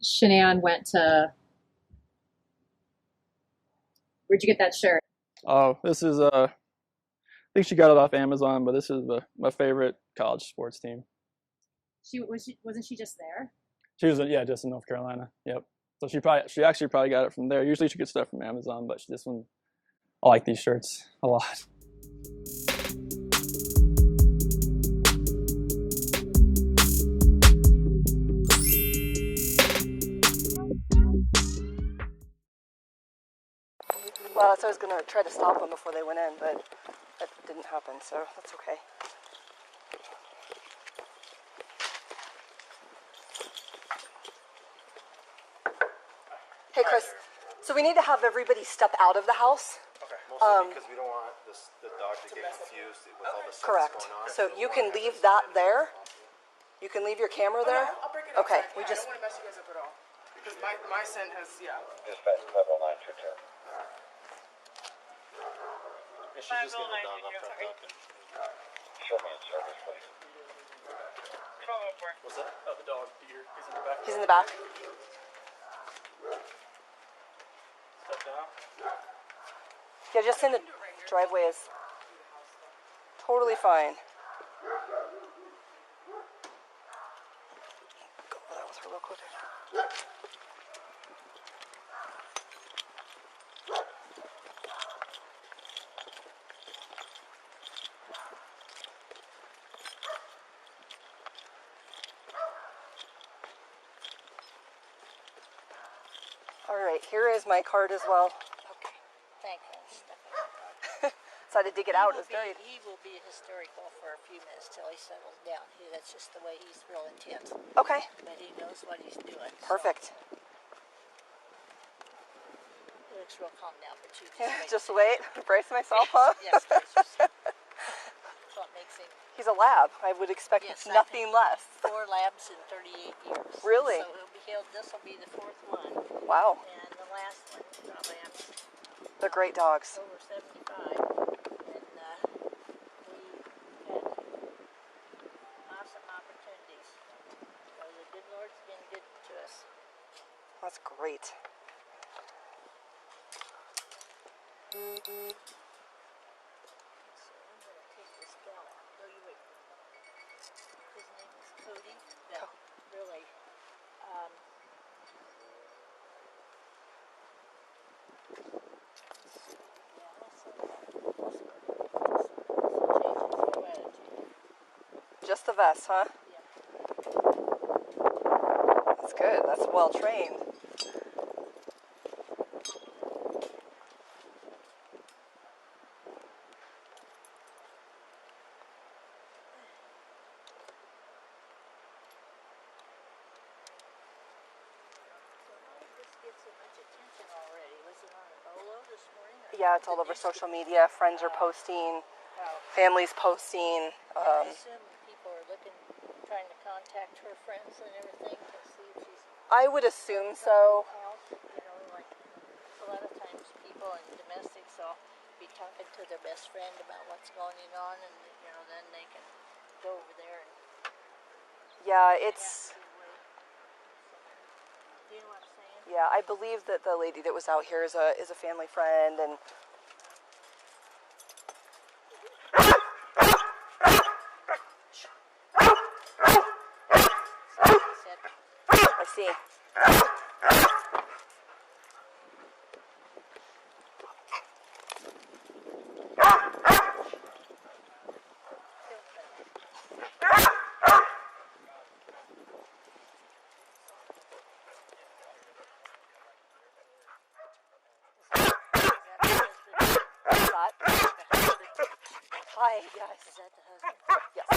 Shanann went to, where'd you get that shirt? Oh, this is I think she got it off Amazon, but this is my favorite college sports team. Wasn't she just there? She was yeah, just in North Carolina. Yep. So she actually probably got it from there. Usually she gets stuff from Amazon, but this one, I like these shirts a lot. Well, so I was gonna try to stop them before they went in, but that didn't happen, so that's okay. Hey, Chris. So we need to have everybody step out of the house. Okay. Mostly because we don't want the dog to get confused with all the stuff Correct. going on. So you can leave that there. You can leave your camera there. I'll break it up. Okay. I don't want to mess you guys up at all. Because my scent has, yeah. Dispatch level 922. And she's just getting the dog off that duck and Show me in service, please. what's that? Oh, the dog, deer. He's in the back. He's in the back. Step down. Yeah, just in the driveway is totally fine. Go over that with her real quick. All right, here is my card as well. Okay, thank you. So I had to dig it out. It was very... He will be hysterical for a few minutes till he settles down. That's just the way he's real intense. Okay. But he knows what he's doing. Perfect. So. He looks real calm now, but you Just wait. Brace myself up. Yes, brace yourself. That's what makes him... He's a lab. I would expect nothing less. 4 labs in 38 years. Really? So this will be the 4th one. Wow. And the last one, labs. They're great dogs. Over 75. And we had awesome opportunities. So the good Lord's been good to us. That's great. So I'm going to take this gal out. No, you wait. His name is Cody. No, really. Just the vest, huh? Yeah. That's good. That's well trained. Yeah, it's all over social media. Friends are posting, families posting. I assume people are trying to contact her friends and everything to see if she's... I would assume so. You know, like a lot of times people in domestics will be talking to their best friend about what's going on, and you know, then they can go over there and... Yeah, it's... Do you know what I'm saying? Yeah, I believe that the lady that was out here is a family friend, and I see. Hi, yes. Is that the husband? Yes.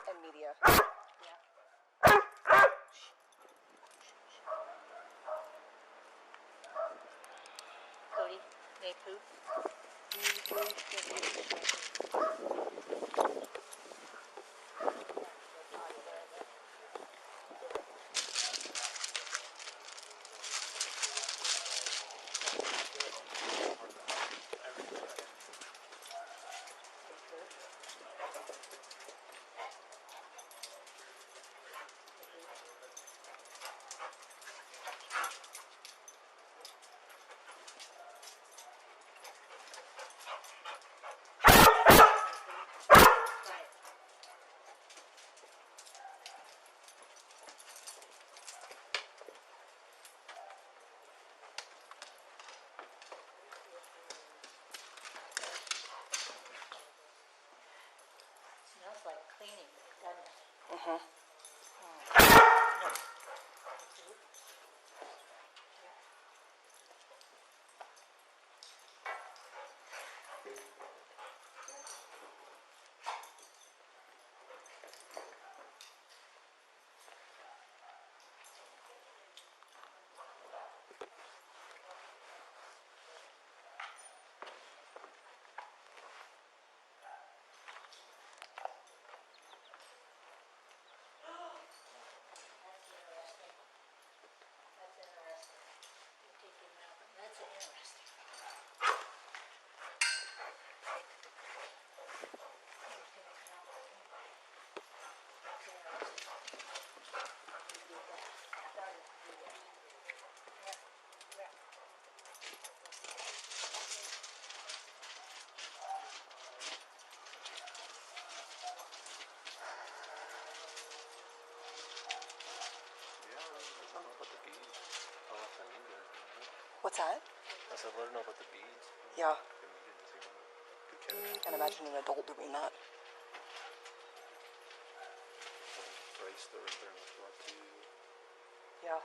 And media. Yeah. Cody, Napu. What's that? I said, let her know about the beads. Yeah. Okay. Can't imagine an adult doing that. Brace the right there in the front too. Yeah.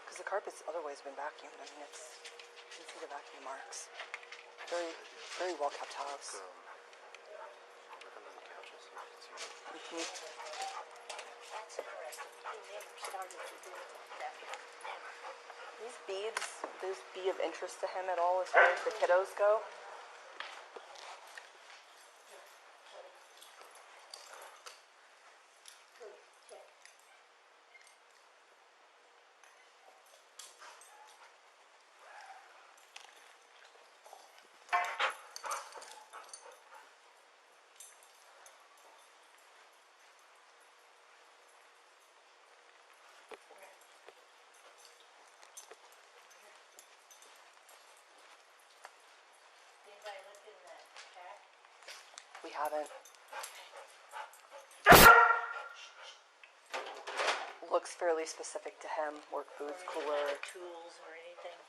Because the carpet's otherwise been vacuumed. I mean, it's, you can see the vacuum marks. Very, very well kept house. Look under the couches so you can see it. Mm-hmm. That's interesting. He never started to do that. Never. These beads, those be of interest to him at all as far as the kiddos go? Anybody look in that pack? We haven't. Looks fairly specific to him. Work boots, Or any cooler. other tools or anything?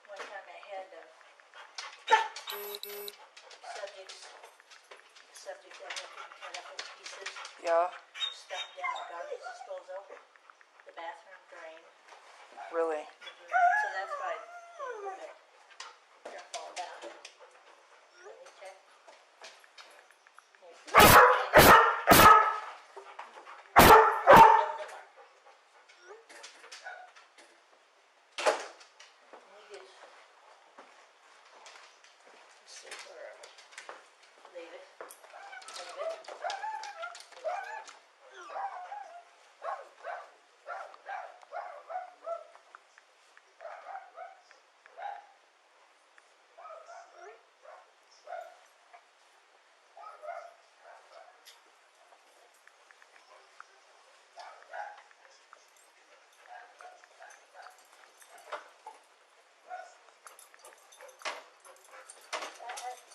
One time I had subject that had been cut up in pieces, Yeah, stuffed down the garbage disposal, the bathroom drain. really. So that's why they let it dump all down. Let me check. Leave it.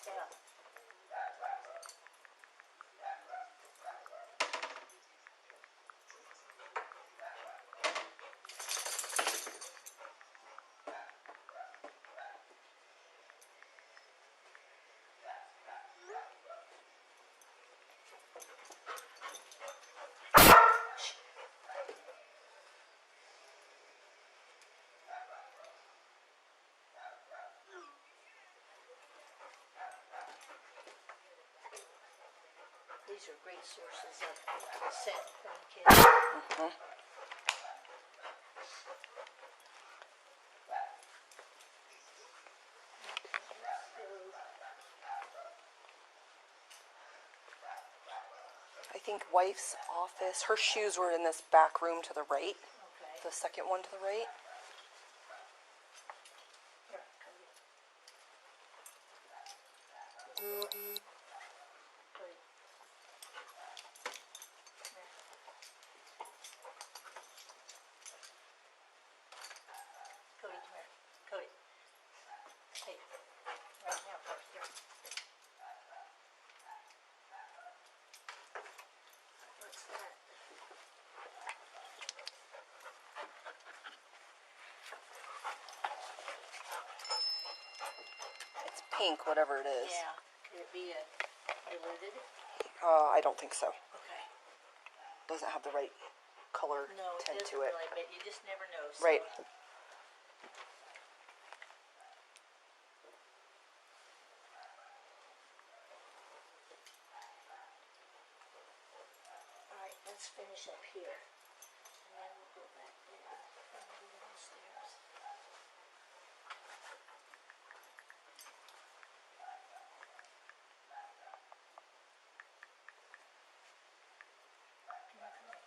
Yeah. These are great sources of scent from kids. Mm-hmm. think wife's office. Her shoes were in this back room to the right. Okay. The second one to the right. Here, come here. Cody. Cody, come here. Cody. Hey. Right now, first. Here. What's that? It's pink, whatever it is. Yeah. Could it be diluted? I don't think so. Okay. Doesn't have the right color No, it tint doesn't to it. really, but you just never know. So. Right. Alright, let's finish up here. And then we'll go back there. And we'll go downstairs.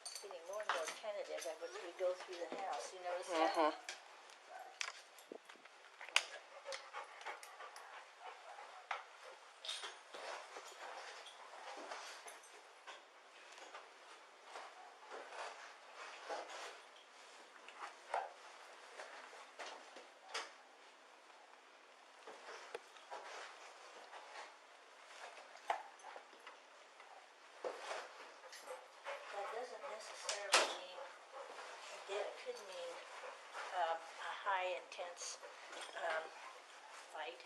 It's getting more and more tentative as we go through the house. You notice that? Mm-hmm. That doesn't necessarily mean, again, it could mean a high intense fight.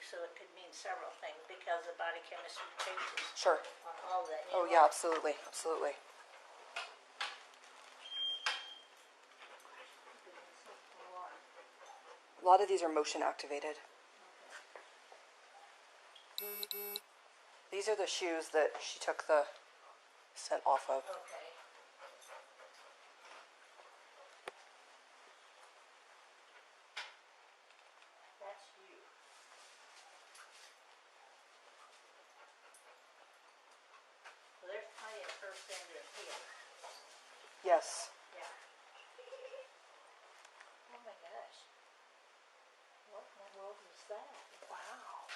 So it could mean several things because the body chemistry changes Sure. on all that. Oh yeah, absolutely, absolutely. A lot of these are motion activated. These are the shoes that she took the scent off of. Okay. That's you. Well, there's plenty of her scent in here. Yes. Yeah. Oh my gosh. What in the world was that? Wow.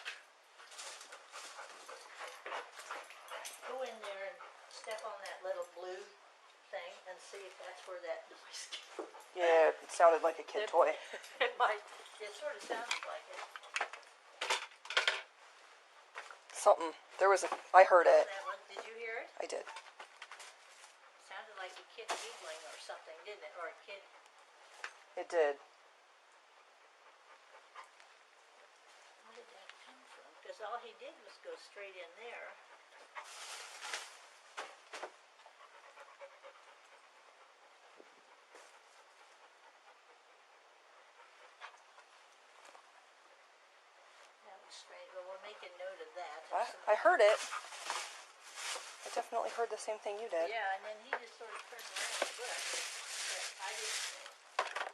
Go in there and step on that little blue thing and see if that's where that noise came. Yeah, it sounded like a kid toy. It might. It sort of sounds like it. Something. There was a. I heard it. That one. Did you hear it? I did. Sounded like a kid giggling or something, didn't it? Or a kid. It did. Where did that come from? Because all he did was go straight in there. That was strange. Well, we'll make a note of that. I heard it. I definitely heard the same thing you did. Yeah, and then he just sort of turned around and looked. But I didn't.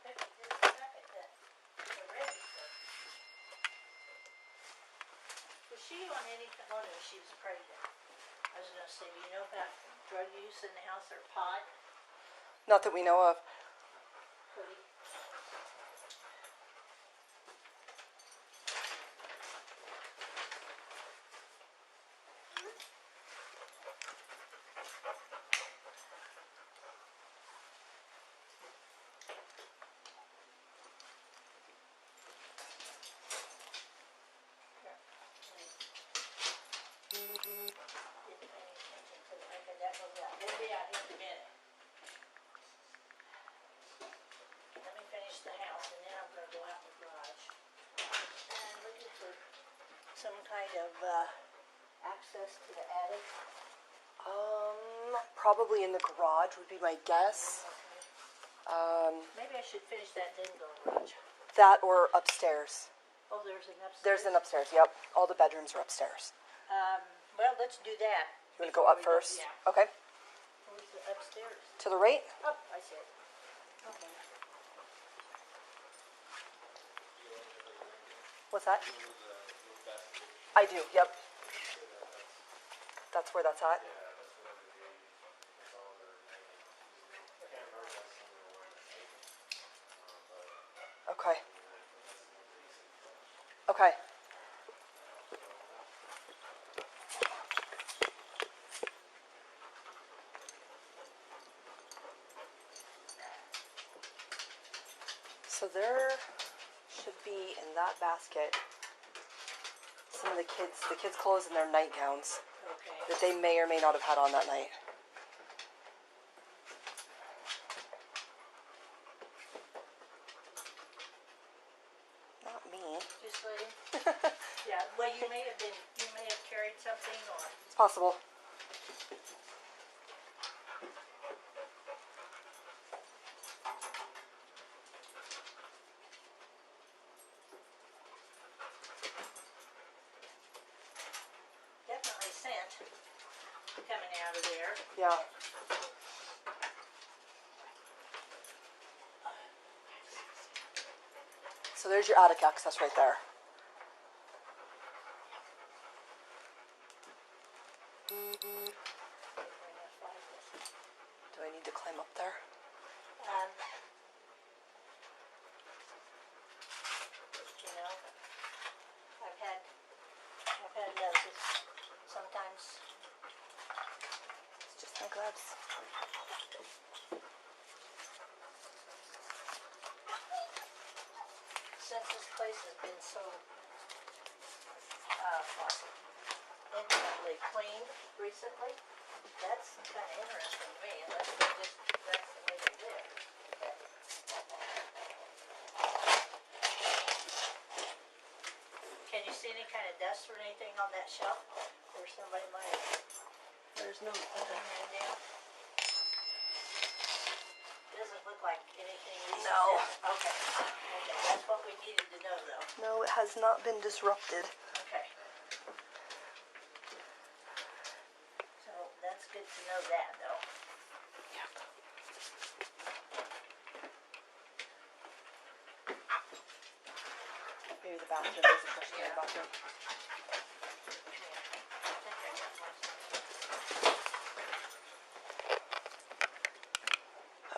It took me just a second to register. Was she on any? Oh no, she was pregnant. I was going to say, do you know about drug use in the house or pot? Not that we know of. Cody? Didn't pay any attention to the fact that that was out. It'll be out here in a minute. Let me finish the house and then I'm going to go out in the garage. And I'm looking for some kind of access to the attic. Probably in the garage would be my guess. Maybe I should finish that then go in the garage. That or upstairs. Oh, there's an upstairs? There's an upstairs, yep. All the bedrooms are upstairs. Well, let's do that. You want to go up first? Yeah. Okay. Where's the upstairs? To the right? Oh, I see it. Okay. What's that? I do, yep. That's where that's at. Okay. Okay. So there should be in that basket some of the kids' clothes and their nightgowns that they may or may not have had on that night. Not me. Just letting. Yeah. Well, you may have carried something, or. It's possible. Definitely scent coming out of there. Yeah. So there's your attic access right there. Do I need to climb up there? You know, I've had noses sometimes. It's just my gloves. Since this place has been so infinitely clean recently, that's kind of interesting to me, unless that's the way they live. Can you see any kind of dust or anything on that shelf where somebody might have There's no. put their hand down? Doesn't look like anything recent. No. Okay, that's what we needed to know though. No, it has not been disrupted. Okay. So that's good to know that though. Yep. Maybe the bathroom. There's a question in the bathroom.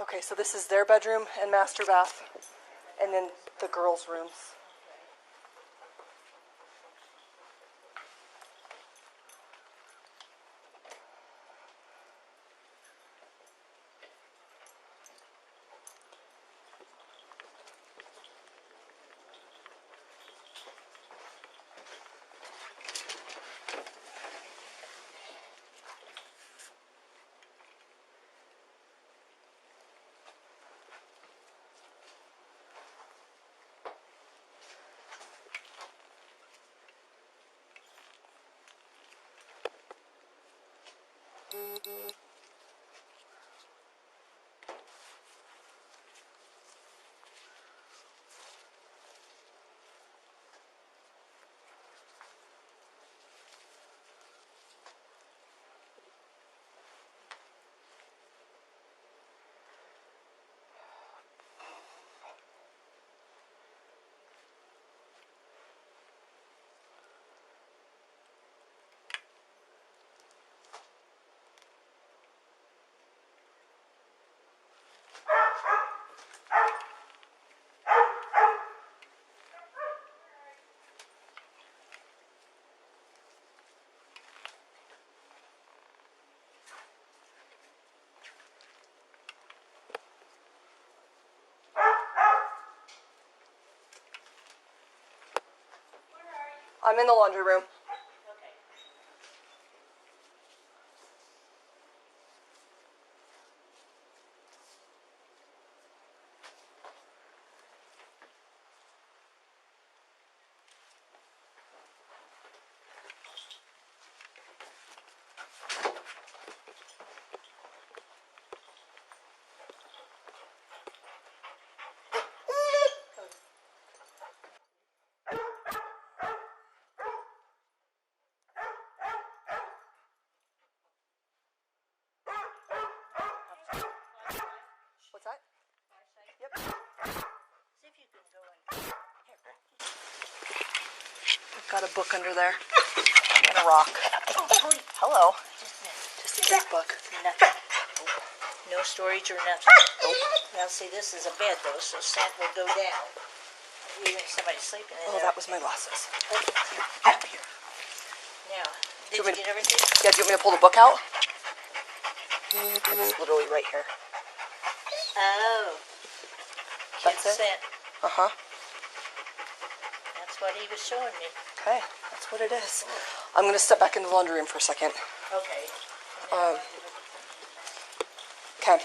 Okay, so this is their bedroom and master bath, and then the girls' rooms. I'm in the laundry room. Okay. What's that? Yep. See if you can go in. I've got a book under there and a rock. Oh, hello. Just a minute. Just a big book. Nothing. No storage or nothing. Nope. Now see, this is a bed though, so scent will go down. Even if somebody's sleeping in Oh, there. that was my glasses. Up here. Now, did you get everything? Yeah, do you want me to pull the book out? It's literally right here. Oh. That's Kid it? scent. Uh-huh. That's what he was showing me. Okay, that's what it is. I'm going to step back in the laundry room for a second. Okay. Okay.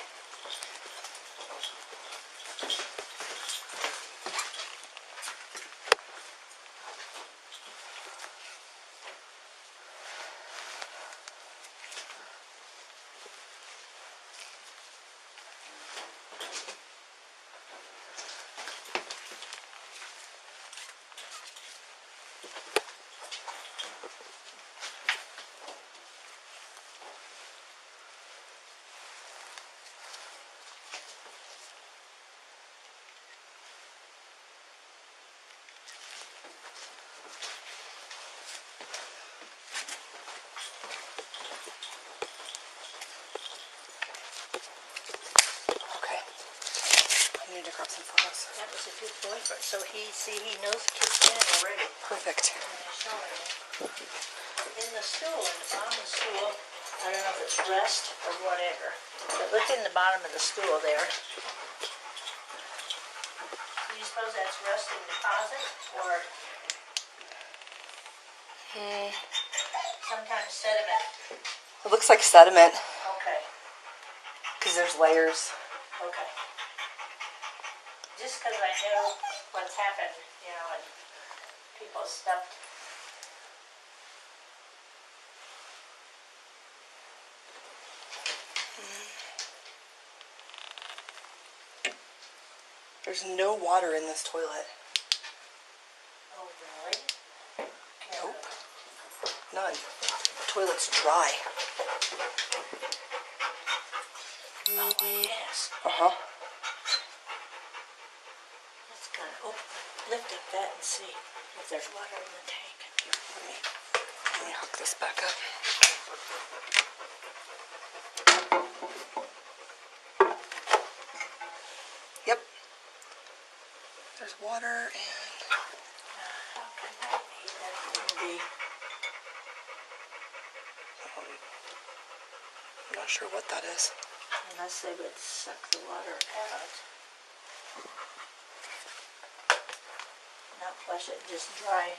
Okay. I need to grab some photos. That was a good boyfriend. So he knows the kid's scent already. Perfect. And I showed him. In the stool, in the bottom of the stool, I don't know if it's rust or whatever, but look in the bottom of the stool there. Do you suppose that's rust in deposit or some kind of sediment? It looks like sediment Okay, because there's layers. okay. Just because I know what's happened, you know, and people stuffed. There's no water in this toilet. Oh, really? Nope. None. The toilet's dry. Oh, yes. Uh-huh. Let's go. Oh, lift up that and see if there's water in the tank. Let me hook this back up. Yep. There's water and... How can that be? That wouldn't be. I'm not sure what that is. Unless they would suck the water out. Not flush it, just dry.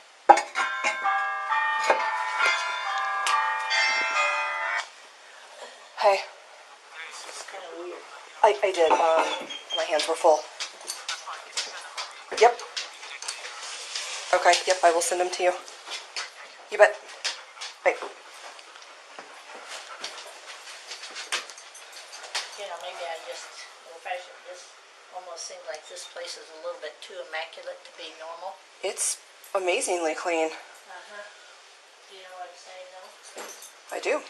Hey, This is kind of weird. I did. My hands were full. Yep. Okay, yep, I will send them to you. You bet. Bye. You know, maybe I just old-fashioned. This almost seems like this place is a little bit too immaculate to be normal. It's amazingly clean. Uh-huh. Do you know what I'm saying, though? I do.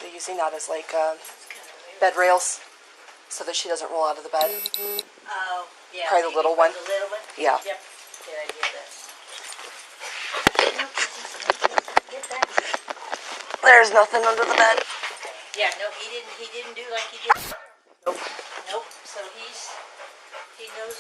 They're using that as like That's kind of weird. bed rails so that she doesn't roll out of the bed. Oh, yeah. Probably the little one. The little one? Yeah. Yep. Good idea, that's. Get that. There's nothing under the bed. Yeah, no, he didn't do like he did. Nope. Nope. So he knows.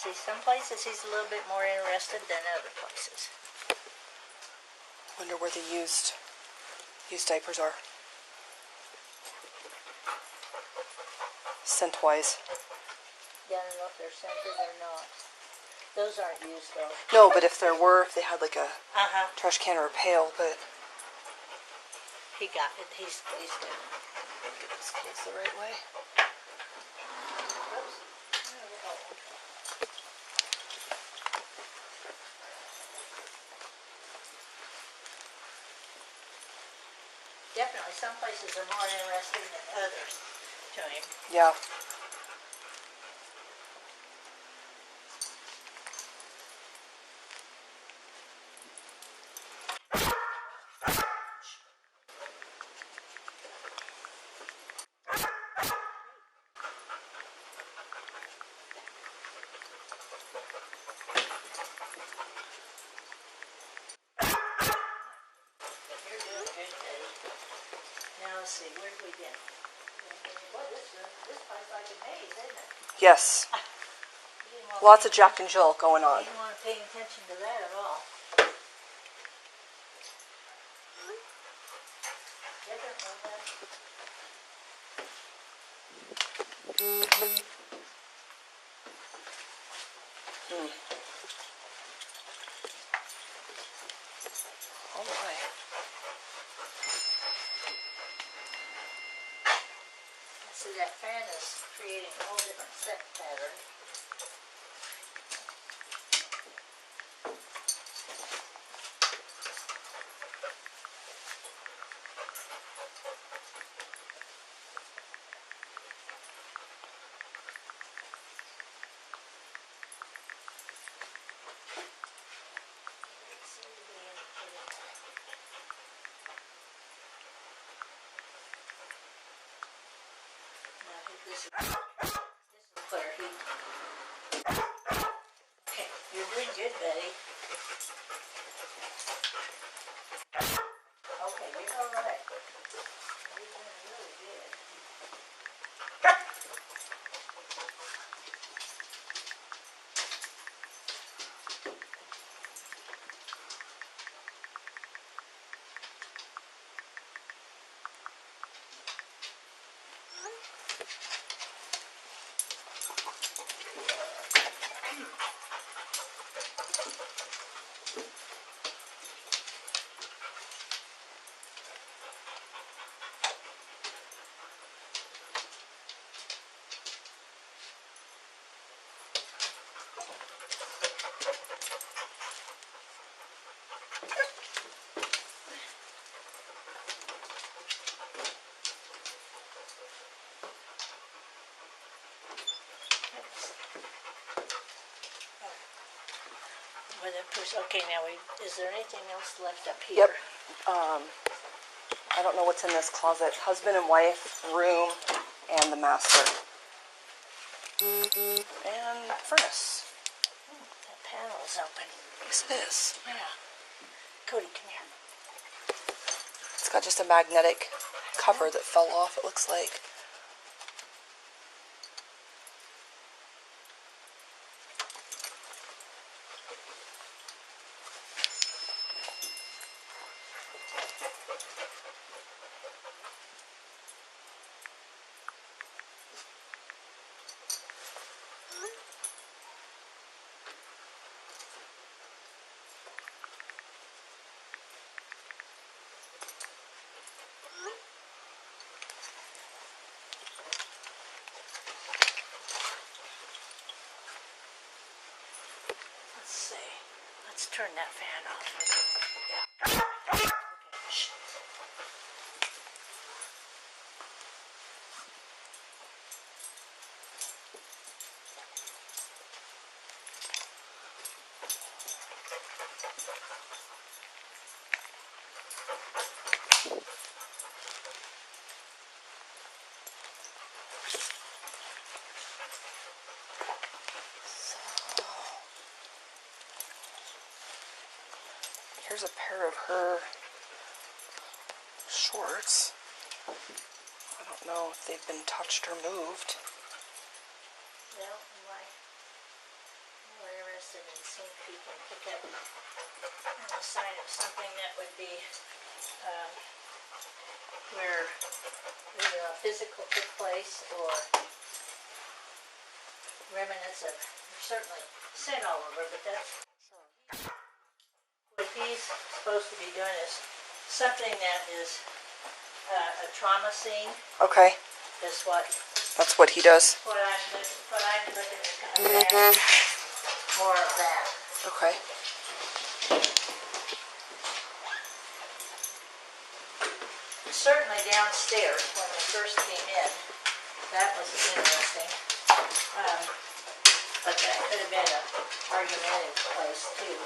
See, some places he's a little bit more interested than other places. Wonder where they used Used diapers are. Scent-wise. Yeah, I don't know if they're scented or not. Those aren't used though. No, but if there were, if they had like a Uh-huh. trash can or a pail, but He got it. He's good. get this closed the right way. Oops. Oh, okay. Definitely, some places are more interesting than others to him. Yeah. You're doing good, Eddie. Now let's see, where did we get? Well, this place like a maze, isn't it? Yes. You didn't want Lots to of Jack and Jill going on. You didn't want to pay attention to that at all. Oh my. See, that fan is creating a whole different scent pattern. This is clear heat. Okay, you're doing good, Betty. Okay, you're all right. You're doing really good. Okay, now is there anything else left up here? Yep. I don't know what's in this closet. Husband and wife, room, and the master. And furnace. That panel is open. Yes, it is. Yeah. Cody, come here. It's got just a magnetic cover that fell off, it looks like. Let's see. Let's turn that fan off. Yeah. Okay. Shh. Here's a pair of her shorts. I don't know if they've been touched or moved. Well, I'm more interested in seeing if you can pick up a sign of something that would be where either a physical took place or remnants of certainly sin all over, but that's what he's supposed to be doing is something that is a trauma scene Okay. is what That's what he does. I'm looking at. More of that. Okay. Certainly downstairs when we first came in, that was interesting. But that could have been an argumentative place too.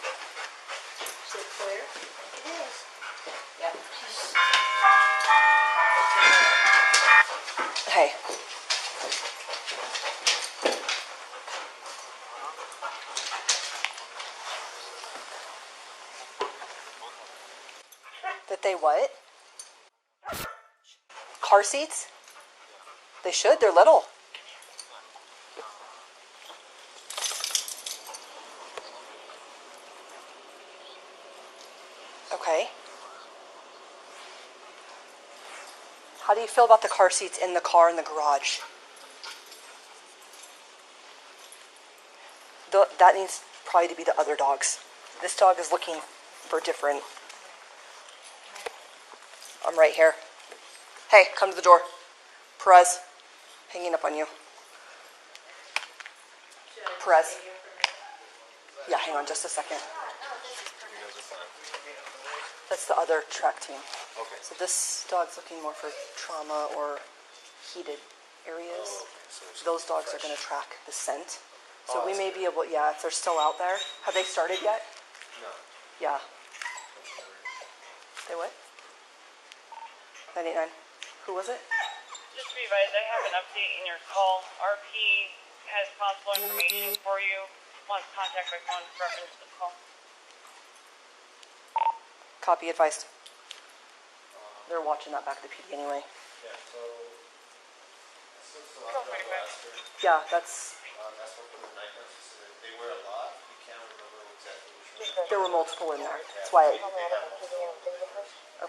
Is it clear? I think it is. Yep. Hey. That they what? Car seats? They should. They're little. Okay. How do you feel about the car seats in the car in the garage? That needs probably to be the other dogs. This dog is looking for different. I'm right here. Hey, come to the door. Perez, hanging up on you. Perez. Yeah, hang on just a second. That's the other track team. Okay. So this dog's looking more for trauma or heated areas. Those dogs are going to track the scent. So we may be able, yeah, if they're still out there. Have they started yet? No. Yeah. They what? 989. Who was it? Just to be advised, I have an update in your call. RP has possible information for you. Wants contact by phone reference to the call. Copy advised. They're watching that back at the PD anyway. Yeah, so Yeah, that's. that's what for the night nurses. They wear a lot. You can't remember exactly which one. There were multiple in there. That's why.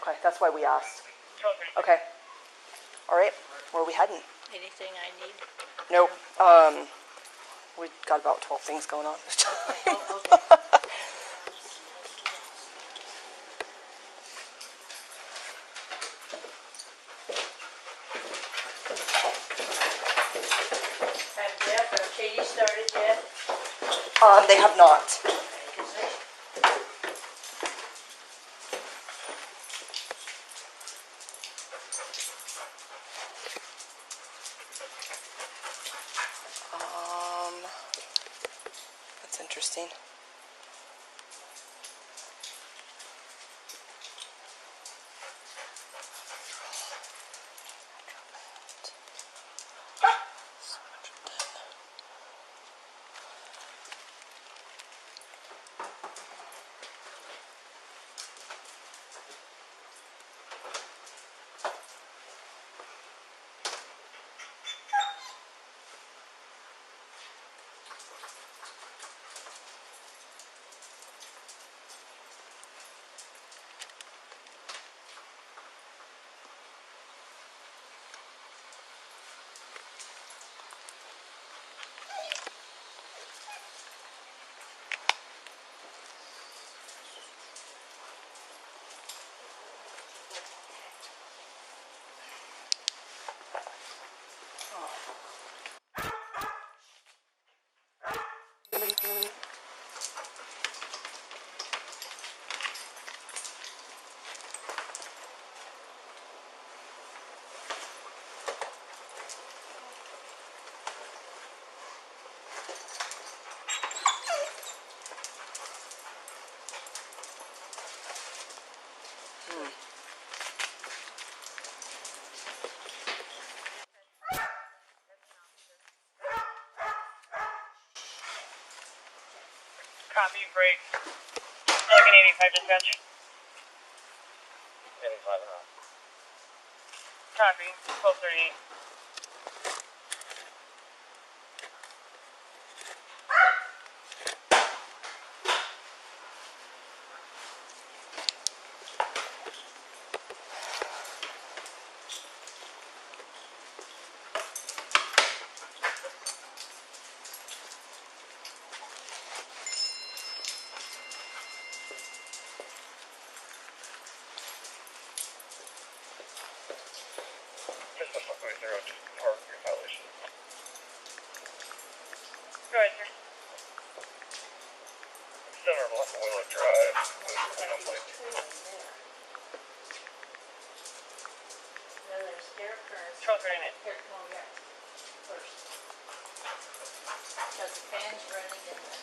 Okay, that's why we asked. Okay. All right. Where are we heading? Anything I need? Nope. We got about 12 things going on this time. Have Jeff or Katie started yet? They have not. Is it? That's interesting. Copy, break. Like an 85 dispatch. 85 and Copy. 12:38. Go ahead, sir. Center left wheel drive. Then there's air currents. 12:39. Here, come over here. First. Because the fan's running in the.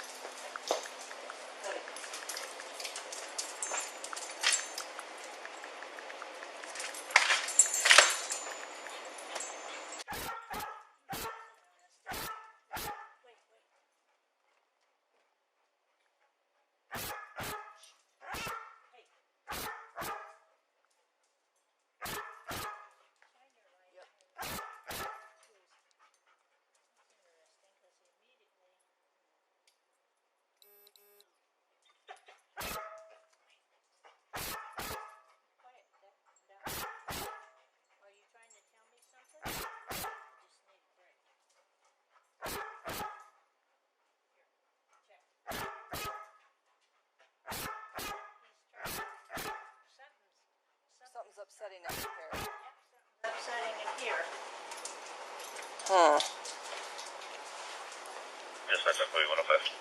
Okay. Are you trying to tell me something? I just need a break. Here, check. Something's upsetting up here. Upsetting it here. Yes, that's up 105.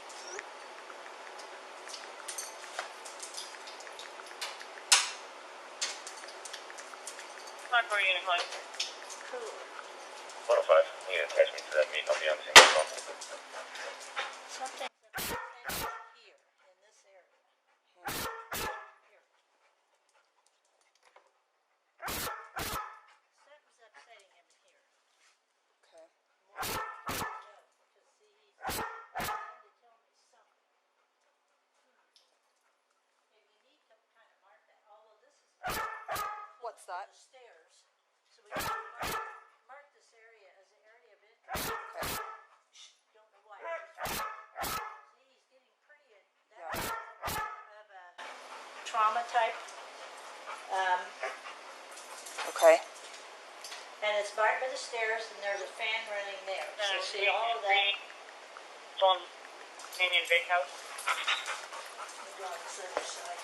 Not for you, Nicole. Cool. 105. You can attach me to that meet. I'll be on the same call. Something's upsetting here, in this area. Here. Something's upsetting him here. Okay. More no, because see, he's trying to tell me something. Okay, we need to kind of mark that, although this is What's that? the stairs. So we need to mark this area as an area of interest. Okay. Don't know why. See, he's getting pretty. That's of a trauma type. Okay. And it's right by the stairs, and there's a fan running there. So see all of that. It's on Canyon Big House. Maybe on this other side.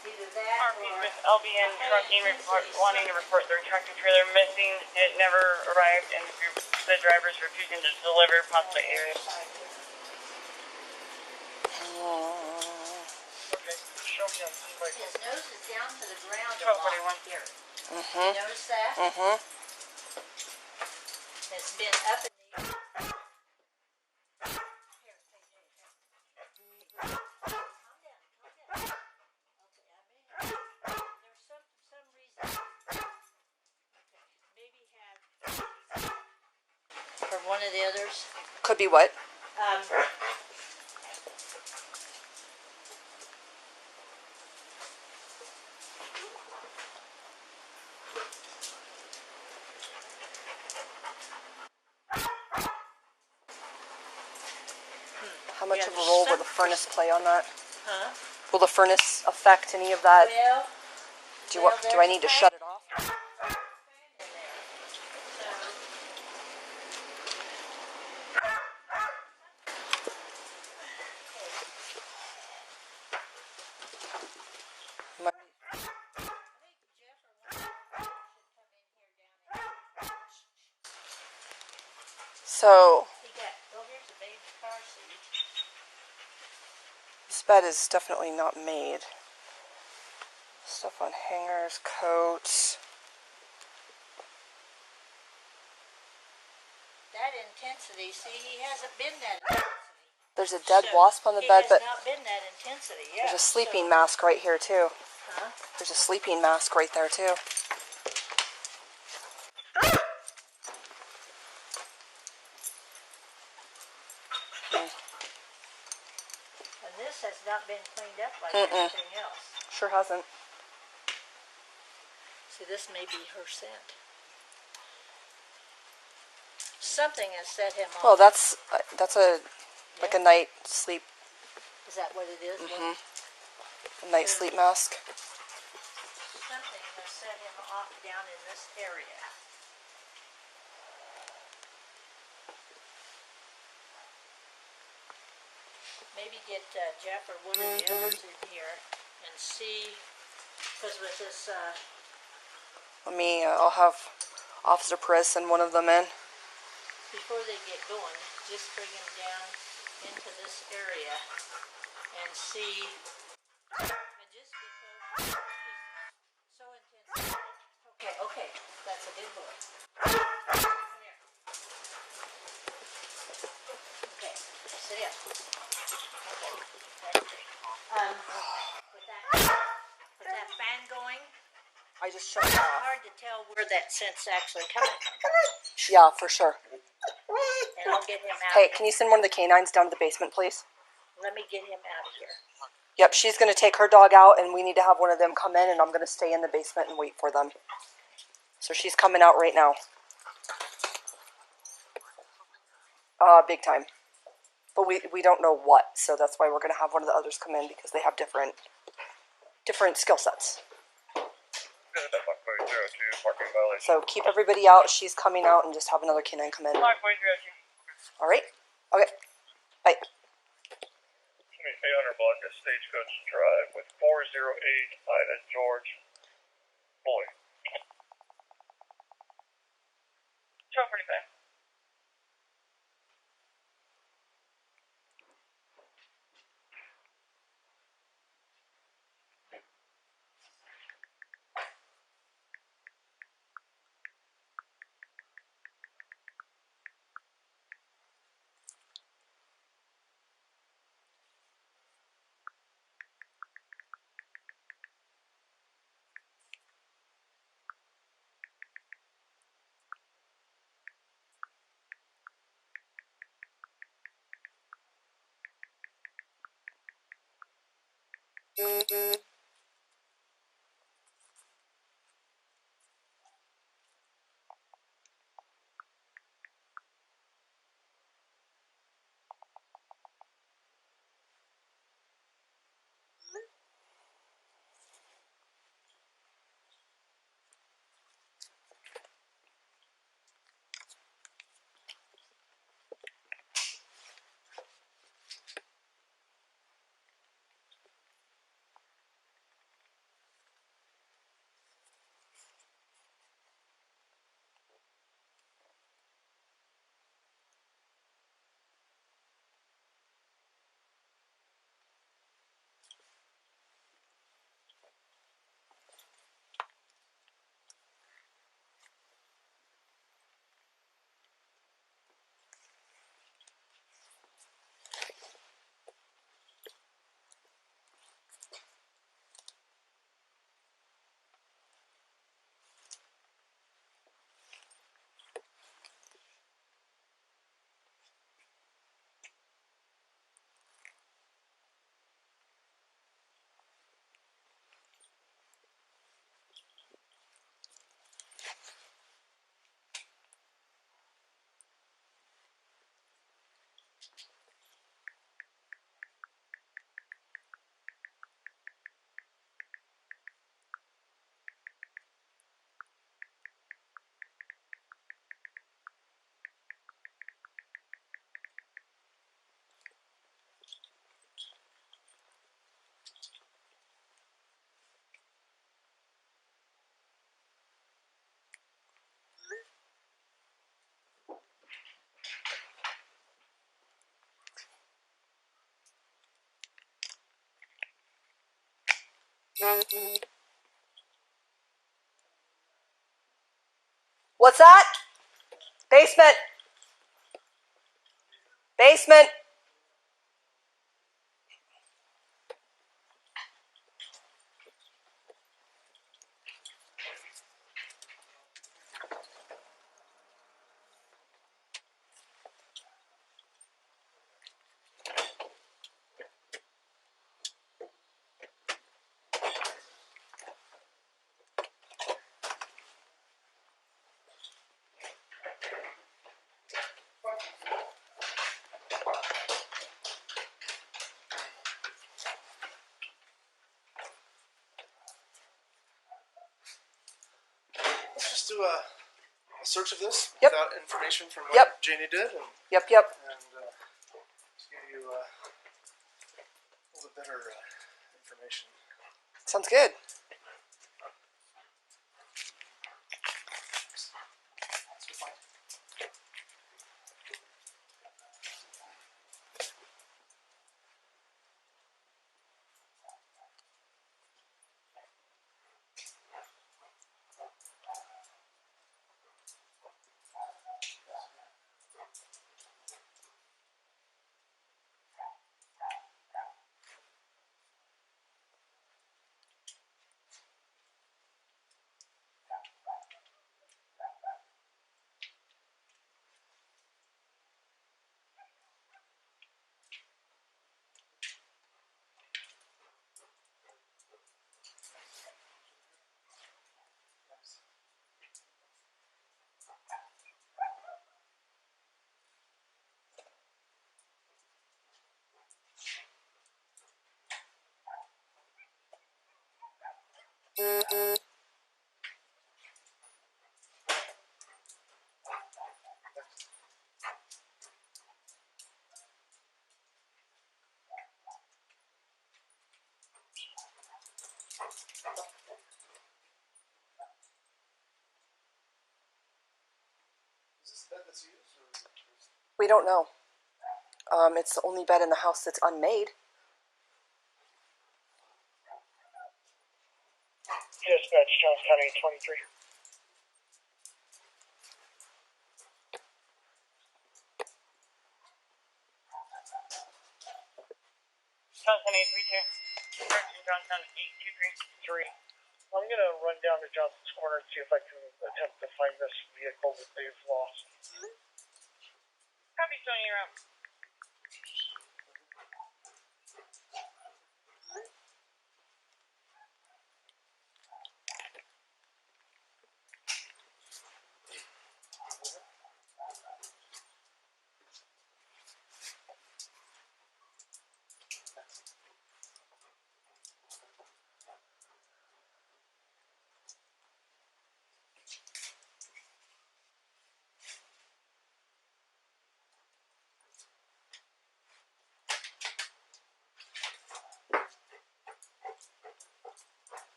Either that RP or with LBN trucking wanting to report their tractor trailer missing. It never arrived, and the driver's refusing to deliver, possibly area. Okay, show me on the bike. his nose is down to the ground a 12:41. lot here. Mm-hmm. Notice that? Mm-hmm. It's been up in the air. Here, hey, hey, hey. Calm down, calm down. Okay, I may have. There's some reason. Okay, maybe had. Or one of the others. Could be what? How much of a role will the furnace play on that? Huh? Will the furnace affect any of that? Well, Do I need to shut it off? So, Here's a baby car seat. this bed is definitely not made. Stuff on hangers, coats. That intensity, see, he hasn't been that intensity. There's a dead wasp on the bed, but He has not been that intensity, yeah. there's a sleeping mask right here too. Huh? There's a sleeping mask right there too. And this has not been cleaned up like everything else. Sure hasn't. So See, this may be her scent. Something has set him off. Well, that's like a night sleep. Is that what it is? Mm-hmm. A night sleep mask. Something has set him off down in this area. Maybe get Jeff or one of the others in here and see, because with this, I'll have Officer Perez send one of them in. before they get going, just bring him down into this area and see, and just because he's so intense. Okay, that's a good boy. Come here. Okay, sit down. Okay, that's great. With that fan going, I just shut it it's off. hard to tell where that scent's actually coming from. Yeah, for sure. And I'll get him out. Hey, can you send one of the canines down to the basement, please? Let me get him out of here. Yep, she's going to take her dog out, and we need to have one of them come in, and I'm going to stay in the basement and wait for them. So she's coming out right now. Big time. But we don't know what, so that's why we're going to have one of the others come in, because they have different skill sets. So keep everybody out. She's coming out, and just have another canine come in. All right? Okay. Bye. 800 block of Stagecoach Drive with 408 Ida George Boy. Show pretty fast. What's that? Basement. Basement. do a search of this Yep. without information from what Yep. Janie did, and Yep. to give you a little bit better information. Sounds good. Is this the bed that's used, or is it We don't know. It's the only bed in the house that's unmade. Dispatch, Jones County 23. Johnson 832. Correction, Johnson 8233. I'm going to run down to Johnson's Corner and see if I can attempt to find this vehicle that they've lost. Copy, Tony, you're up.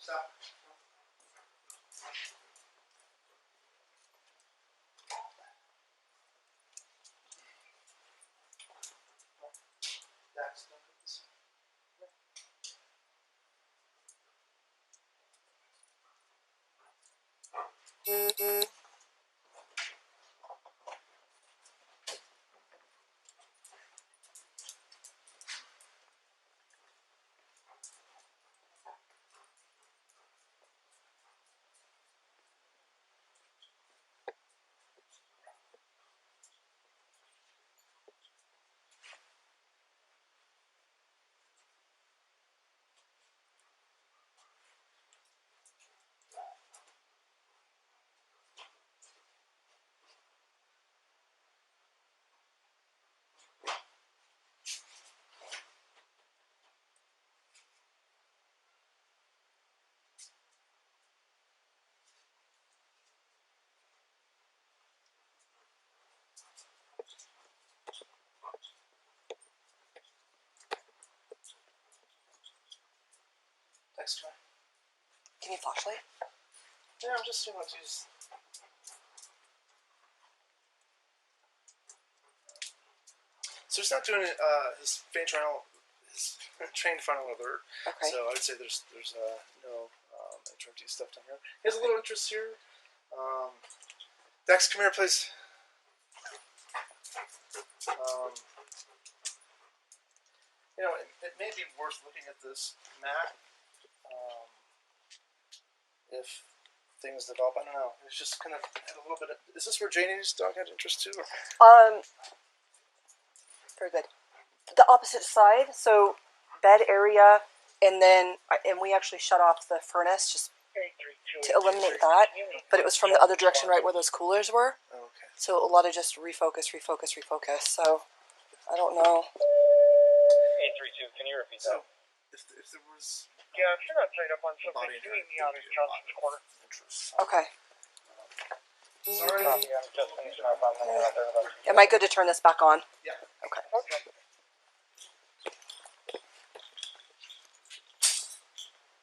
stop? That's not this. Next one. Give me a flashlight. Yeah, I'm just seeing what to use. So he's not doing his trained frontal alert. Okay. So I'd say there's no HRT stuff down here. He has a little interest here. Dex, come here, please. You know, it may be worth looking at this map if things develop. I don't know. It's just kind of had a little bit of. Is this where Janie's dog had interest too? Or? Very good. The opposite side, so bed area, and we actually shut off the furnace just to eliminate that. But it was from the other direction, right where those coolers were. Okay. So a lot of just refocus. So I don't know. 832, can you repeat that? So, if there was Yeah, if you're not tied up on something, body you meet me attack, out in Johnson's Corner. interest. Okay. Sorry. Copy, I'm just finishing up on that out there. Am I good to turn this back on? Yeah. Okay. Okay.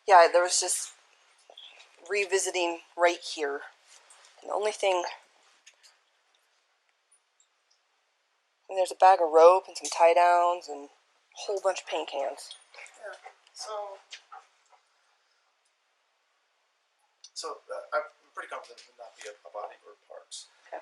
Yeah, there was just revisiting right here. And the only thing, and there's a bag of rope and some tie downs and a whole bunch of paint cans. Yeah. So I'm pretty confident it would not be a body or parts. Okay.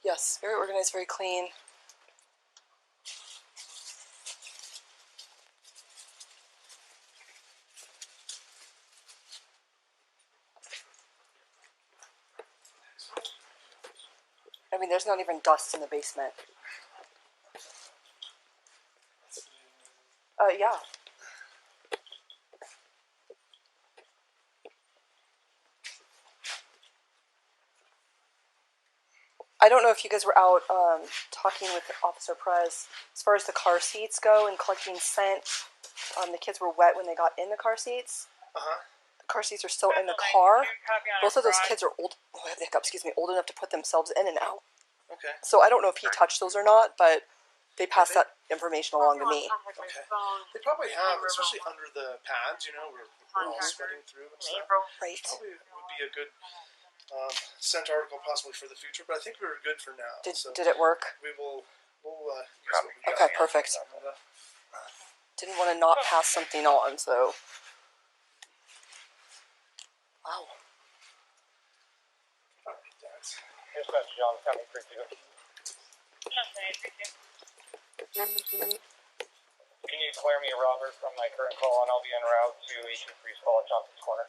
Yes, very organized, very clean. I mean, there's not even dust in the basement. Yeah. I don't know if you guys were out talking with Officer Perez as far as the car seats go and collecting scent. The kids were wet when they got in the car seats. The car seats are still in the car. Both of those kids are old. Oh, I have the hiccups. Excuse me. Old enough to put themselves in and out. Okay. So I don't know if he touched those or not, but they passed that information along to me. Okay. They probably have, especially under the pads. You know, we're all sweating through and stuff. Right. Probably would be a good scent article possibly for the future. But I think we were good for now. Did it work? We'll use what we got. Okay, perfect. Didn't want to not pass something on, so. Wow. Dispatch, John County 32. Can you clear me, Robert, from my current call, and I'll be en route to 823's call at Johnson's Corner.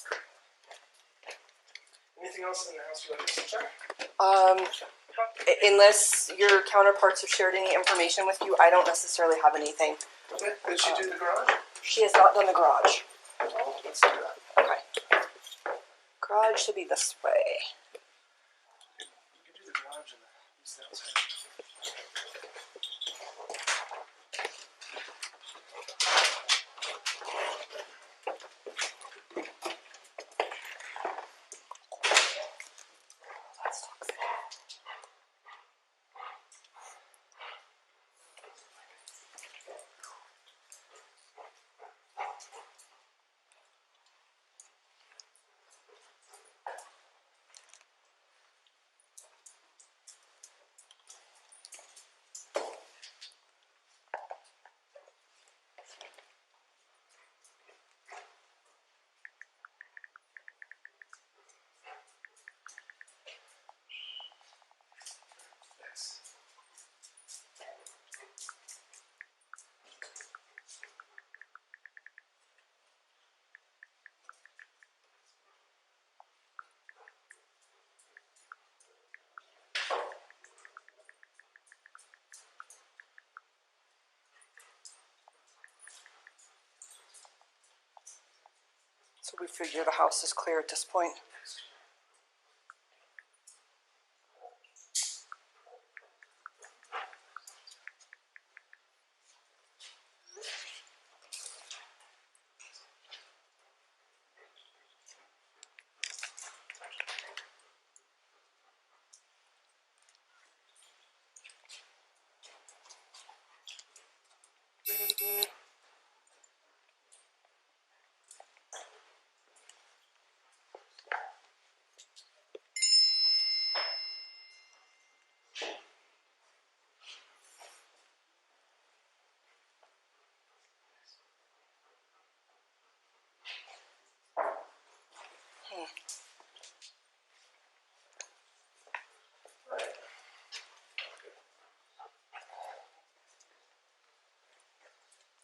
Anything else in the house you'd like us to check? Unless your counterparts have shared any information with you, I don't necessarily have anything. Okay. Did she do the garage? She has not done the garage. Oh, let's do that. Okay. Garage should be this way. You can do the garage and the outside. That's toxic. So we figure the house is clear at this point.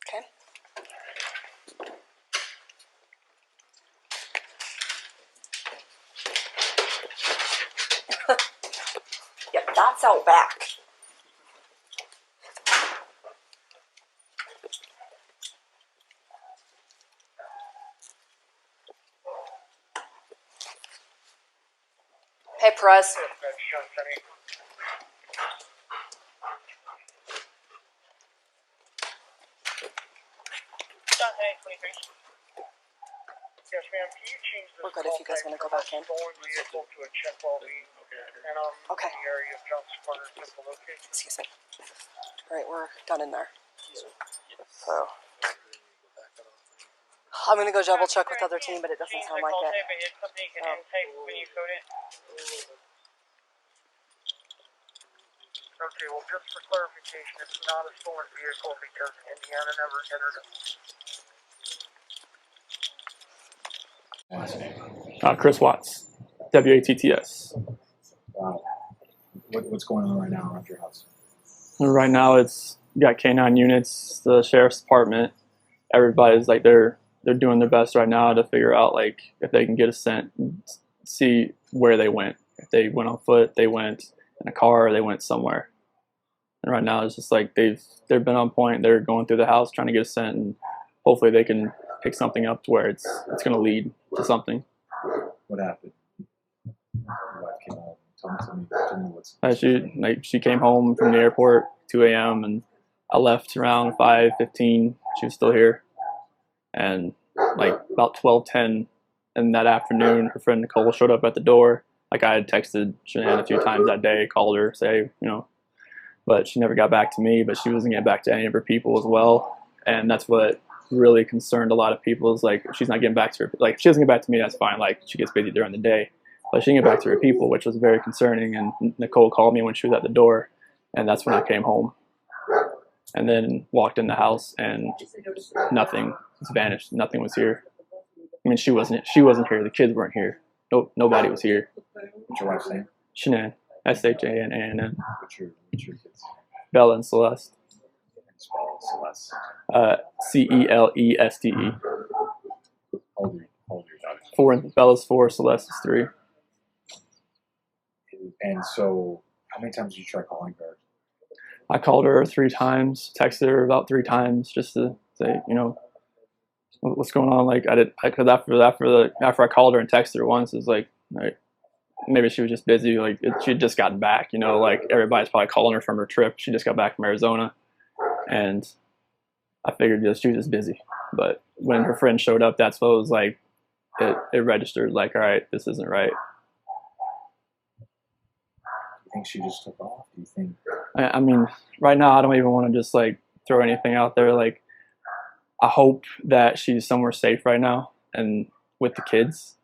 Okay. Yep, that's out back. Hey, Perez. Dante, 23. Yes, ma'am. Can you change this We're good if you guys want to go back in. stolen vehicle to a check well-being? And Okay. the area of Johnson Corner Temple location. Excuse me. All right, we're done in there. So I'm gonna go double check with the other team, but it doesn't sound like it. But it's something you can intype when you code it. Okay, well, just for clarification, it's not a stolen vehicle because Indiana never entered it. Chris Watts, WATTS. Wow. What's going on right now around your house? Right now, it's got Canine units, the sheriff's department. Everybody's like they're doing their best right now to figure out like if they can get a scent, see where they went. If they went on foot, they went in a car, or they went somewhere. And right now, it's just like they've been on point. They're going through the house trying to get a scent, and hopefully they can pick something up to where it's going to lead to something. What happened? Your wife came home. Tell me what's. She came home from the airport 2 a.m. and I left around 5:15. She was still here, and like about 12:10 in that afternoon, her friend Nicole showed up at the door. Like I had texted Shanann a few times that day, called her, say but she never got back to me. But she wasn't getting back to any of her people as well, and that's what really concerned a lot of people. Is like she's not getting back to her. Like if she doesn't get back to me, that's fine. Like she gets busy during the day. But she didn't get back to her people, which was very concerning. And Nicole called me when she was at the door, and that's when I came home. And then walked in the house, and nothing was vanished. Nothing was here. I mean, she wasn't here. The kids weren't here. Nobody was here. What's your wife's name? Shanann, SHANANN. What's your kids? Bella and Celeste. Spell Celeste. CELESTE. How old are your daughters? 4. Bella's 4. Celeste is 3. And so, how many times did you try calling her? I called her 3 times, texted her about 3 times just to say, what's going on. Like because after I called her and texted her once, it's like, right, maybe she was just busy. Like she had just gotten back. Like everybody's probably calling her from her trip. She just got back from Arizona, and I figured she was just busy. But when her friend showed up, that's what it was like. It registered like, all right, this isn't right. Do you think she just took off? Do you think? I mean, right now I don't even want to just like throw anything out there. Like, I hope that she's somewhere safe right now and with the kids.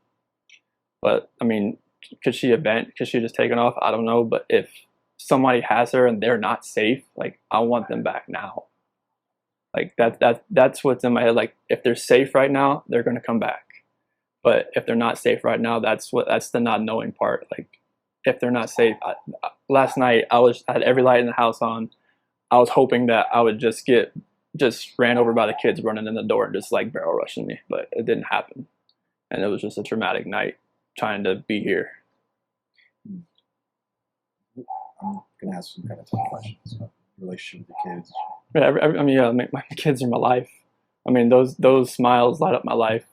But I mean, could she have just taken off? I don't know. But if somebody has her and they're not safe, like I want them back now. Like that's what's in my head. Like if they're safe right now, they're gonna come back. But if they're not safe right now, that's the not knowing part. Like if they're not safe, last night I had every light in the house on. I was hoping that I would just ran over by the kids running in the door and just like barrel rushing me, but it didn't happen. And it was just a traumatic night trying to be here. I'm gonna ask some kind of tough questions about the relationship with the kids. Yeah, my kids are my life. I mean, those smiles light up my life.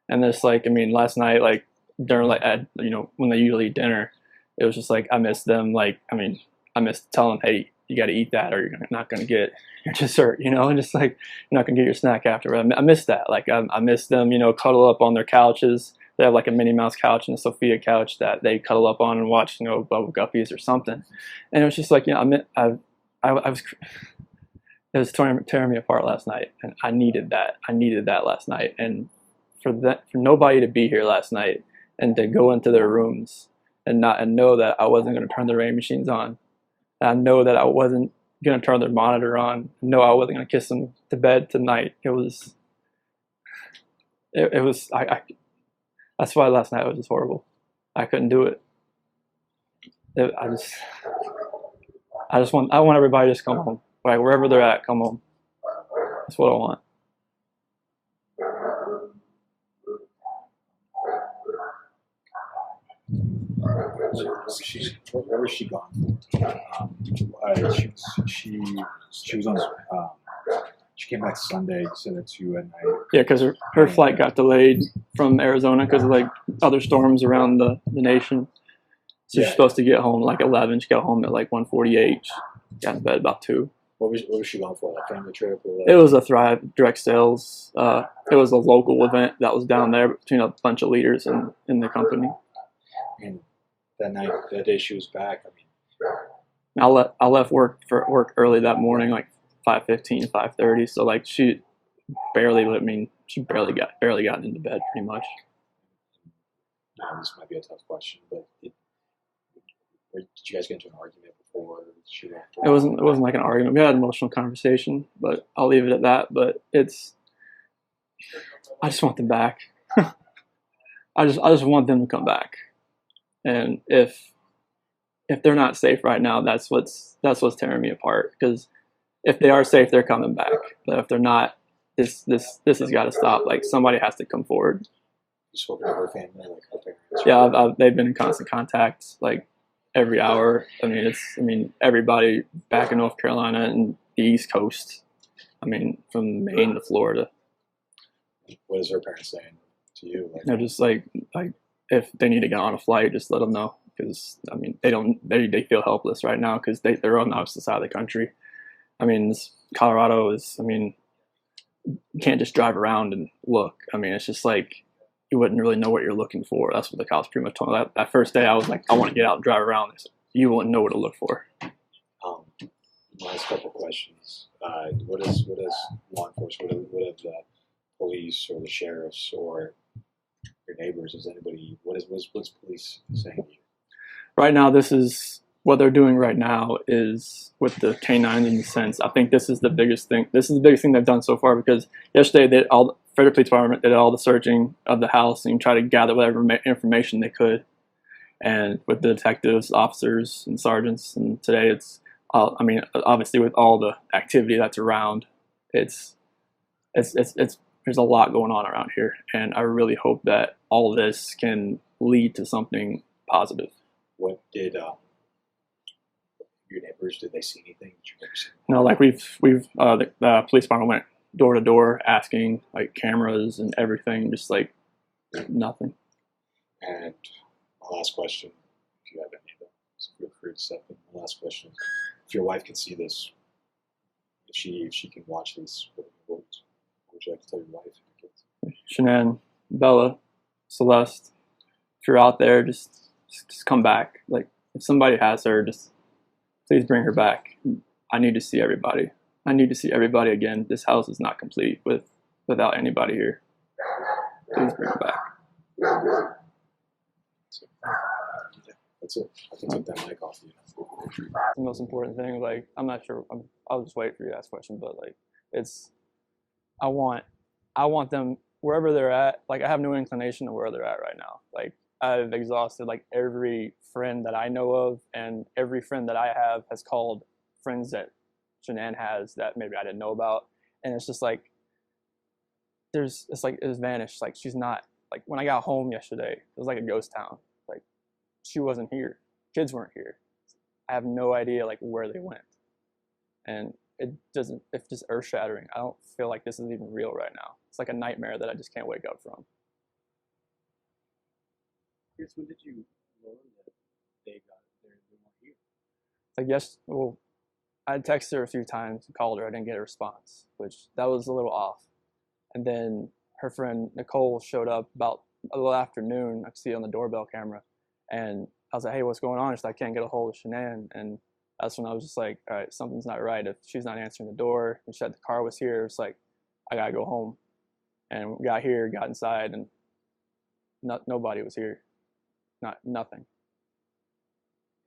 And it's like, I mean, last night, like during when they usually eat dinner, it was just like I missed them. Like, I mean, I missed telling, hey, you got to eat that, or you're not gonna get your dessert. And just like you're not gonna get your snack after. I miss that. Like I miss them. Cuddle up on their couches. They have like a Minnie Mouse couch and a Sophia couch that they cuddle up on and watch, Bubble Guppies or something. And it was just like, it was tearing me apart last night, and I needed that. I needed that last night, and for nobody to be here last night and to go into their rooms and know that I wasn't going to turn the rain machines on. And I know that I wasn't going to turn their monitor on. No, I wasn't going to kiss them to bed tonight. It was that's why last night was just horrible. I couldn't do it. I want everybody to just come home. Like wherever they're at, come home. That's what I want. Where was she gone? She was on. She came back Sunday. You said that to you at night. Yeah, because her flight got delayed from Arizona because of like other storms around the nation, So she's supposed to get home like 11. She got home at like 1:48. She got in bed about 2. What was she going for? Like family trip? Or It was a Thrive direct sales. It was a local event that was down there between a bunch of leaders in the company. And that day she was back. I mean, I left work early that morning, like 5:15, 5:30. So like she barely got into bed pretty much. This might be a tough question, but did you guys get into an argument before she left? It wasn't like an argument. We had an emotional conversation, but I'll leave it at that. But I just want them back. I just want them to come back. And if they're not safe right now, that's what's tearing me apart. Because if they are safe, they're coming back. But if they're not, this has got to stop. Like somebody has to come forward. You spoke to her family, like her parents? Yeah, they've been in constant contact, like every hour. I mean, everybody back in North Carolina and the East Coast. I mean, from Maine to Florida. What is her parents saying to you? Like, They're just like if they need to get on a flight, just let them know. Because I mean, they feel helpless right now because they're on the opposite side of the country. I mean, Colorado is. I mean, you can't just drive around and look. I mean, it's just like you wouldn't really know what you're looking for. That's what the cops pretty much told me. That first day, I was like, I want to get out and drive around. They said, you wouldn't know what to look for. Last couple questions. What is law enforcement? What have the police or the sheriffs or your neighbors? Is anybody? What's police saying to you? Right now, this is what they're doing right now is with the canines in the sense. I think this is the biggest thing. This is the biggest thing they've done so far because yesterday Frederick Police Department did all the searching of the house and tried to gather whatever information they could. And with the detectives, officers, and sergeants, and today it's, I mean, obviously with all the activity that's around, there's a lot going on around here, and I really hope that all of this can lead to something positive. What did your neighbors? Did they see anything? Did you ever see? No, like the police department went door to door asking like cameras and everything, just like nothing. And my last question, if you have any of them, so feel free to step in. My last question: if your wife can see this, if she can watch this, what would you like to tell your wife and your kids? Shanann, Bella, Celeste, if you're out there, just come back. Like if somebody has her, just please bring her back. I need to see everybody. I need to see everybody again. This house is not complete without anybody here. Please bring her back. That's it. I can take that mic off you. The most important thing, like, I'm not sure. I'll just wait for you to ask a question, but like, I want them wherever they're at. Like, I have no inclination to where they're at right now. Like, I've exhausted like every friend that I know of, and every friend that I have has called friends that Shanann has that maybe I didn't know about, and it's just like it's vanished. Like, she's not, like, when I got home yesterday, it was like a ghost town. Like, she wasn't here. Kids weren't here. I have no idea like where they went, and it's just earth shattering. I don't feel like this is even real right now. It's like a nightmare that I just can't wake up from. Chris, when did you learn that they weren't here? Like, I texted her a few times, called her, I didn't get a response, which that was a little off. And then her friend Nicole showed up about a little afternoon. I could see it on the doorbell camera, and I was like, "Hey, what's going on?" She's like, "I can't get a hold of Shanann." And that's when I was just like, "All right, something's not right. If she's not answering the door," and she said the car was here, it's like, I gotta go home. And we got here, got inside, and nobody was here. Nothing.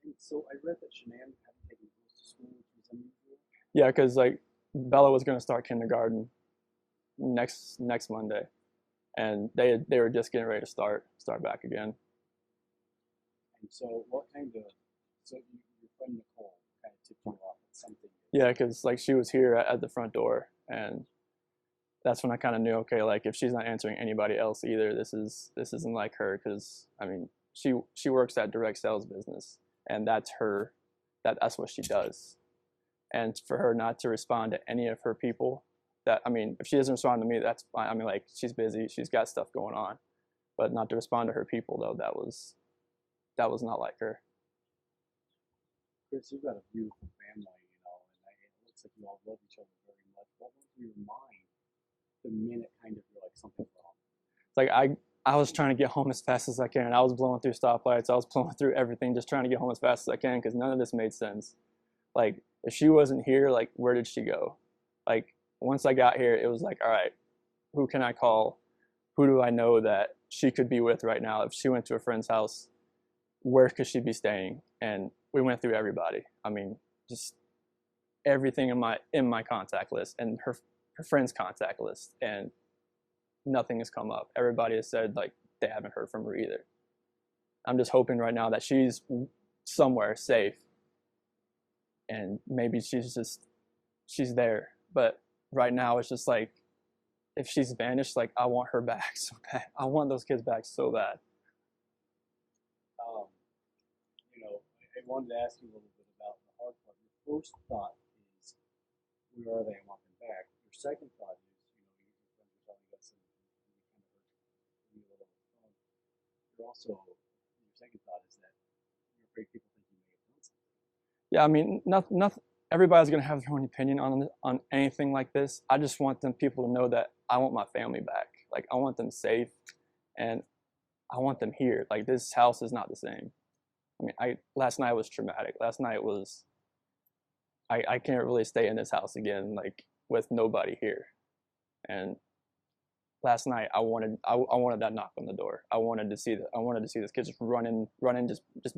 And so I read that Shanann hadn't taken girls to school, which was unusual. Yeah, because like Bella was gonna start kindergarten next Monday, and they were just getting ready to start back again. And so your friend Nicole kind of tipped you off at something. Yeah, because like she was here at the front door, and that's when I kind of knew, okay, like if she's not answering anybody else either, this isn't like her. Because I mean, she works at direct sales business, and that's what she does. And for her not to respond to any of her people, I mean, if she doesn't respond to me, that's fine. I mean, like, she's busy, she's got stuff going on, but not to respond to her people, though, that was not like her. Chris, you've got a beautiful family, you know, and it looks like you all love each other very much. What went through your mind the minute kind of you're like something's wrong? It's like I was trying to get home as fast as I can. I was blowing through stoplights. I was blowing through everything, just trying to get home as fast as I can because none of this made sense. Like, if she wasn't here, like, where did she go? Like, once I got here, it was like, all right, who can I call? Who do I know that she could be with right now? If she went to a friend's house, where could she be staying? And we went through everybody. I mean, just everything in my contact list and her friend's contact list, and nothing has come up. Everybody has said like they haven't heard from her either. I'm just hoping right now that she's somewhere safe, and maybe she's there. But right now it's just like, if she's vanished, like, I want her back so bad. I want those kids back so bad. You know, I wanted to ask you a little bit about the hard part. Your first thought is, where are they? I want them back. Your second thought is, you know, your friends are telling us and you kind of hurt you a little on the phone. You're also, your second thought is that you're afraid people think you may have done something. Yeah, I mean, nothing. Everybody's gonna have their own opinion on anything like this. I just want people to know that I want my family back. Like, I want them safe, and I want them here. Like, this house is not the same. I mean, last night was traumatic. Last night was, I can't really stay in this house again, like, with nobody here. And last night I wanted that knock on the door. I wanted to see this kid just run in, just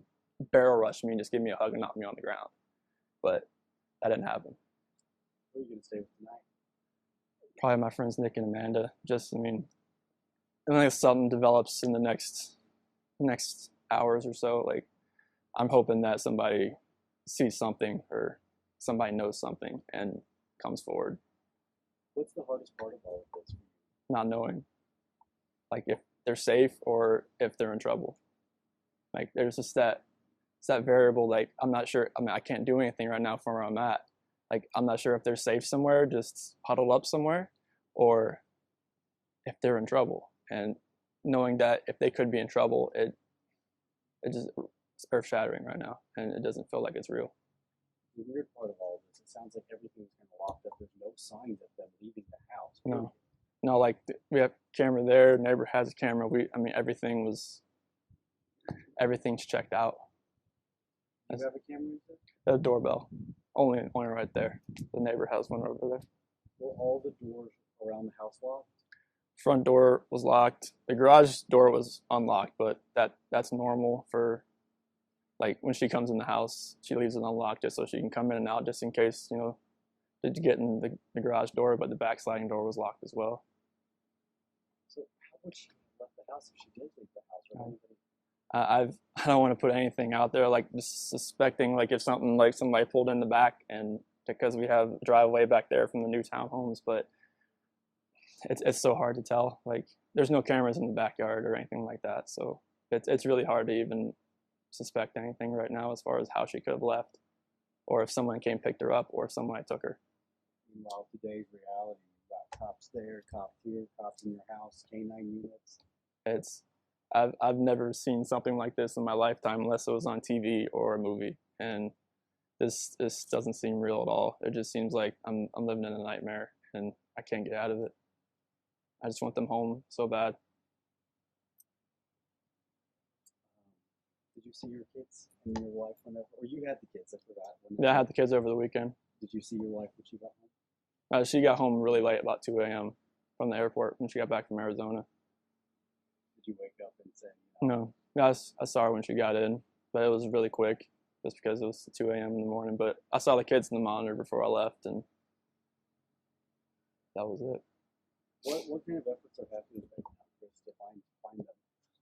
barrel rush me and just give me a hug and knock me on the ground. But that didn't happen. Who are you gonna stay with tonight? Probably my friends Nick and Amanda. Just, I mean, unless something develops in the next hours or so, like, I'm hoping that somebody sees something or somebody knows something and comes forward. What's the hardest part of all of this? Not knowing, like, if they're safe or if they're in trouble. Like, there's just that variable. Like, I'm not sure. I mean, I can't do anything right now from where I'm at. Like, I'm not sure if they're safe somewhere, just huddled up somewhere, or if they're in trouble. And knowing that if they could be in trouble, it's earth-shattering right now, and it doesn't feel like it's real. The weird part of all of this, it sounds like everything's kind of locked up. There's no signs of them leaving the house. No, like, we have camera there. Neighbor has a camera. I mean, everything's checked out. Do you have a camera The doorbell, only right there. The neighbor has one over there. Were all the doors around the house locked? Front door was locked. The garage door was unlocked, but that's normal for, like, when she comes in the house, she leaves it unlocked just so she can come in and out, just in case, you know, to get in the garage door. But the back sliding door was locked as well. So how would she have left the house if she did leave the house? Or anybody? I don't want to put anything out there, like, just suspecting, like, if something, like, somebody pulled in the back, and because we have a driveway back there from the new townhomes, but it's so hard to tell. Like, there's no cameras in the backyard or anything like that, so it's really hard to even suspect anything right now as far as how she could have left, or if someone came picked her up, or if somebody took her. Meanwhile, today's reality, you've got cops there, cops here, cops in your house, Canine units. I've never seen something like this in my lifetime unless it was on TV or a movie, and this doesn't seem real at all. It just seems like I'm living in a nightmare and I can't get out of it. I just want them home so bad. Did you see your kids and your wife whenever, or you had the kids? I forgot. Yeah, I had the kids over the weekend. Did you see your wife when she got home? She got home really late, about 2 a.m. from the airport when she got back from Arizona. Did you wake up and say, No, I saw her when she got in, but it was really quick, just because it was 2 a.m. in the morning. But I saw the kids in the monitor before I left, and that was it. What kind of efforts are happening right now, Chris, to find them?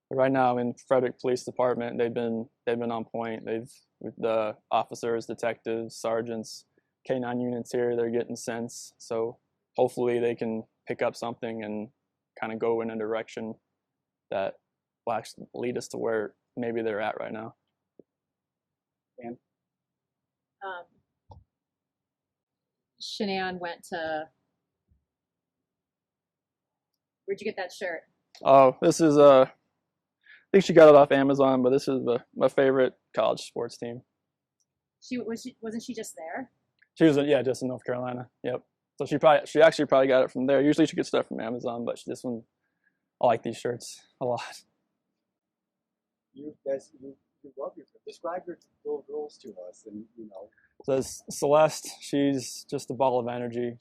Right now, in Frederick Police Department, they've been on point. With the officers, detectives, sergeants, Canine units here, they're getting sense. So hopefully they can pick up something and kind of go in a direction that will actually lead us to where maybe they're at right now. And Shanann went to. Where'd you get that shirt? Oh, this is I think she got it off Amazon, but this is my favorite college sports team. Wasn't she just there? She was just in North Carolina. Yep. So she actually probably got it from there. Usually she gets stuff from Amazon, but this one, I like these shirts a lot. You guys, you love your describe your little girls to us, and So Celeste, she's just a ball of energy.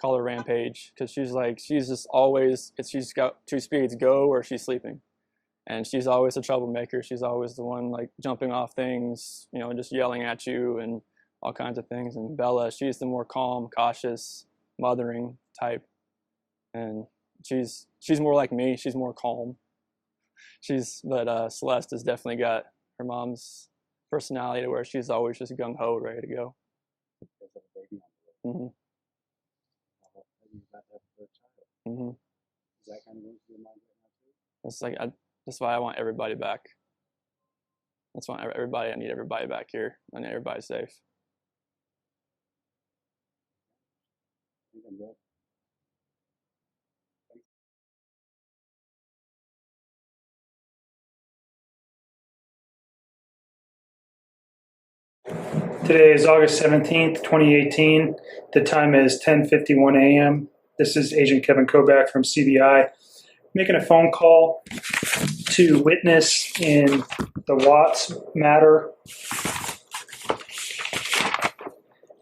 Call her Rampage, because she's just always, she's got 2 speeds, go or she's sleeping. And she's always a troublemaker. She's always the one like jumping off things, just yelling at you and all kinds of things. And Bella, she's the more calm, cautious, mothering type. And she's more like me. She's more calm. But Celeste has definitely got her mom's personality to where she's always just gung-ho, ready to go. Mm-hmm. Mm-hmm. Is that kind of going through your mind right now too? It's like that's why I want everybody back. That's why I need everybody back here. I need everybody safe. I think I'm good. Today is August 17th, 2018. The time is 10:51 a.m. This is Agent Kevin Koback from CBI, making a phone call to witness in the Watts matter.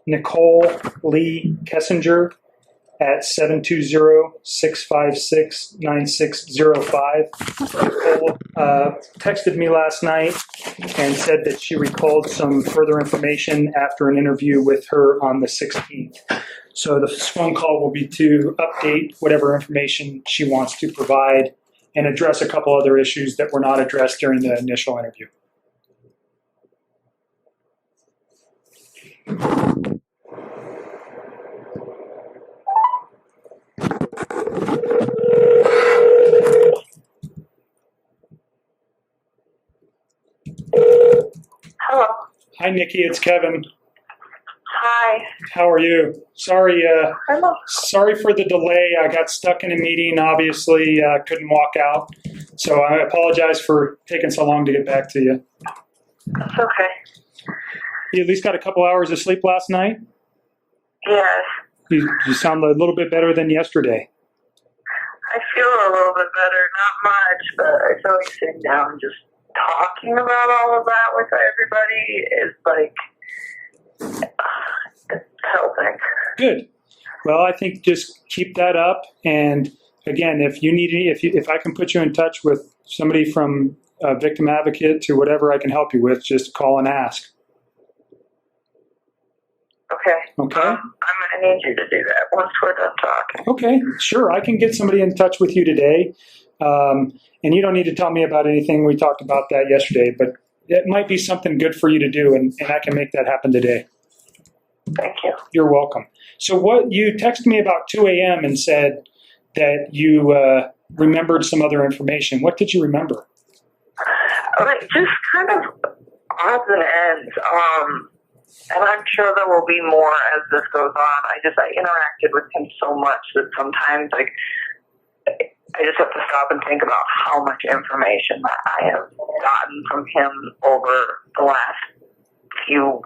Nicole Lee Kessinger at 720-656-9605. Nicole texted me last night and said that she recalled some further information after an interview with her on the 16th. So the phone call will be to update whatever information she wants to provide and address a couple other issues that were not addressed during the initial interview. Hello. Hi, Nikki. It's Kevin. Hi. How are you? Sorry for the delay. I got stuck in a meeting, obviously. Couldn't walk out. So I apologize for taking so long to get back to you. It's okay. You at least got a couple hours of sleep last night? Yes. You sound a little bit better than yesterday. I feel a little bit better. Not much, but I feel like sitting down and just talking about all of that with everybody is like, it's helping. Good. Well, I think just keep that up. And again, if you need if I can put you in touch with somebody from a victim advocate to whatever I can help you with, just call and ask. Okay. Okay. I'm going to need you to do that once we're done talking. Okay, sure. I can get somebody in touch with you today. And you don't need to tell me about anything. We talked about that yesterday, but it might be something good for you to do, and I can make that happen today. Thank you. You're welcome. So what you texted me about 2 a.m. and said that you remembered some other information. What did you remember? Like, just kind of odds and ends. And I'm sure there will be more as this goes on. I interacted with him so much that sometimes, like, I just have to stop and think about how much information that I have gotten from him over the last few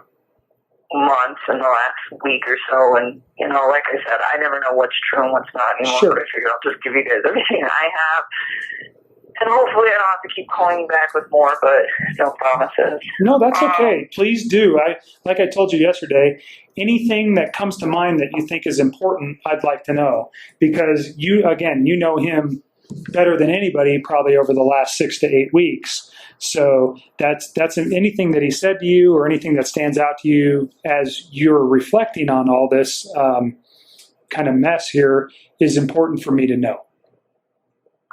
months and the last week or so. And, like I said, I never know what's true and what's not anymore. Sure. But I figured I'll just give you guys everything I have. And hopefully I don't have to keep calling you back with more, but no promises. No, that's okay. Please do. Like I told you yesterday, anything that comes to mind that you think is important, I'd like to know. Because you know him better than anybody probably over the last 6 to 8 weeks. So that's anything that he said to you or anything that stands out to you as you're reflecting on all this kind of mess here is important for me to know.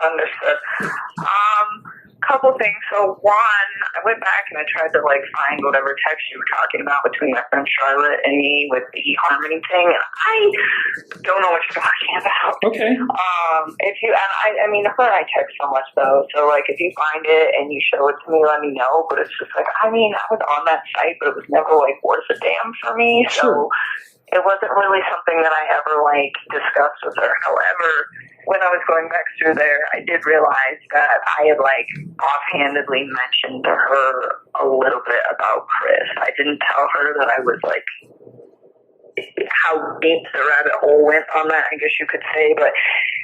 Understood. Couple things. So one, I went back and I tried to find whatever text you were talking about between my friend Charlotte and me with the eHarmony thing, and I don't know what you're talking about. Okay. If you I mean, her and I text so much though. So if you find it and you show it to me, let me know. But it's just I was on that site, but it was never worth a damn for me. Sure. So it wasn't really something that I ever like discussed with her. However, when I was going back through there, I did realize that I had like offhandedly mentioned to her a little bit about Chris. I didn't tell her that I was like how deep the rabbit hole went on that, I guess you could say, but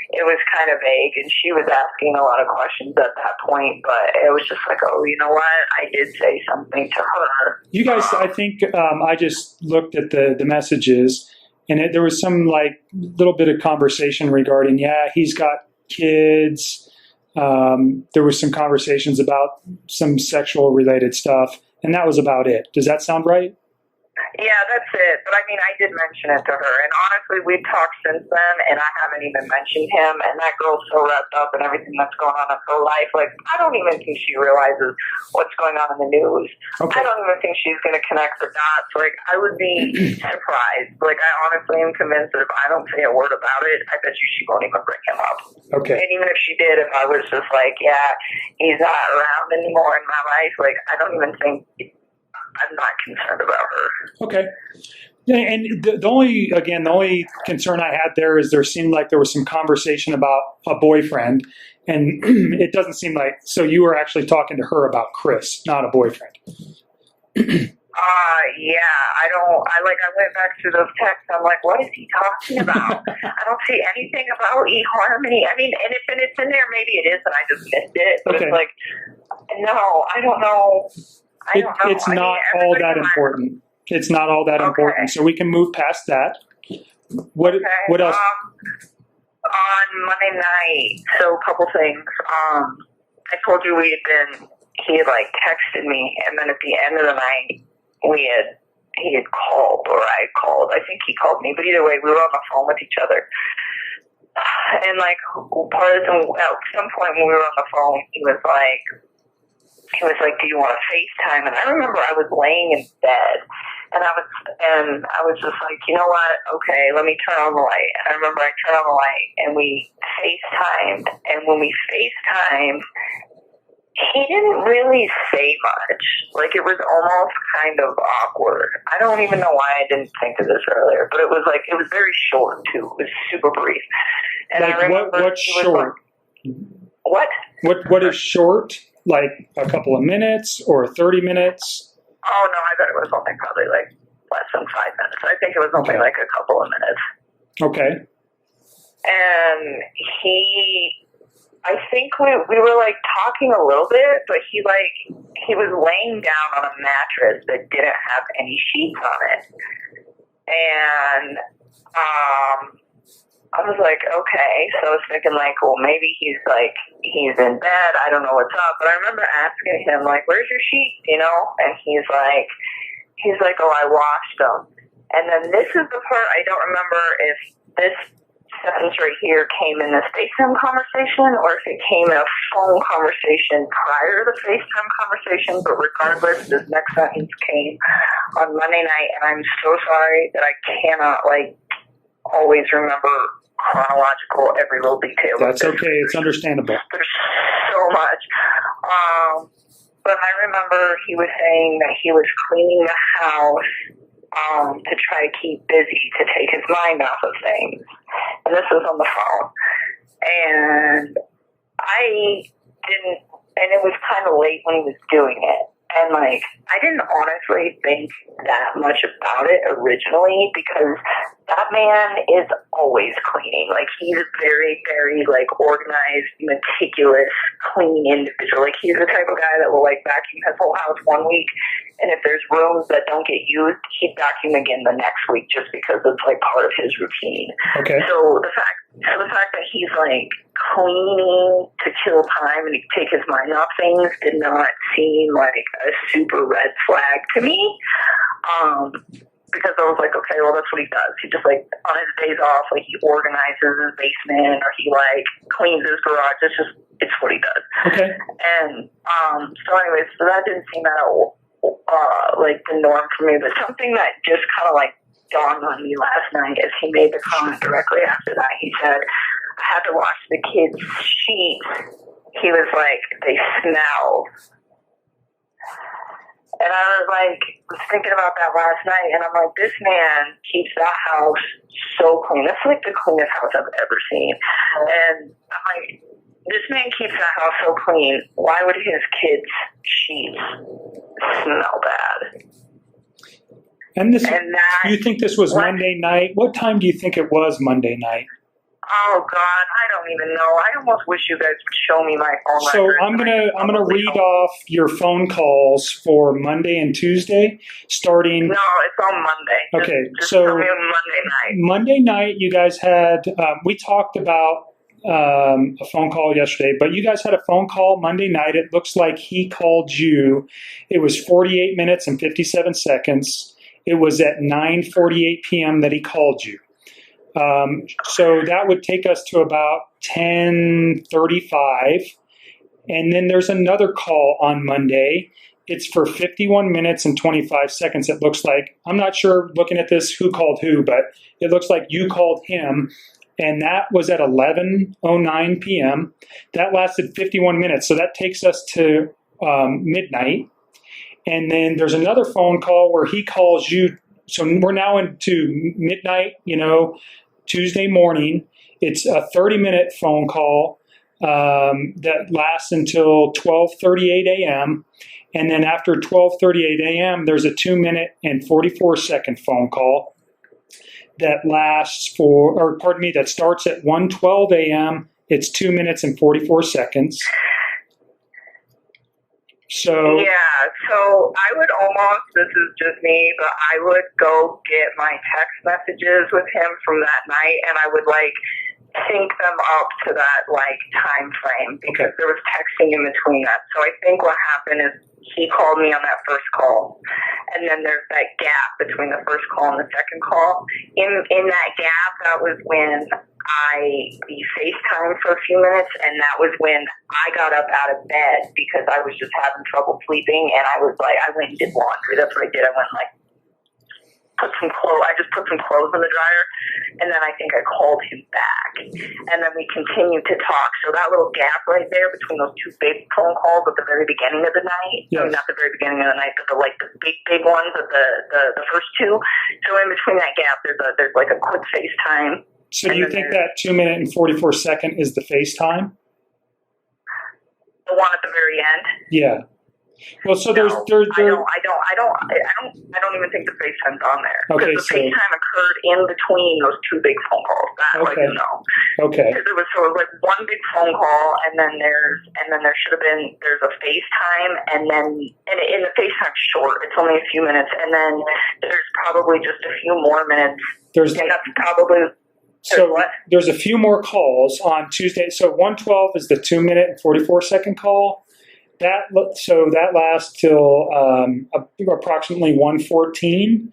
it was kind of vague, and she was asking a lot of questions at that point, but it was just like, oh, you know what? I did say something to her. You guys, I think I just looked at the messages, and there was some like little bit of conversation regarding, yeah, he's got kids. There was some conversations about some sexual related stuff, and that was about it. Does that sound right? Yeah, that's it. But I mean, I did mention it to her, and honestly, we've talked since then, and I haven't even mentioned him, and that girl's so wrapped up in everything that's going on in her life. Like, I don't even think she realizes what's going on in the news. Okay. I don't even think she's going to connect the dots. Like, I would be surprised. Like, I honestly am convinced that if I don't say a word about it, I bet you she won't even bring him up. Okay. And even if she did, if I was just like, yeah, he's not around anymore in my life, like, I don't even think... I'm not concerned about her. Okay. Yeah, and the only concern I had there is there seemed like there was some conversation about a boyfriend, and it doesn't seem like, so you were actually talking to her about Chris, not a boyfriend. Yeah, I went back through those texts. I'm like, what is he talking about? I don't see anything about eHarmony. I mean, and if it's in there, maybe it is, and I just missed it. But okay. It's like, no, I don't know. It's not all that important. It's not all that important. So we can move past that. What else? On Monday night, so a couple things. I told you he had like texted me, and then at the end of the night, he had called, or I called. I think he called me, but either way, we were on the phone with each other. And like at some point when we were on the phone, he was like, do you want to FaceTime? And I remember I was laying in bed, and I was just like, you know what? Okay, let me turn on the light. And I remember I turned on the light, and we FaceTimed. And when we FaceTimed, he didn't really say much. Like, it was almost kind of awkward. I don't even know why I didn't think of this earlier, but it was very short too. It was super brief. And like, I remember what's short? Like, what is short? Like a couple of minutes or 30 minutes? Oh, no, I bet it was only probably like less than 5 minutes. I think it was only like a couple of minutes. Okay. And I think we were like talking a little bit, but he was laying down on a mattress that didn't have any sheets on it. And, I was like, okay. So I was thinking like, well, maybe he's in bed. I don't know what's up. But I remember asking him like, where's your sheets, you know? And he's like, oh, I washed them. And then this is the part I don't remember if this sentence right here came in this FaceTime conversation or if it came in a phone conversation prior to the FaceTime conversation. But regardless, this next sentence came on Monday night. And I'm so sorry that I cannot like always remember chronological every little detail. That's okay. It's understandable. There's so much. But I remember he was saying that he was cleaning the house to try to keep busy, to take his mind off of things. And this was on the phone. And it was kind of late when he was doing it. And like, I didn't honestly think that much about it originally because that man is always cleaning. Like, he's a very, very like organized, meticulous, clean individual. Like, he's the type of guy that will like vacuum his whole house one week, and if there's rooms that don't get used, he'd vacuum again the next week just because it's like part of his routine. Okay. So the fact that he's like cleaning to kill time and take his mind off things did not seem like a super red flag to me. Because I was like, okay, well, that's what he does. He just, like, on his days off, like, he organizes his basement or he, like, cleans his garage. It's what he does. Okay. And, so anyways, so that didn't seem at all, like, the norm for me. But something that just kind of, like, dawned on me last night is he made the comment directly after that. He said, I had to wash the kids' sheets. He was like, they smell. And I was thinking about that last night, and I'm like, this man keeps that house so clean. That's like the cleanest house I've ever seen. And I'm like, this man keeps that house so clean. Why would his kids' sheets smell bad? And you think this was Monday night? What time do you think it was Monday night? Oh God, I don't even know. I almost wish you guys would show me my phone So records. I'm gonna read off your phone calls for Monday and Tuesday, starting. No, it's on Monday. Okay, just so tell me on Monday night. Monday night, you guys had. We talked about a phone call yesterday, but you guys had a phone call Monday night. It looks like he called you. It was 48 minutes and 57 seconds. It was at 9:48 p.m. that he called you. So that would take us to about 10:35. And then there's another call on Monday. It's for 51 minutes and 25 seconds. It looks like, I'm not sure looking at this who called who, but it looks like you called him. And that was at 11:09 p.m. That lasted 51 minutes. So that takes us to midnight. And then there's another phone call where he calls you. So we're now into midnight, Tuesday morning. It's a 30-minute phone call that lasts until 12:38 a.m. And then after 12:38 a.m., there's a 2-minute and 44-second phone call that that starts at 1:12 a.m. It's 2 minutes and 44 seconds. So I would almost, this is just me, but I would go get my text messages with him from that night, and I would sync them up to that time frame because there was texting in between that. So I think what happened is he called me on that first call, and then there's that gap between the first call and the second call. In that gap, that was when we FaceTimed for a few minutes, and that was when I got up out of bed because I was just having trouble sleeping, and I went and did laundry. That's what I did. I went I just put some clothes in the dryer, and then I think I called him back, and then we continued to talk. So that little gap right there between those two big phone calls at the very beginning of the night, I mean, not the very beginning of the night, but the big ones at the first two. So in between that gap, there's a quick FaceTime. So do you think that 2 minute and 44 second is the FaceTime? The one at the very end? Yeah. Well, so no, there's I don't even think the FaceTime's on there. Okay, because the FaceTime occurred in between those two big phone calls. That I do know. Okay. Because it was one big phone call, and then there should have been a FaceTime, and in the FaceTime short, it's only a few minutes, and then there's probably just a few more minutes. And that's probably. So there's a few more calls on Tuesday. So 1:12 is the 2 minute and 44 second call. That lasts till approximately 1:14,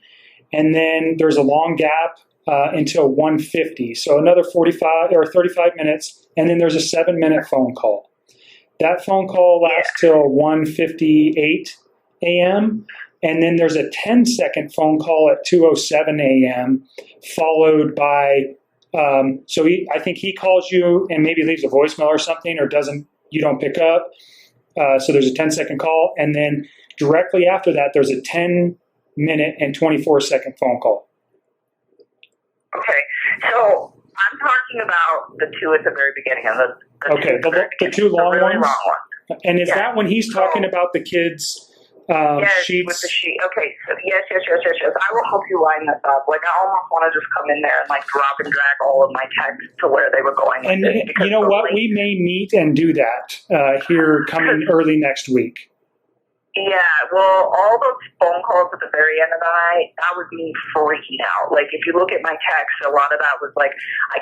and then there's a long gap until 1:50. So another 45 or 35 minutes, and then there's a 7-minute phone call. That phone call lasts till 1:58 a.m. And then there's a 10-second phone call at 2:07 a.m. followed by. I think he calls you and maybe leaves a voicemail or something, or you don't pick up. So there's a 10-second call, and then directly after that, there's a 10-minute and 24-second phone call. Okay, so I'm talking about the two at the very beginning of the two long really ones. Long one. And is that when he's talking about the kids' sheets? With the sheet. Okay, so yes. I will help you line this up. I almost want to just come in there and drop and drag all of my texts to where they were going. And you know what? We may meet and do that here coming early next week. Yeah, well, all those phone calls at the very end of the night, that was me freaking out. If you look at my text, a lot of that was I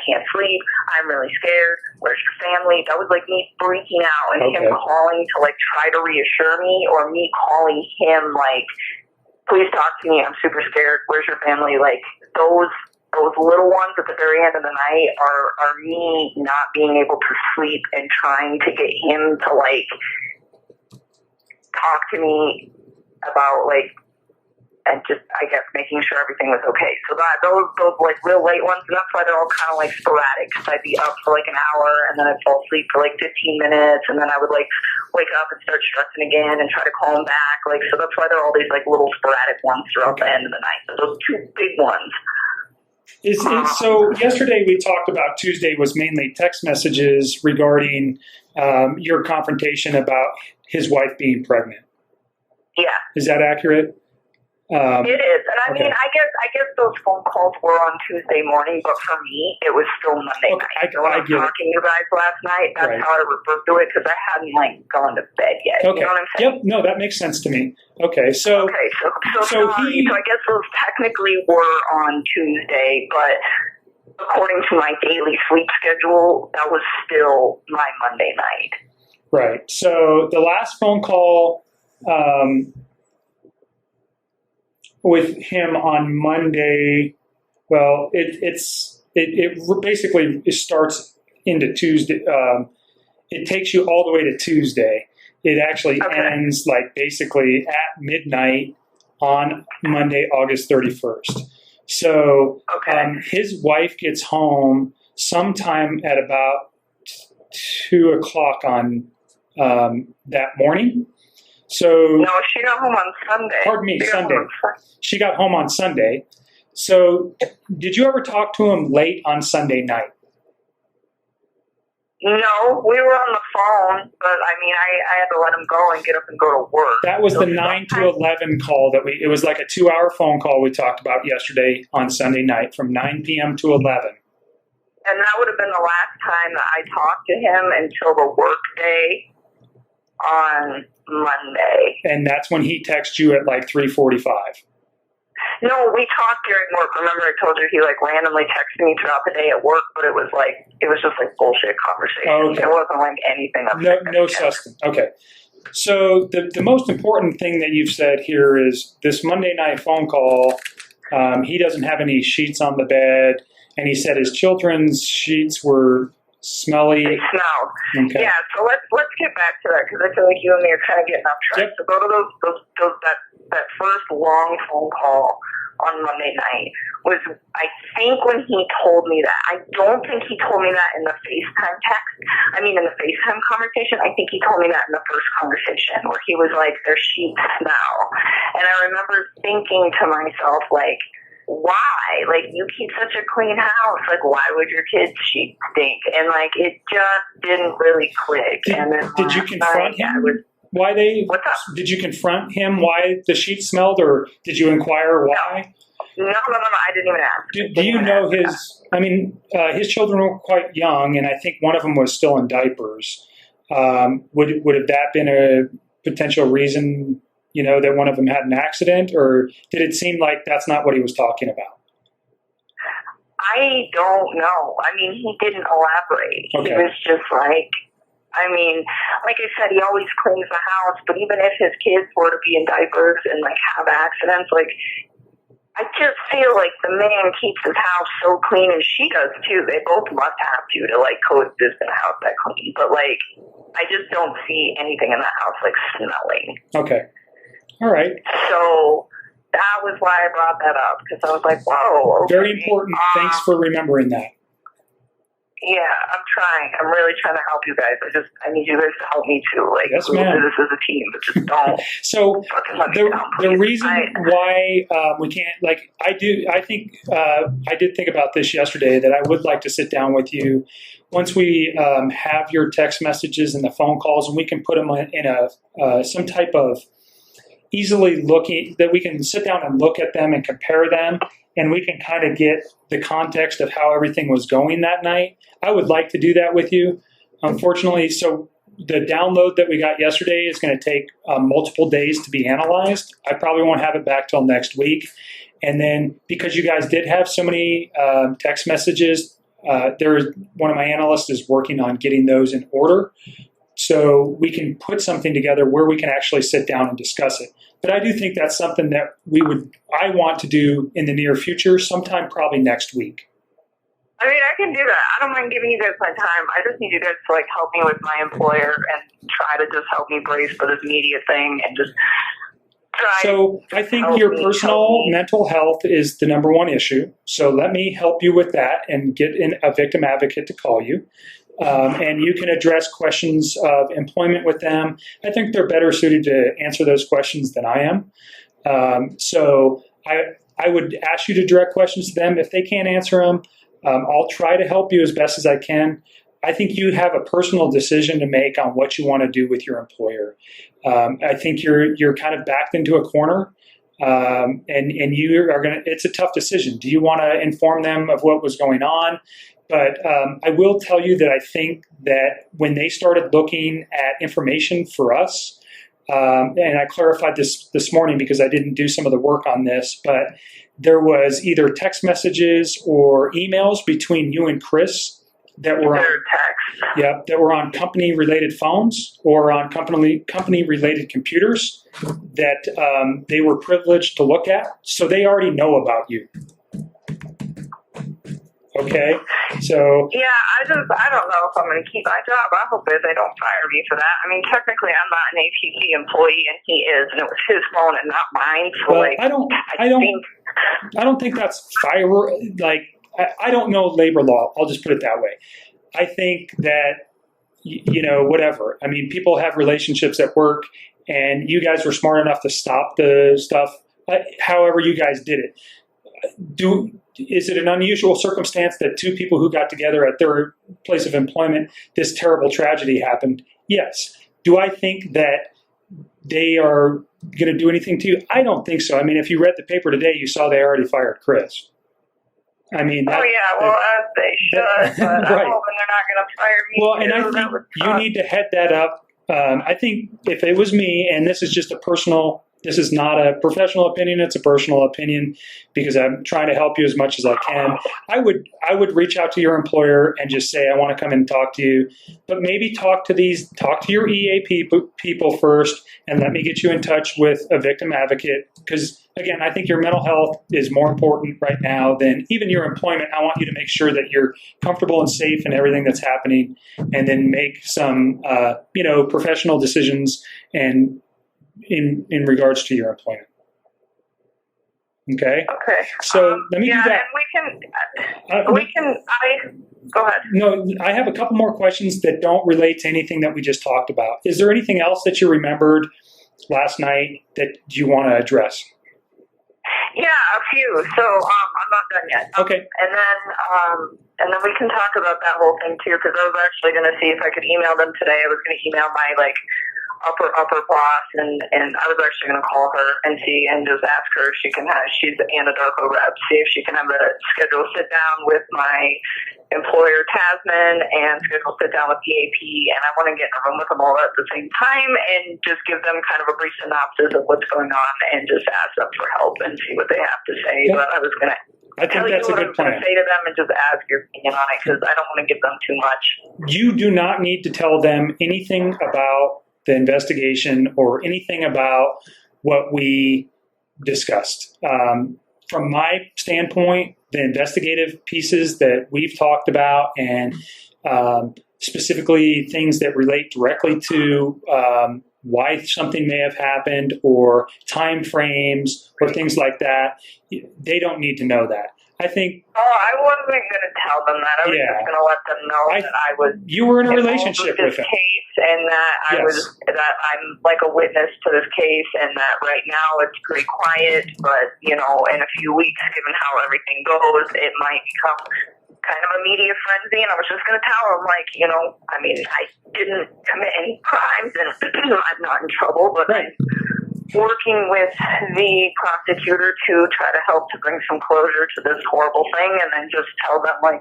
can't sleep, I'm really scared, where's your family? That was me freaking out, and him calling to try to reassure me, or me calling him please talk to me, I'm super scared, where's your family? Those little ones at the very end of the night are me not being able to sleep and trying to get him to talk to me about and just I guess making sure everything was okay. So those real late ones, and that's why they're all kind of sporadic. Because I'd be up for an hour, and then I'd fall asleep for 15 minutes, and then I would wake up and start stressing again and try to call him back. Like, so that's why there are all these like little sporadic ones throughout the end of the night. But those two big ones. So yesterday we talked about Tuesday was mainly text messages regarding your confrontation about his wife being pregnant. Yeah. Is that accurate? It is, and I mean, I guess those phone calls were on Tuesday morning, but for me, it was still Monday night. So when I was talking to you guys last night, that's how I referred to it, because I hadn't like gone to bed yet. Okay. You know what I'm saying? Yep. No, that makes sense to me. Okay. So I guess those technically were on Tuesday, but according to my daily sleep schedule, that was still my Monday night. Right. So the last phone call with him on Monday, well, it basically starts into Tuesday. It takes you all the way to Tuesday. It actually ends like basically at midnight on Monday, August 31st. So his wife gets home sometime at about 2 o'clock on that morning. So no, she got home on Sunday. Pardon me, Sunday. She got home on Sunday. So did you ever talk to him late on Sunday night? No, we were on the phone, but I mean, I had to let him go and get up and go to work. That was the 9 to 11 call it was like a 2-hour phone call we talked about yesterday on Sunday night from 9 p.m. to 11. And that would have been the last time that I talked to him until the work day on Monday. And that's when he texted you at like 3:45. No, we talked during work. Remember I told you he like randomly texted me throughout the day at work, but it was just like bullshit conversation. Okay. It wasn't like anything. No substance. Okay. So the most important thing that you've said here is this Monday night phone call, he doesn't have any sheets on the bed, and he said his children's sheets were smelly. They smell. Okay. Yeah, so let's get back to that, because I feel like you and me are kind of getting off track. Yep. So go to that first long phone call on Monday night was, I think, when he told me that. I don't think he told me that in the FaceTime text. I mean, in the FaceTime conversation. I think he told me that in the first conversation, where he was like, their sheets smell. And I remember thinking to myself, like, why? Like, you keep such a clean house. Like, why would your kids' sheets stink? And like, it just didn't really click. Did you confront him? Why they? Did you confront him why the sheets smelled, or did you inquire why? No, I didn't even ask. Do you know his? I mean, his children were quite young, and I think one of them was still in diapers. Would have that been a potential reason? You know, that one of them had an accident, or did it seem like that's not what he was talking about? I don't know. I mean, he didn't elaborate. Okay. He was just like, I mean, like I said, he always cleans the house, but even if his kids were to be in diapers and like have accidents, like, I just feel like the man keeps his house so clean, and she does too. They both must have to like coexist in a house that clean. But like, I just don't see anything in the house like smelling. Okay. All right. So that was why I brought that up, because I was like, whoa. Okay. Very important. Thanks for remembering that. Yeah, I'm trying. I'm really trying to help you guys. I need you guys to help me too. Like, yes, we'll ma'am. do this as a team, but just don't. So the reason why we can't, like, I did think about this yesterday, that I would like to sit down with you once we have your text messages and the phone calls, and we can put them in some type of easily looking, that we can sit down and look at them and compare them, and we can kind of get the context of how everything was going that night. I would like to do that with you. Unfortunately, so the download that we got yesterday is going to take multiple days to be analyzed. I probably won't have it back till next week. And then because you guys did have so many text messages, one of my analysts is working on getting those in order, so we can put something together where we can actually sit down and discuss it. But I do think that's something that I want to do in the near future, sometime probably next week. I mean, I can do that. I don't mind giving you guys my time. I just need you guys to like help me with my employer and try to just help me brace for this media thing and just try. So I think your personal mental health is the number one issue. So let me help you with that and get a victim advocate to call you. and you can address questions of employment with them. I think they're better suited to answer those questions than I am. So I would ask you to direct questions to them. If they can't answer them, I'll try to help you as best as I can. I think you have a personal decision to make on what you want to do with your employer. I think you're kind of backed into a corner, and you are going to. It's a tough decision. Do you want to inform them of what was going on? But I will tell you that I think that when they started looking at information for us, and I clarified this morning because I didn't do some of the work on this, but there was either text messages or emails between you and Chris that were on company-related phones or on company-related computers that they were privileged to look at. So they already know about you. Okay, so yeah, I don't know if I'm going to keep my job. I hope they don't fire me for that. I mean, technically, I'm not an APC employee, and he is, and it was his phone and not mine. So, well, I don't think that's fire. Like, I don't know labor law. I'll just put it that way. I think that whatever. I mean, people have relationships at work, and you guys were smart enough to stop the stuff. However, you guys did it. Is it an unusual circumstance that two people who got together at their place of employment, this terrible tragedy happened? Yes. Do I think that they are going to do anything to you? I don't think so. I mean, if you read the paper today, you saw they already fired Chris. I mean, as they should, but right. I'm hoping they're not going to fire me. Well, and I think you need to head that up. I think if it was me, and this is just this is not a professional opinion, it's a personal opinion because I'm trying to help you as much as I can. I would reach out to your employer and just say, I want to come and talk to you, but maybe talk to your EAP people first and let me get you in touch with a victim advocate. Because again, I think your mental health is more important right now than even your employment. I want you to make sure that you're comfortable and safe in everything that's happening, and then make some, professional decisions and in regards to your employment. Okay. Okay. So let me do that. And we can. Go ahead. No, I have a couple more questions that don't relate to anything that we just talked about. Is there anything else that you remembered last night that you want to address? Yeah, a few. So I'm not done yet. Okay. And then we can talk about that whole thing too, because I was actually going to see if I could email them today. I was going to email my upper boss, and I was actually going to call her and see and just ask her if she can have. She's the Anadarko rep. See if she can have a schedule sit down with my employer Tasman and schedule sit down with EAP, and I want to get in a room with them all at the same time and just give them kind of a brief synopsis of what's going on and just ask them for help and see what they have to say. Yeah. But I was going to tell you what I was going to say to them and just ask your opinion on it because I don't want to give them too much. You do not need to tell them anything about the investigation or anything about what we discussed. From my standpoint, the investigative pieces that we've talked about and specifically things that relate directly to why something may have happened or time frames or things like that, they don't need to know that. I think. Oh, I wasn't going to tell them that. I was just going to let them know that I was. You were in a relationship with them. Case, and that that I'm like a witness to this case, and that right now it's pretty quiet. But in a few weeks, given how everything goes, it might become kind of a media frenzy. And I was just going to tell them, I didn't commit any crimes, and I'm not in trouble, but. Right. Working with the prosecutor to try to help to bring some closure to this horrible thing, and then just tell them, I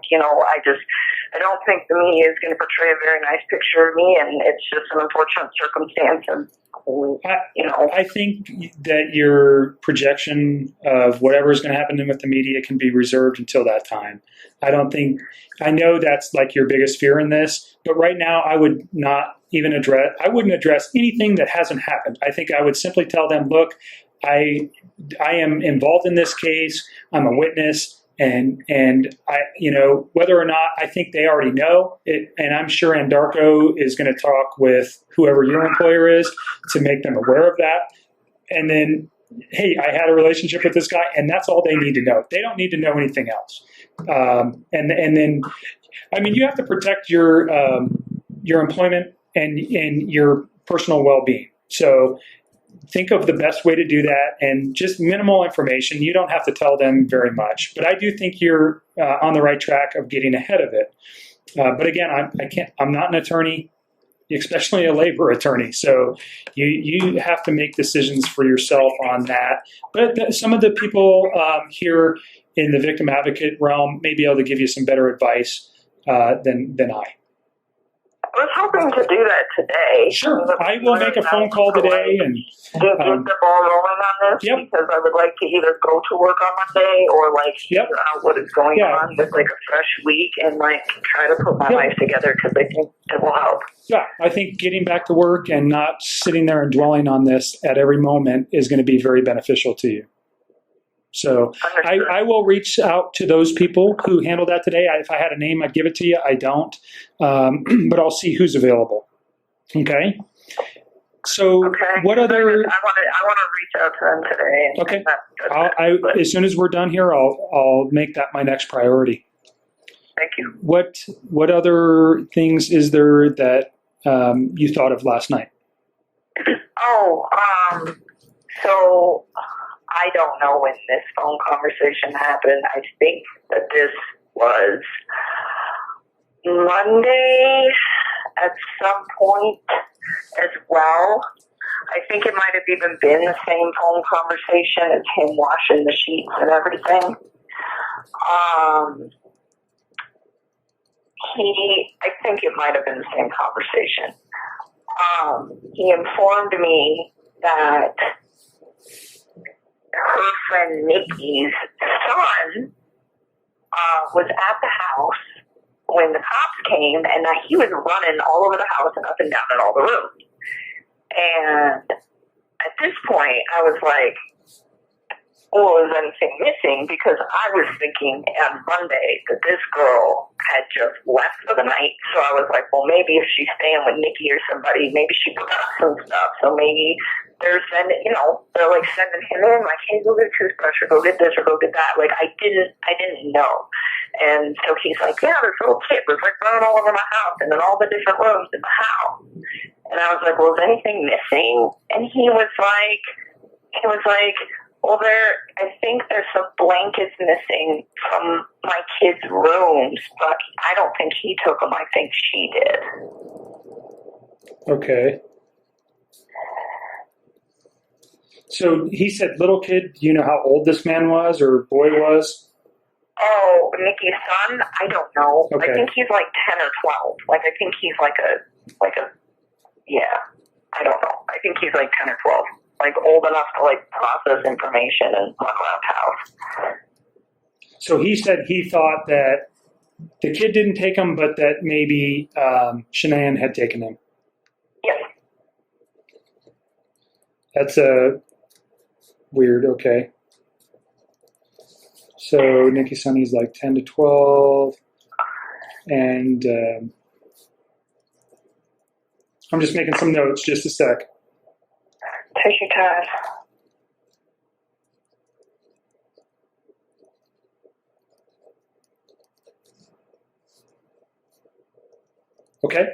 don't think the media is going to portray a very nice picture of me, and it's just an unfortunate circumstance. And I think that your projection of whatever is going to happen with the media can be reserved until that time. I know that's like your biggest fear in this, but right now I would not even wouldn't address anything that hasn't happened. I think I would simply tell them, look, I am involved in this case. I'm a witness, and I, whether or not, I think they already know it, and I'm sure Anadarko is going to talk with whoever your employer is to make them aware of that. And then, hey, I had a relationship with this guy, and that's all they need to know. They don't need to know anything else. And then I mean, you have to protect your employment and your personal well-being. So think of the best way to do that, and just minimal information. You don't have to tell them very much, but I do think you're on the right track of getting ahead of it. But again, I'm not an attorney, especially a labor attorney. So you have to make decisions for yourself on that. But some of the people here in the victim advocate realm may be able to give you some better advice than I. I was hoping to do that today. Sure. I will make a phone call today and get the ball rolling on this, because I would like to either go to work on Monday or figure out what is going on with a fresh week and try to put my life together, because I think it will help. Yeah, I think getting back to work and not sitting there and dwelling on this at every moment is going to be very beneficial to you. So I will reach out to those people who handled that today. If I had a name, I'd give it to you. I don't, but I'll see who's available. Okay. So what other? I want to reach out to them today. Okay. As soon as we're done here, I'll make that my next priority. Thank you. What other things is there that you thought of last night? So I don't know when this phone conversation happened. I think that this was Monday at some point as well. I think it might have even been the same phone conversation as him washing the sheets and everything. I think it might have been the same conversation. He informed me that her friend Nikki's son was at the house when the cops came, and that he was running all over the house and up and down in all the rooms. And at this point, I was like, well, is anything missing? Because I was thinking on Monday that this girl had just left for the night. So I was like, well, maybe if she's staying with Nikki or somebody, maybe she forgot some stuff. So maybe they're sending, they're sending him in, hey, go get a toothbrush or go get this or go get that. I didn't know. And so he's like, yeah, this little kid was running all over my house and in all the different rooms in the house. And I was like, well, is anything missing? And he was like, well, I think there's some blankets missing from my kids' rooms, but I don't think he took them. I think she did. Okay. So he said little kid. Do you know how old this man was or boy was? Oh, Nikki's son? I don't know. Okay. I think he's 10 or 12. I think he's I don't know. I think he's 10 or 12. Old enough to process information and run around house. So he said he thought that the kid didn't take him, but that maybe Shanahan had taken him. Yes. That's weird. Okay. So Nikki Sonny's 10 to 12, and I'm just making some notes. Just a sec. Take your time. Okay.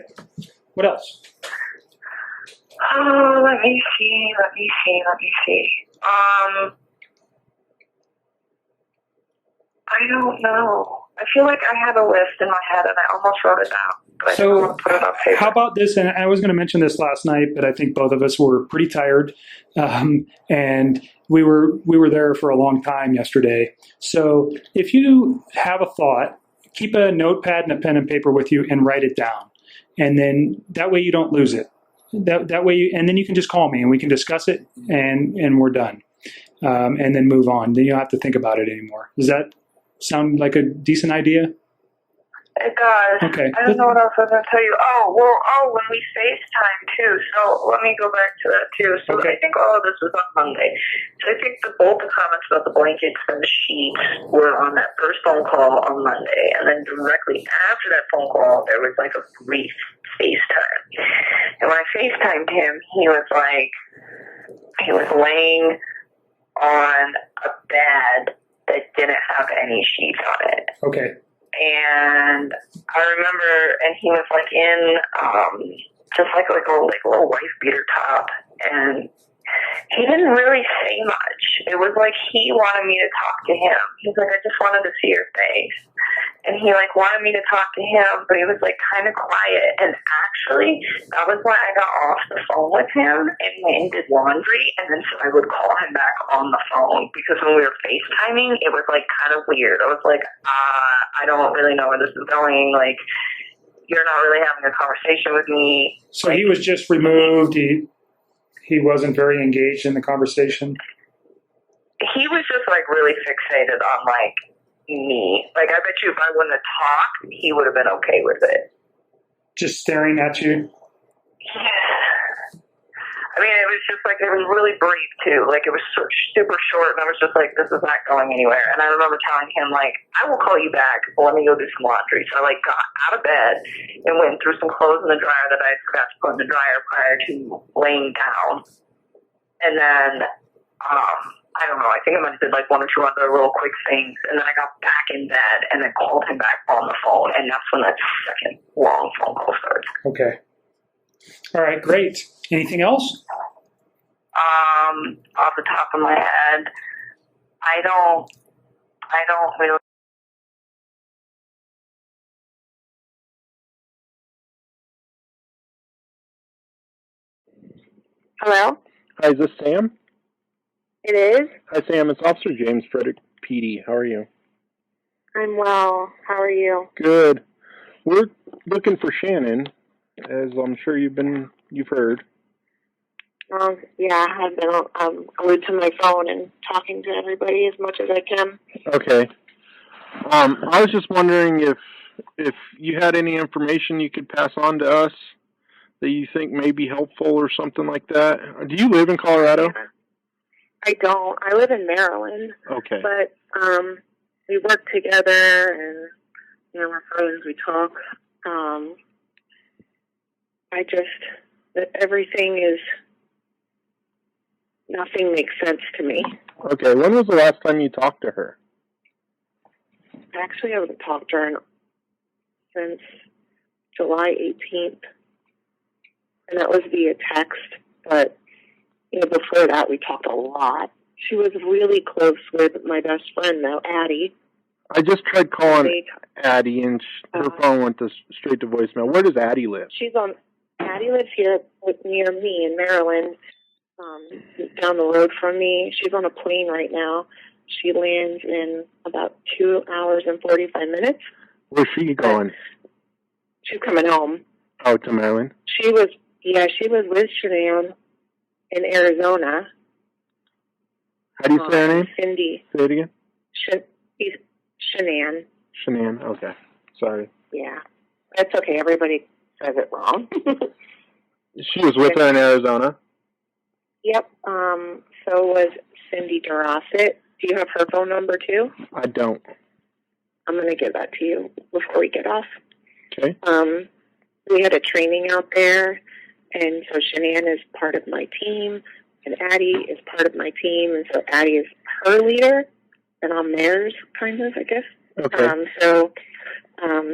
What else? Let me see. I don't know. I feel like I had a list in my head and I almost wrote it down. But I don't want to put it on paper. How about this? And I was going to mention this last night, but I think both of us were pretty tired, and we were there for a long time yesterday. So if you have a thought, keep a notepad and a pen and paper with you and write it down, and then that way you don't lose it. That way, and then you can just call me and we can discuss it, and we're done, and then move on. Then you don't have to think about it anymore. Does that sound like a decent idea? It does. Okay. I don't know what else I was going to tell you. When we FaceTime too. So let me go back to that too. So I think all of this was on Monday. So I think both the comments about the blankets and the sheets were on that first phone call on Monday. And then directly after that phone call, there was a brief FaceTime. And when I FaceTimed him, he was laying on a bed that didn't have any sheets on it. Okay. and I remember, and he was like in just like a little wife beater top, and he didn't really say much. It was like he wanted me to talk to him. He's like, I just wanted to see your face. And he like wanted me to talk to him, but he was like kind of quiet. And actually, that was when I got off the phone with him and went and did laundry. And then so I would call him back on the phone, because when we were FaceTiming, it was like kind of weird. I was like, I don't really know where this is going. Like, you're not really having a conversation with me. So he was just removed. He wasn't very engaged in the conversation. He was just like really fixated on like me. Like, I bet you if I wouldn't have talked, he would have been okay with it. Just staring at you? I mean, it was just like, it was really brief too. Like, it was super short, and I was just like, this is not going anywhere. And I remember telling him, like, I will call you back, but let me go do some laundry. So I like got out of bed and went and threw some clothes in the dryer that I had forgot to put in the dryer prior to laying down. And then, I don't know, I think I might have did like one or two other little quick things, and then I got back in bed and then called him back on the phone, and that's when that second long phone call started. Okay. All right, great. Anything else? Off the top of my head, I don't really. Hello? Hi, is this Sam? It is? Hi, Sam. It's Officer James Frederick PD. How are you? I'm well. How are you? Good. We're looking for Shannon, as I'm sure you've heard. Yeah, I've been glued to my phone and talking to everybody as much as I can. Okay. I was just wondering if you had any information you could pass on to us that you think may be helpful or something like that. Do you live in Colorado? Yeah. I don't. I live in Maryland. Okay. But we work together, and we're friends. We talk. That everything is. Nothing makes sense to me. Okay. When was the last time you talked to her? Actually, I haven't talked to her since July 18th. And that was via text. But, before that, we talked a lot. She was really close with my best friend, though, Addie. I just tried calling Addie, and her phone went straight to voicemail. Where does Addie live? Addie lives here near me in Maryland, down the road from me. She's on a plane right now. She lands in about 2 hours and 45 minutes. Where's she going? She's coming home. Oh, to Maryland? She was with Shanann in Arizona. How do you say her name? Cindy. Say it again? Shanann. Shanann, okay. Sorry. Yeah. That's okay. Everybody says it wrong. She was with her in Arizona? Yep. So was Cindy Durosset. Do you have her phone number too? I don't. I'm going to give that to you before we get off. Okay. We had a training out there, and so Shanann is part of my team, and Addie is part of my team, and so Addie is her leader, and I'm theirs, kind of, I guess. Okay.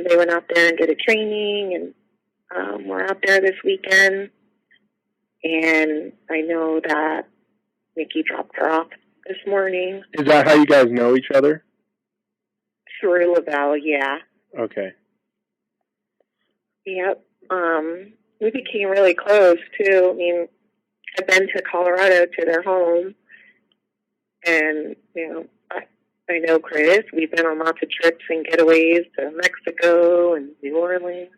They went out there and did a training, and we're out there this weekend, and I know that Nikki dropped her off this morning. Is that how you guys know each other? Through Lavelle, yeah. Okay. Yep. We became really close, too. I mean, I've been to Colorado to their home, and, I know Chris. We've been on lots of trips and getaways to Mexico and New Orleans,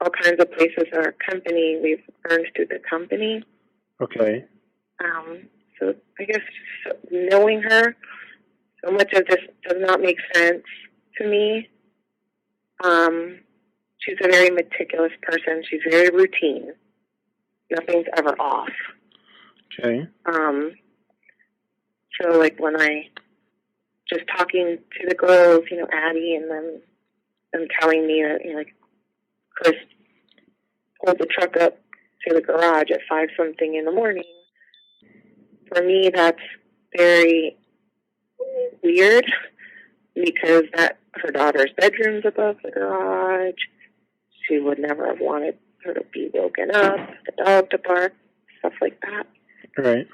all kinds of places in our company. We've earned through the company. Okay. So I guess knowing her, so much of this does not make sense to me. She's a very meticulous person. She's very routine. Nothing's ever off. Okay. So like when just talking to the girls, Addie and them telling me that, like Chris pulled the truck up to the garage at 5-something in the morning. For me, that's very weird because that her daughter's bedroom's above the garage. She would never have wanted her to be woken up, the dog to bark, stuff like that. Right.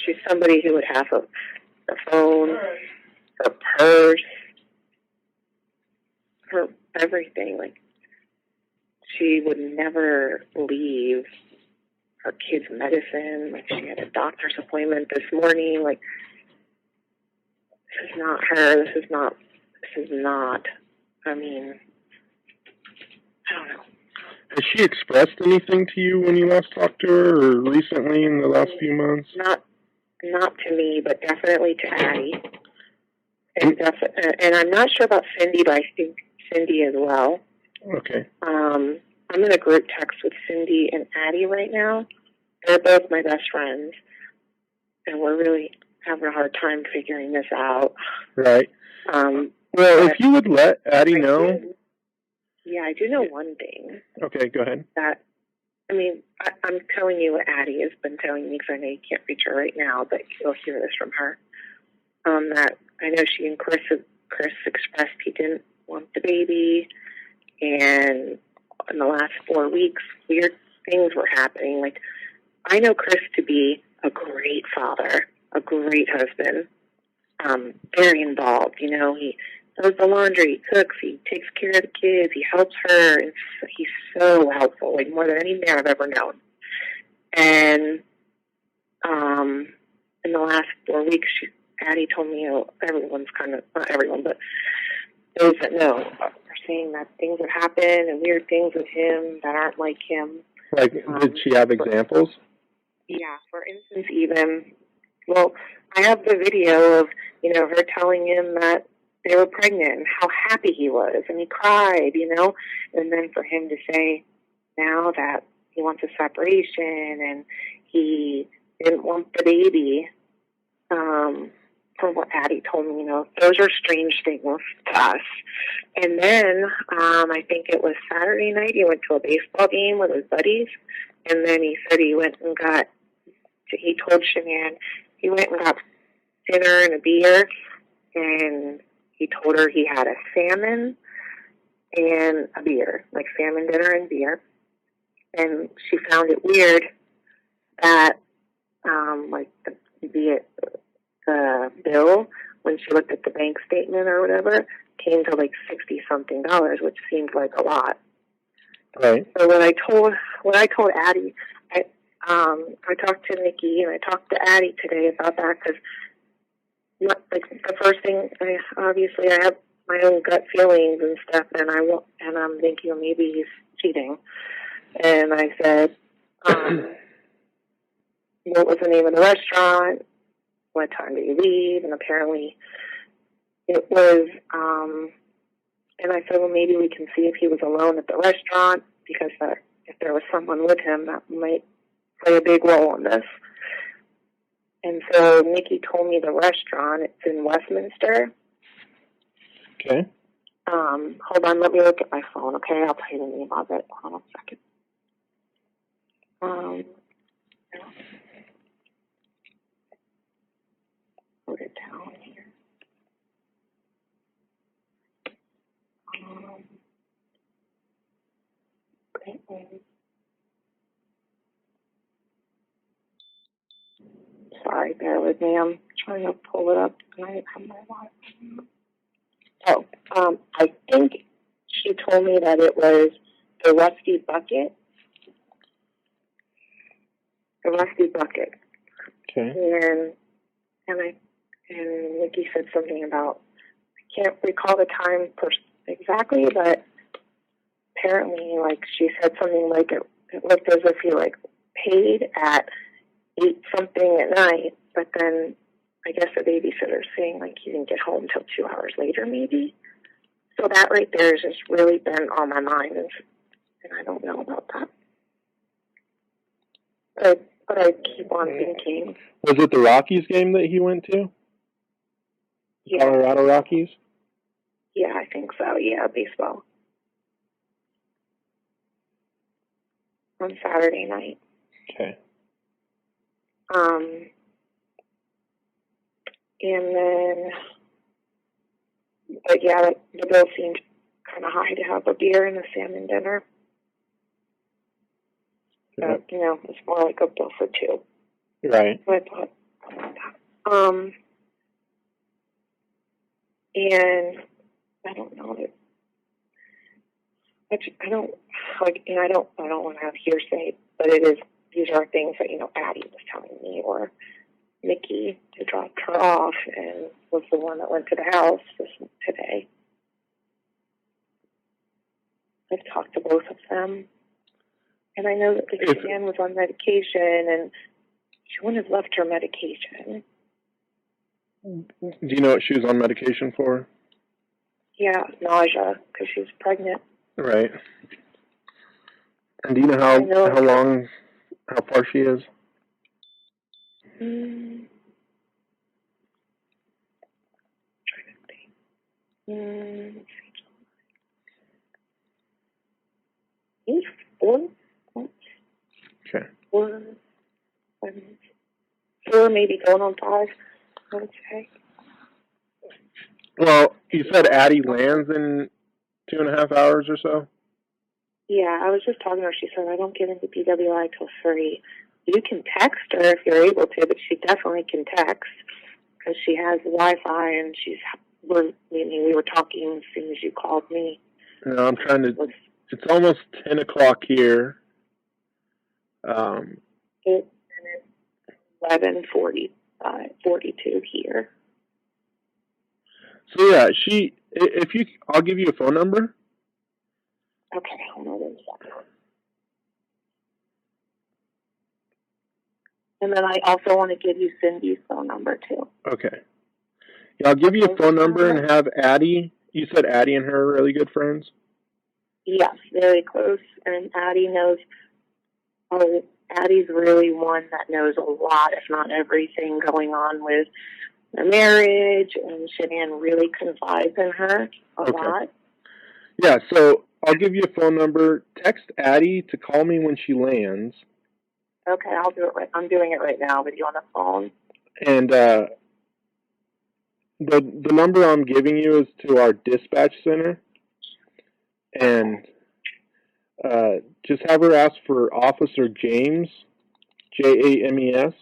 She's somebody who would have a phone, her purse, her everything. Like, she would never leave her kid's medicine. Like, she had a doctor's appointment this morning. Like, this is not her. This is not, I mean, I don't know. Has she expressed anything to you when you last talked to her, or recently in the last few months? Not to me, but definitely to Addie. And I'm not sure about Cindy, but I think Cindy as well. Okay. I'm in a group text with Cindy and Addie right now. They're both my best friends, and we're really having a hard time figuring this out. Right. Well, if you would let Addie know. Yeah, I do know one thing. Okay, go ahead. That, I mean, I'm telling you what Addie has been telling me, because I know you can't reach her right now, but you'll hear this from her. That I know she and Chris expressed he didn't want the baby, and in the last 4 weeks, weird things were happening. Like, I know Chris to be a great father, a great husband, very involved. You know, he does the laundry, he cooks, he takes care of the kids, he helps her, and he's so helpful, like more than any man I've ever known. And in the last 4 weeks, Addie told me, everyone's kind of, not everyone, but those that know are saying that things have happened and weird things with him that aren't like him. Like, did she have examples? Yeah, for instance, even, well, I have the video of, you know, her telling him that they were pregnant and how happy he was, and he cried, you know, and then for him to say now that he wants a separation and he didn't want the baby, from what Addie told me, you know, those are strange things to us. And then I think it was Saturday night, he went to a baseball game with his buddies, and then he said he went and got, he told Shanann, he went and got dinner and a beer, and he told her he had a salmon and a beer, like salmon dinner and beer. And she found it weird that, like, the bill, when she looked at the bank statement or whatever, came to like $60-something, which seemed like a lot. Right. So when I told Addie, I talked to Nikki and I talked to Addie today about that, because like the first thing, obviously I have my own gut feelings and stuff, and I'm thinking, well, maybe he's cheating. And I said, what was the name of the restaurant? What time did you leave? And apparently it was, and I said, well, maybe we can see if he was alone at the restaurant, because if there was someone with him, that might play a big role in this. And so Nikki told me the restaurant. It's in Westminster. Okay. Hold on, let me look at my phone, okay? I'll tell you the name of it. Hold on a second. Put it down here. Sorry, bear with me. I'm trying to pull it up, and I didn't have my wallet. Oh, I think she told me that it was the Rusty Bucket. The Rusty Bucket. Okay. And Nikki said something about, I can't recall the time exactly, but apparently, like, she said something like it looked as if you, like, paid at 8-something at night, but then I guess the babysitter's saying, like, you didn't get home till 2 hours later, maybe. So that right there has just really been on my mind, and I don't know about that. But I keep on thinking. Was it the Rockies game that he went to? Yeah. Colorado Rockies? Yeah, I think so. Yeah, baseball. On Saturday night. Okay. And then But yeah, the bill seemed kind of high to have a beer and a salmon dinner. But, you know, it's more like a bill for two. Right. So I thought, and I don't know that. I don't like, and I don't want to have hearsay, but these are things that, you know, Addie was telling me, or Nikki, who dropped her off and was the one that went to the house today. I've talked to both of them, and I know that Christina was on medication, and she wouldn't have left her medication. Do you know what she was on medication for? Yeah, nausea, because she's pregnant. Right. And do you know how far she is? Maybe 4 months. Okay. 4 months. 4, maybe going on 5, I would say. Well, you said Addie lands in 2.5 hours or so? Yeah, I was just talking to her. She said, I don't get into BWI till 3. You can text her if you're able to, but she definitely can text because she has Wi-Fi, and we were talking as soon as you called me. No, I'm trying to. It's almost 10 o'clock here. It's 11:42 here. So yeah, I'll give you a phone number. Okay, hold on a second. And then I also want to give you Cindy's phone number too. Okay. Yeah, I'll give you a phone number and have Addie. You said Addie and her are really good friends? Yes, very close. And Addie knows. Oh, Addie's really one that knows a lot, if not everything, going on with the marriage, and Shanann really confides in her a lot. Yeah, so I'll give you a phone number. Text Addie to call me when she lands. Okay, I'll do it. I'm doing it right now with you on the phone. And the number I'm giving you is to our dispatch center. And just have her ask for Officer James, James,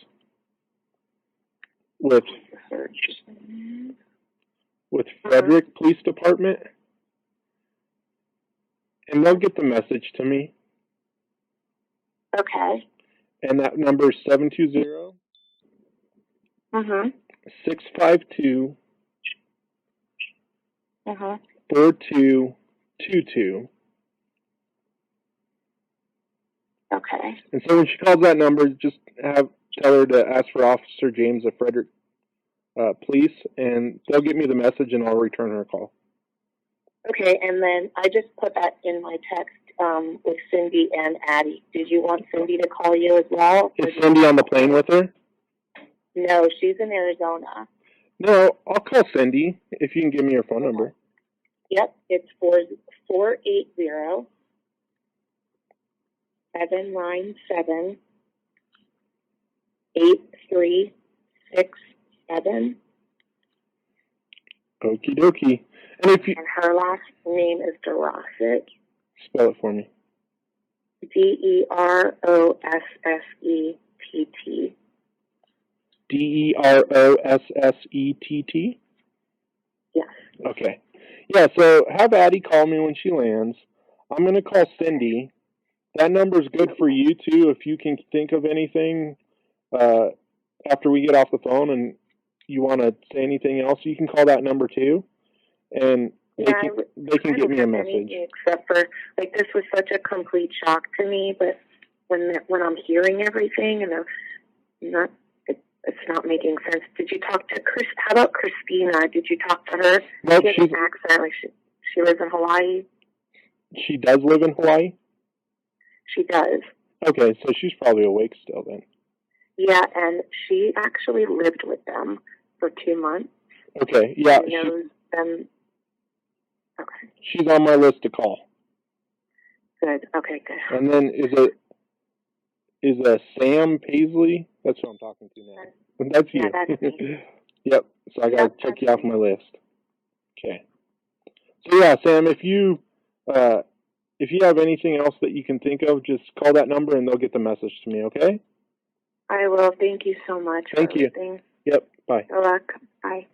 with Frederick Police Department. And they'll get the message to me. Okay. And that number is 720 652 4222. Okay. And so when she calls that number, just tell her to ask for Officer James of Frederick Police, and they'll get me the message, and I'll return her call. Okay, and then I just put that in my text with Cindy and Addie. Did you want Cindy to call you as well? Is Cindy on the plane with her? No, she's in Arizona. No, I'll call Cindy if you can give me her phone number. Yep, it's 480 797 8367. Okie dokie. And her last name is Dorosset. Spell it for me. DEROSSETT. DEROSSETT? Yes. Okay. Yeah, so have Addie call me when she lands. I'm going to call Cindy. That number's good for you, too, if you can think of anything after we get off the phone and you want to say anything else, you can call that number, too. And they can get me a message. Except for, like, this was such a complete shock to me, but when I'm hearing everything and it's not making sense. Did you talk to how about Christina? Did you talk to her? Nope, she has an accent, like she lives in Hawaii. She does live in Hawaii? She does. Okay, so she's probably awake still then. Yeah, and she actually lived with them for 2 months. Okay, yeah. She knows them. Okay. She's on my list to call. Good. Okay, good. And then is Sam Paisley? That's who I'm talking to now. That's you. Yeah, that's me. Yep. So I gotta check you off my list. Okay. So yeah, Sam, if you have anything else that you can think of, just call that number and they'll get the message to me. Okay? I will. Thank you so much. Thank you. Everything. Yep. Bye. Good luck. Bye.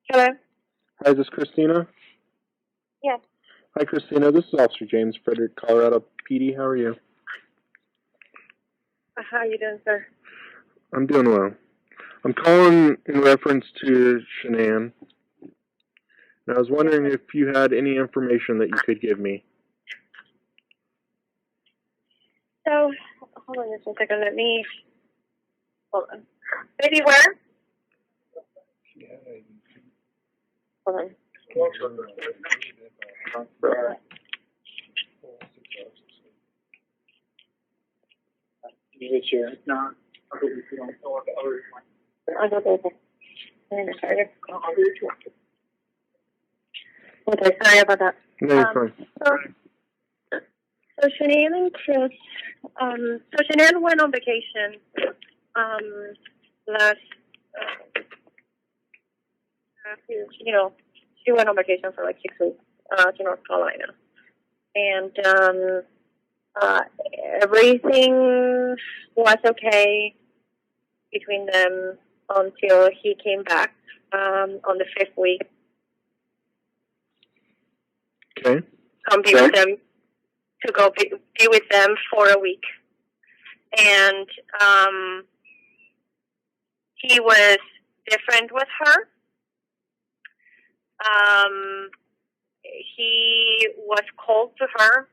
Hello. Hi, is this Christina? Yes. Hi, Christina. This is Officer James Frederick, Colorado PD. How are you? How are you doing, sir? I'm doing well. I'm calling in reference to Shanann. And I was wondering if you had any information that you could give me. So, hold on just a second. Let me. Hold on. Baby, where? Hold on. No. I got the Okay, sorry about that. No, you're fine. So Shanann and Chris, so Shanann went on vacation, last, she went on vacation for like 6 weeks, to North Carolina. And, everything was okay between them until he came back, on the 5th week. Okay. Come be with them, to go be with them for a week. And he was different with her. He was cold to her.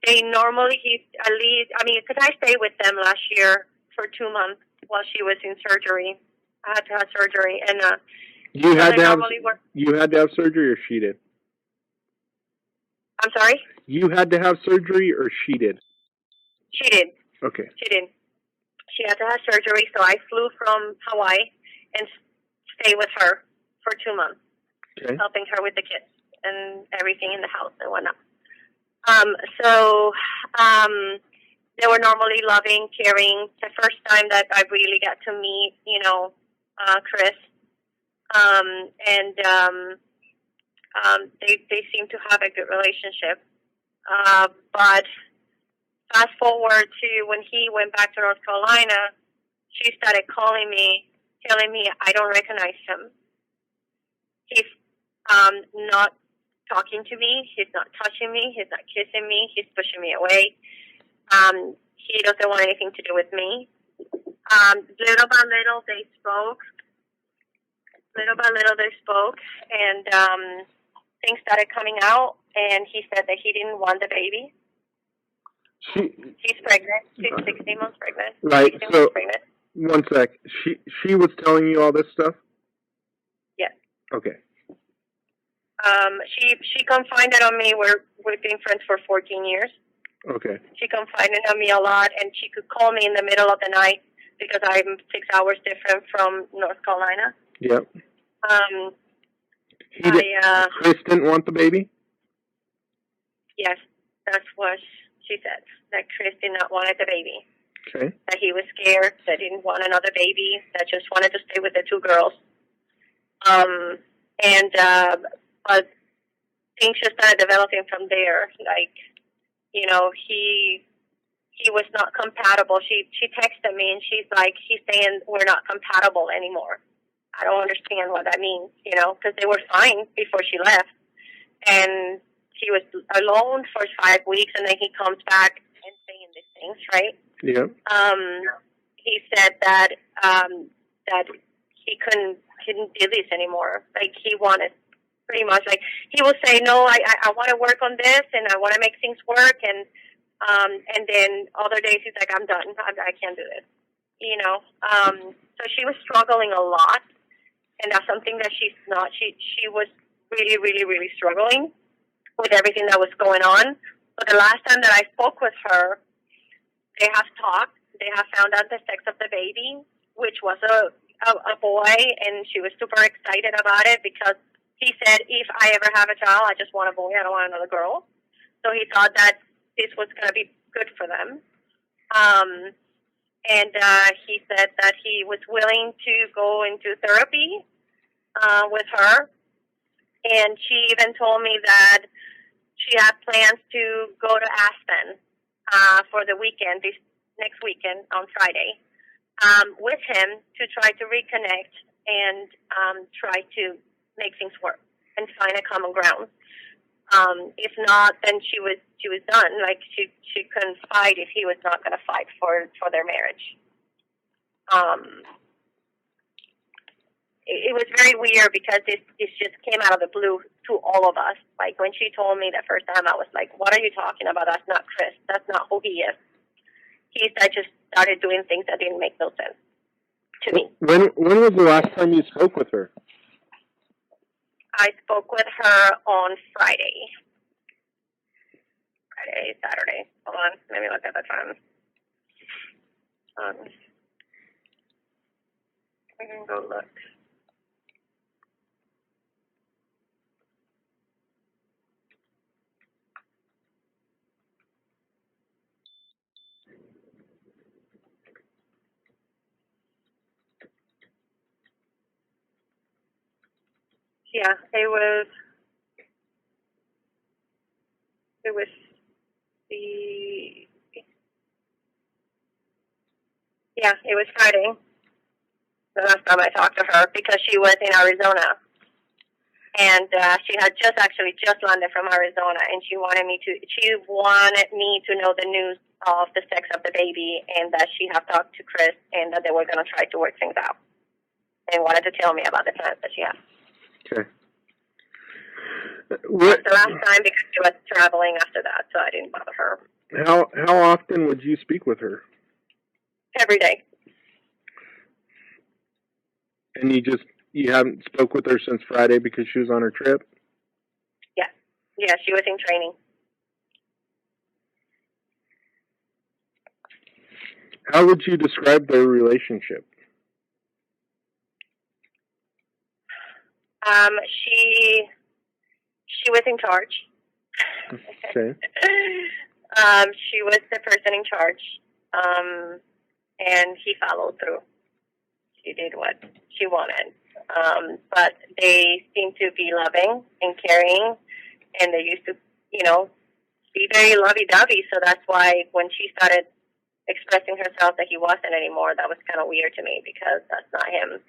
They normally, because I stayed with them last year for 2 months while she was in surgery. I had to have surgery, and You had to have surgery, or she did? I'm sorry? You had to have surgery, or she did? She did. Okay. She did. She had to have surgery, so I flew from Hawaii and stayed with her for 2 months, helping her with the kids and everything in the house and whatnot. They were normally loving, caring. The first time that I really got to meet, Chris, they seem to have a good relationship. But fast forward to when he went back to North Carolina, she started calling me, telling me I don't recognize him. He's not talking to me. He's not touching me. He's not kissing me. He's pushing me away. He doesn't want anything to do with me. Little by little, they spoke. And things started coming out, and he said that he didn't want the baby. She's pregnant. She's 16 months pregnant. Right. 16 So, months pregnant. 1 sec. She was telling you all this stuff? Yes. Okay. She confided on me. We've been friends for 14 years. Okay. She confided on me a lot, and she could call me in the middle of the night because I'm 6 hours different from North Carolina. Yep. Chris didn't want the baby? Yes, that's what she said, that Chris did not want the baby. Okay. That he was scared, that he didn't want another baby, that just wanted to stay with the 2 girls. But things just started developing from there. Like, he was not compatible. She texted me and she's like, he's saying we're not compatible anymore. I don't understand what that means, because they were fine before she left. And he was alone for 5 weeks, and then he comes back and saying these things, right? Yeah. He said that he couldn't do this anymore. Like, he wanted pretty much, like, he will say, no, I want to work on this, and I want to make things work, and then other days he's like, I'm done. I can't do this, So she was struggling a lot, and that's something that she's not. She was really, really, really struggling with everything that was going on. But the last time that I spoke with her, they have talked. They have found out the sex of the baby, which was a boy, and she was super excited about it because he said, if I ever have a child, I just want a boy, I don't want another girl. So he thought that this was going to be good for them. And he said that he was willing to go into therapy with her. And she even told me that she had plans to go to Aspen for the weekend, this next weekend on Friday, with him to try to reconnect and try to make things work and find a common ground. If not, then she was done. Like she couldn't fight if he was not going to fight for their marriage. It was very weird because this just came out of the blue to all of us. Like when she told me the first time, I was like, "What are you talking about? That's not Chris. That's not who he is." He just started doing things that didn't make no sense to me. When was the last time you spoke with her? I spoke with her on Friday. Saturday. Hold on. Let me look at the time. I can go look. Yeah, it was it was Friday, the last time I talked to her, because she was in Arizona. And she had just landed from Arizona, and she wanted me to know the news of the sex of the baby, and that she had talked to Chris, and that they were going to try to work things out. And wanted to tell me about the plans that she had. Okay. That's the last time, because she was traveling after that, so I didn't bother her. How often would you speak with her? Every day. And you haven't spoke with her since Friday because she was on her trip? Yeah, she was in training. How would you describe their relationship? She was in charge. Okay. She was the person in charge. And he followed through. She did what she wanted. But they seemed to be loving and caring, and they used to, be very lovey-dovey. So that's why when she started expressing herself that he wasn't anymore, that was kind of weird to me, because that's not him.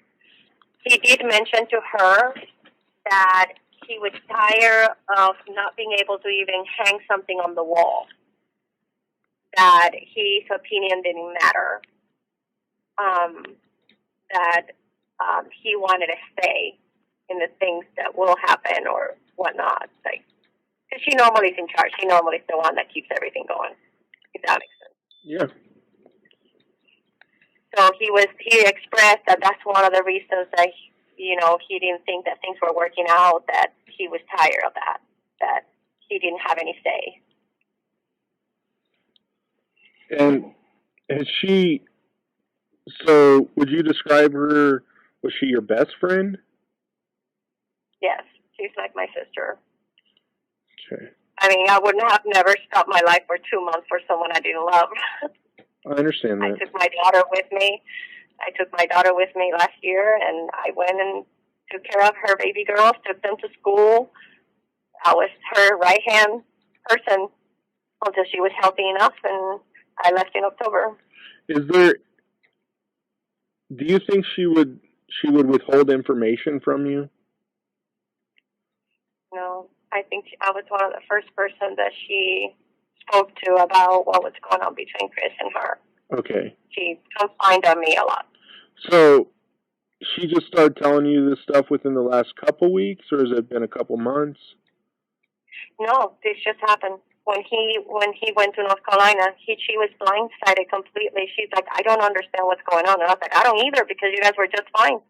He did mention to her that he was tired of not being able to even hang something on the wall, that his opinion didn't matter, that he wanted to stay in the things that will happen or whatnot. Like, because she normally is in charge. She normally is the one that keeps everything going, if that makes sense. Yeah. So he expressed that that's one of the reasons that, he didn't think that things were working out, that he was tired of that he didn't have any say. And so would you describe her, was she your best friend? Yes, she's like my sister. Okay. I mean, I wouldn't have never stopped my life for 2 months for someone I didn't love. I understand that. I took my daughter with me last year, and I went and took care of her baby girls, took them to school. I was her right-hand person until she was healthy enough, and I left in October. Do you think she would withhold information from you? No, I think I was one of the first person that she spoke to about what was going on between Chris and her. Okay. She complained on me a lot. So she just started telling you this stuff within the last couple weeks, or has it been a couple months? No, this just happened. When he went to North Carolina, she was blindsided completely. She's like, I don't understand what's going on. And I was like, I don't either, because you guys were just fine.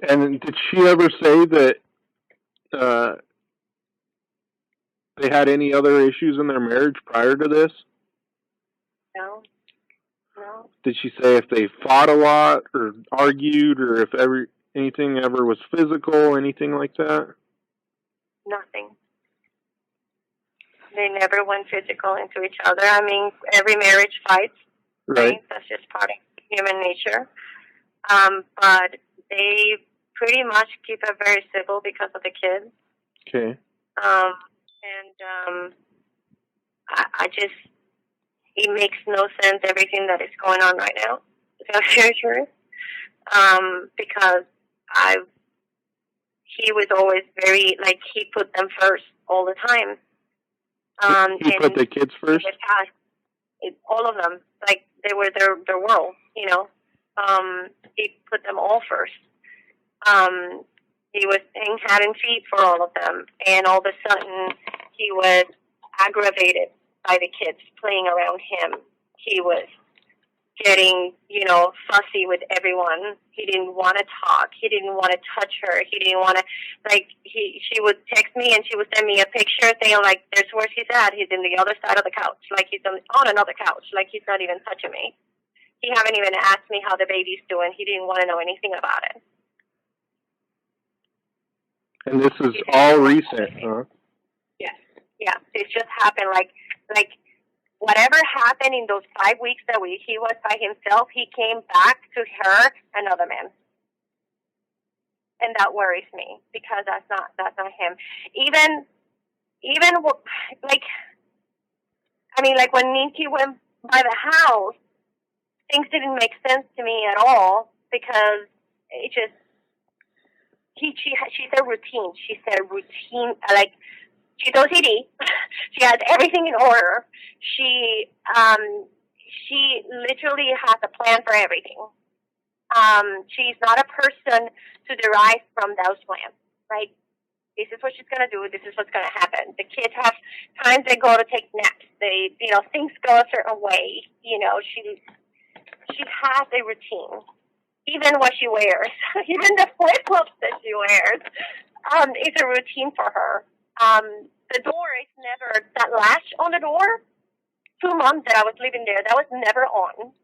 And did she ever say that they had any other issues in their marriage prior to this? No. No. Did she say if they fought a lot or argued or if anything ever was physical, anything like that? Nothing. They never went physical into each other. I mean, every marriage fights. Right. That's just part of human nature. But they pretty much keep it very civil because of the kids. Okay. I just, it makes no sense, everything that is going on right now. So sure. Because he was always very, like, he put them first all the time. He put the kids first? All of them. Like, they were their world, you know. He put them all first. He was saying hat and feet for all of them. And all of a sudden, he was aggravated by the kids playing around him. He was getting, you know, fussy with everyone. He didn't want to talk. He didn't want to touch her. He didn't want to, like, she would text me and she would send me a picture saying, like, there's where he's at. He's in the other side of the couch. Like, he's on another couch. Like, he's not even touching me. He haven't even asked me how the baby's doing. He didn't want to know anything about it. And this is all recent, huh? Yes. Yeah. It just happened. Like whatever happened in those 5 weeks that he was by himself, he came back to her, another man. And that worries me because that's not him. Even like, I mean, like when Nikki went by the house, things didn't make sense to me at all because it just, she said routine. She said routine, like, she's OCD. She has everything in order. She literally has a plan for everything. She's not a person to derive from those plans. Like, this is what she's going to do. This is what's going to happen. The kids have times they go to take naps. They, you know, things go a certain way. You know, she has a routine. Even what she wears, even the flip-flops that she wears, is a routine for her. The door is never, that latch on the door, 2 months that I was living there, that was never on.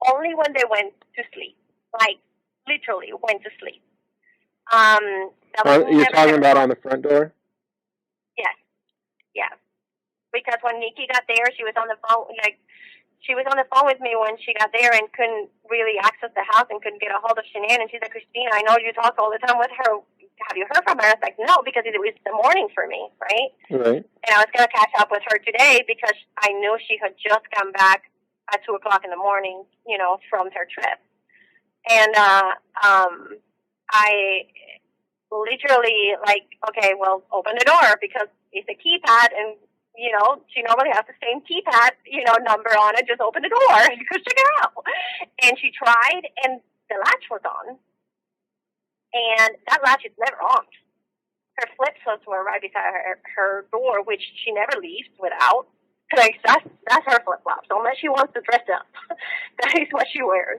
Only when they went to sleep. Like, literally went to sleep. You're talking about on the front door? Yes. Yeah. Because when Nikki got there, she was on the phone, like, she was on the phone with me when she got there and couldn't really access the house and couldn't get a hold of Shanann. And she said, Christina, I know you talk all the time with her. Have you heard from her? I was like, no, because it was the morning for me, right? Right. And I was going to catch up with her today because I knew she had just come back at 2 o'clock in the morning, you know, from her trip. And I literally, like, okay, well, open the door because it's a keypad and, you know, she normally has the same keypad, you know, number on it. Just open the door and you can check it out. And she tried, and the latch was on. And that latch is never on. Her flip-flops were right beside her door, which she never leaves without. Like, that's her flip-flops. Unless she wants to dress up, that is what she wears.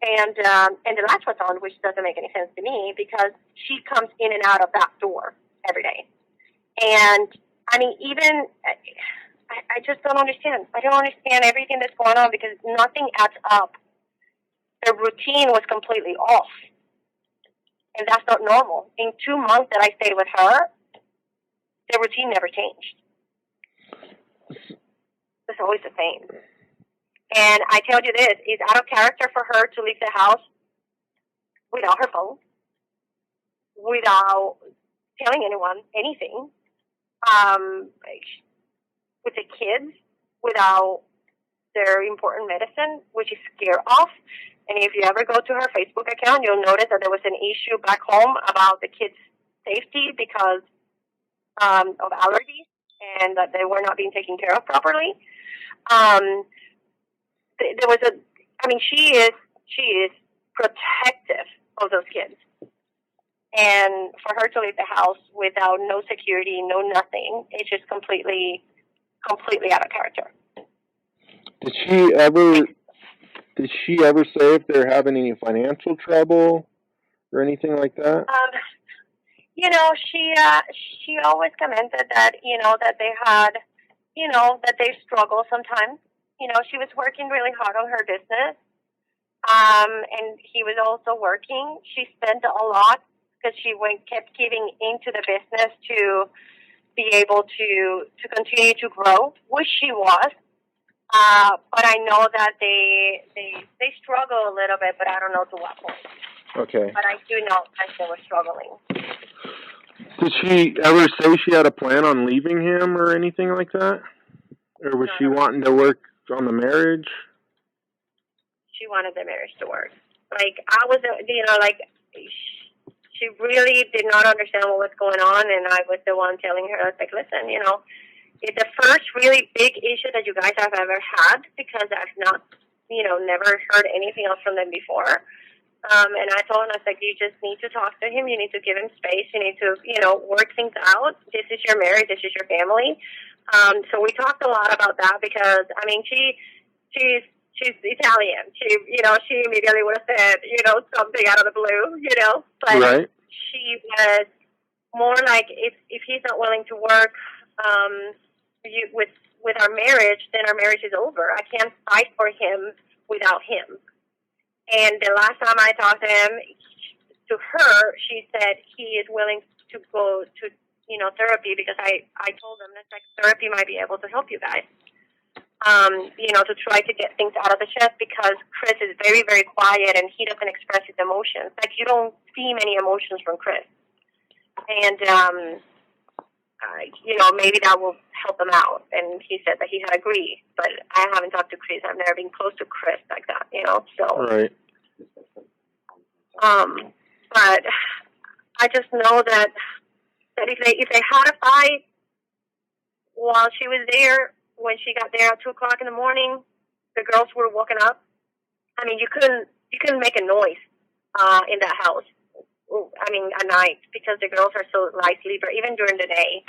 And the latch was on, which doesn't make any sense to me because she comes in and out of that door every day. And I mean, even, I just don't understand. I don't understand everything that's going on because nothing adds up. The routine was completely off. And that's not normal. In 2 months that I stayed with her, the routine never changed. It's always the same. And I tell you this, it's out of character for her to leave the house without her phone, without telling anyone anything. With the kids, without their important medicine, which is scare off. And if you ever go to her Facebook account, you'll notice that there was an issue back home about the kids' safety because of allergies and that they were not being taken care of properly. There was she is protective of those kids. And for her to leave the house without no security, no nothing, it's just completely out of character. Did she ever say if they're having any financial trouble or anything like that? You know, she always commented that, you know, that they had, you know, that they struggle sometimes. she was working really hard on her business. And he was also working. She spent a lot because she kept giving into the business to be able to continue to grow, which she was. But I know that they struggle a little bit, but I don't know to what point. Okay. But I do know that they were struggling. Did she ever say she had a plan on leaving him or anything like that? Or was she wanting to work on the marriage? She wanted the marriage to work. Like, I was, she really did not understand what was going on, and I was the one telling her, I was like, listen, it's the first really big issue that you guys have ever had, because I've not, never heard anything else from them before. And I told him, I was like, you just need to talk to him. You need to give him space. You need to, work things out. This is your marriage. This is your family. So we talked a lot about that because, she's Italian. She immediately would have said, something out of the blue, but right. She was more like, if he's not willing to work, with our marriage, then our marriage is over. I can't fight for him without him. And the last time I talked to him, to her, she said he is willing to go to, therapy, because I told him, it's like, therapy might be able to help you guys, to try to get things out of the chest, because Chris is very, very quiet and he doesn't express his emotions. Like, you don't see many emotions from Chris. And, maybe that will help him out. And he said that he had agreed, but I haven't talked to Chris. I've never been close to Chris like that, so. Right. But I just know that if they had a fight while she was there, when she got there at 2:00 in the morning, the girls were woken up. You couldn't make a noise, in that house. At night, because the girls are so light sleeper, even during the day.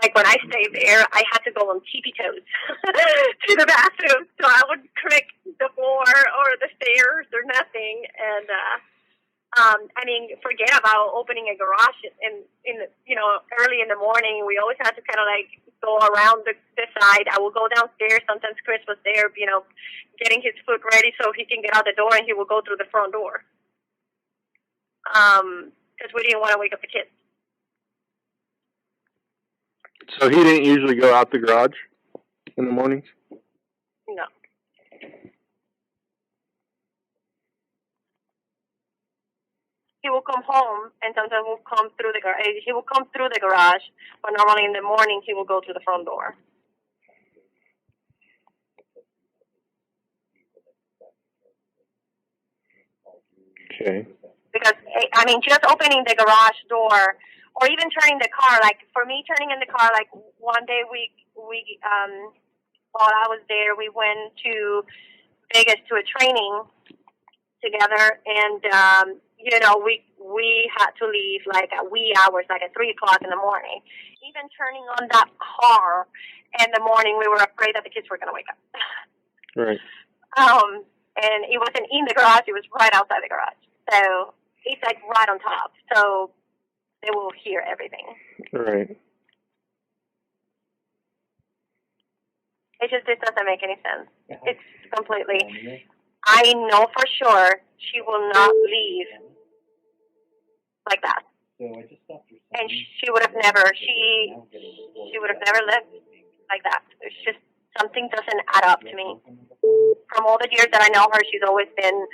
Like when I stayed there, I had to go on tippy toes to the bathroom, so I would creak the floor or the stairs or nothing. And forget about opening a garage in early in the morning. We always had to kind of like go around the side. I will go downstairs. Sometimes Chris was there, getting his food ready so he can get out the door, and he will go through the front door. Because we didn't want to wake up the kids. So he didn't usually go out the garage in the mornings? No. He will come home, and sometimes will come through the garage. He will come through the garage, but normally in the morning he will go through the front door. Okay. Because, just opening the garage door, or even turning the car, like, for me, turning in the car, like, one day while I was there, we went to Vegas to a training together, and, we had to leave, like, at wee hours, like at 3:00 in the morning. Even turning on that car in the morning, we were afraid that the kids were going to wake up. Right. And it wasn't in the garage, it was right outside the garage. So it's like right on top. So they will hear everything. Right. It doesn't make any sense. It's completely, I know for sure she will not leave like that. And she would have never, she would have never lived like that. It's just, something doesn't add up to me. From all the years that I know her, she's always been,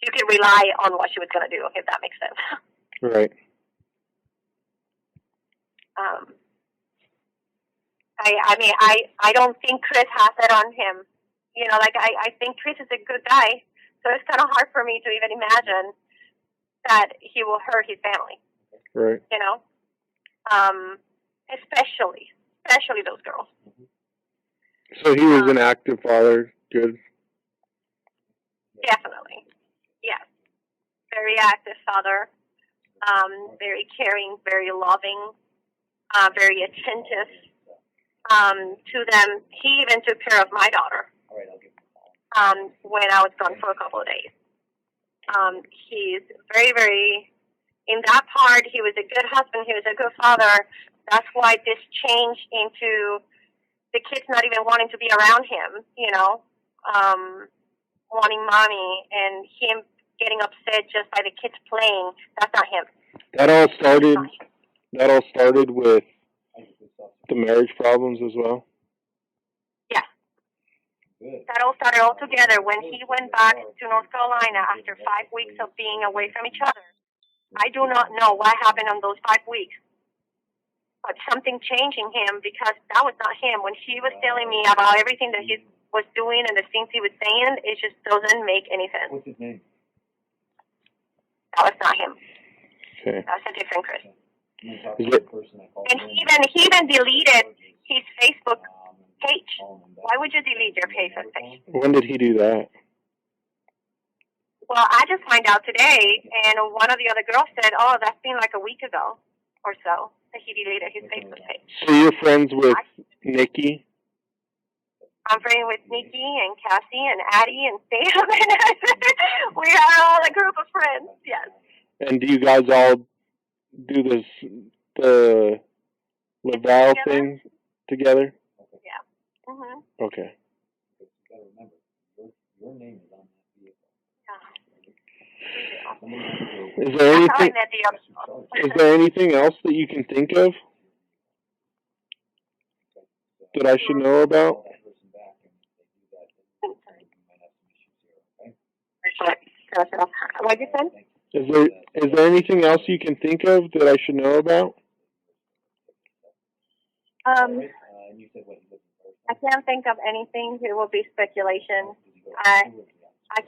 you can rely on what she was going to do, if that makes sense. Right. I don't think Chris has it on him. I think Chris is a good guy, so it's kind of hard for me to even imagine that he will hurt his family. Right. Especially those girls. So he was an active father. Good. Definitely. Yes. Very active father. Very caring, very loving, very attentive to them. He even took care of my daughter when I was gone for a couple of days. He's very, very in that part, he was a good husband, he was a good father. That's why this changed into the kids not even wanting to be around him, you know, wanting mommy, and him getting upset just by the kids playing. That's not him. That all started with the marriage problems as well. Yeah. That all started all together when he went back to North Carolina after 5 weeks of being away from each other. I do not know what happened on those 5 weeks, but something changed in him because that was not him. When he was telling me about everything that he was doing and the things he was saying, it just doesn't make any sense. What's his name? That was not him. Okay. That was a different Chris. And he even deleted his Facebook page. Why would you delete your Facebook page? when did he do that? Well, I just find out today, and one of the other girls said, "Oh, that's been like a week ago or so that he deleted his Facebook page." So you're friends with Nikki? I'm friends with Nikki and Cassie and Addie and Sam, and we are all a group of friends. Yes. And do you guys all do the Laval thing together? Yeah. Mhm. Okay. You gotta remember, your name is on that vehicle. Yeah. Is there That's how I anything? met the other. Is there anything else that you can think of that I should know about? What'd you say? Is there anything else you can think of that I should know about? I can't think of anything. It will be speculation. I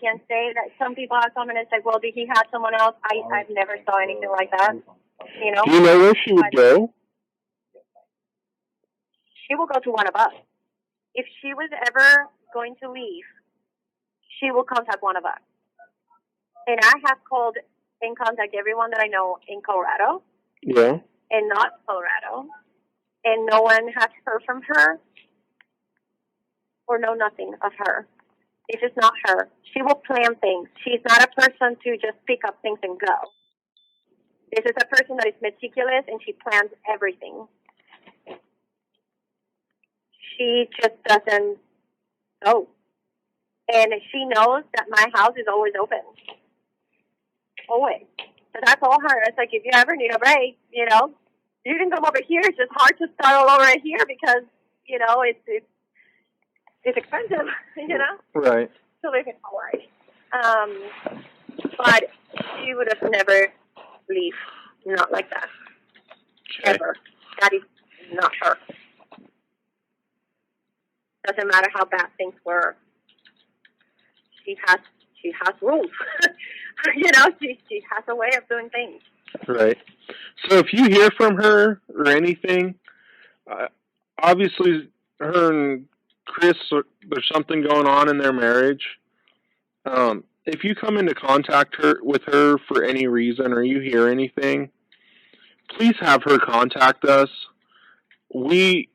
can say that some people have come in and said, "Well, did he have someone else?" I've never saw anything like that. You know. Do you know where she would go? She will go to one of us. If she was ever going to leave, she will contact one of us. And I have called and contacted everyone that I know in Colorado. Yeah. And not Colorado. And no one has heard from her or know nothing of her. This is not her. She will plan things. She's not a person to just pick up things and go. This is a person that is meticulous and she plans everything. She just doesn't go. And she knows that my house is always open. Always. So that's all her. It's like, if you ever need a break, you know, you can come over here. It's just hard to start all over here because, you know, it's expensive, you know? Right. To live in Hawaii. But she would have never leave. Not like that. Okay. Ever. That is not her. Doesn't matter how bad things were. She has rules. You know, she has a way of doing things. Right. So if you hear from her or anything, obviously her and Chris, there's something going on in their marriage. If you come into contact with her for any reason or you hear anything, please have her contact us. We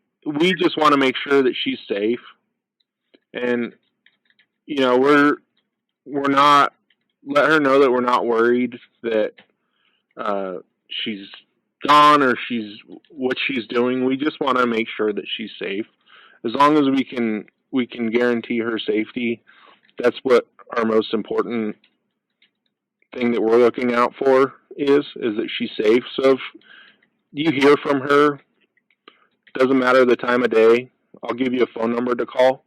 just want to make sure that she's safe. And, you know, we're not, let her know that we're not worried that she's gone or what she's doing. We just want to make sure that she's safe. As long as we can guarantee her safety, that's what our most important thing that we're looking out for is that she's safe. So if you hear from her, doesn't matter the time of day, I'll give you a phone number to call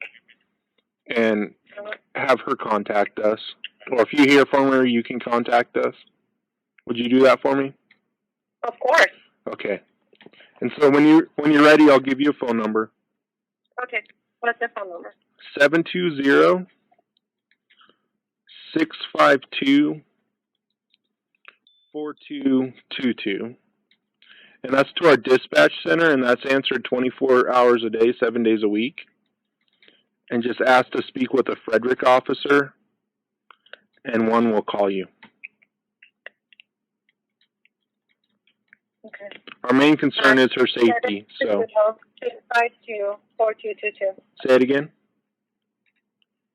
and have her contact us. Or if you hear from her, you can contact us. Would you do that for me? Of course. Okay. And so when you're ready, I'll give you a phone number. Okay. What's the phone number? 720-652-4222. And that's to our dispatch center, and that's answered 24 hours a day, 7 days a week. And just ask to speak with a Frederick officer, and one will call you. Okay. Our main concern is her safety, so. 652-4222. Say it again.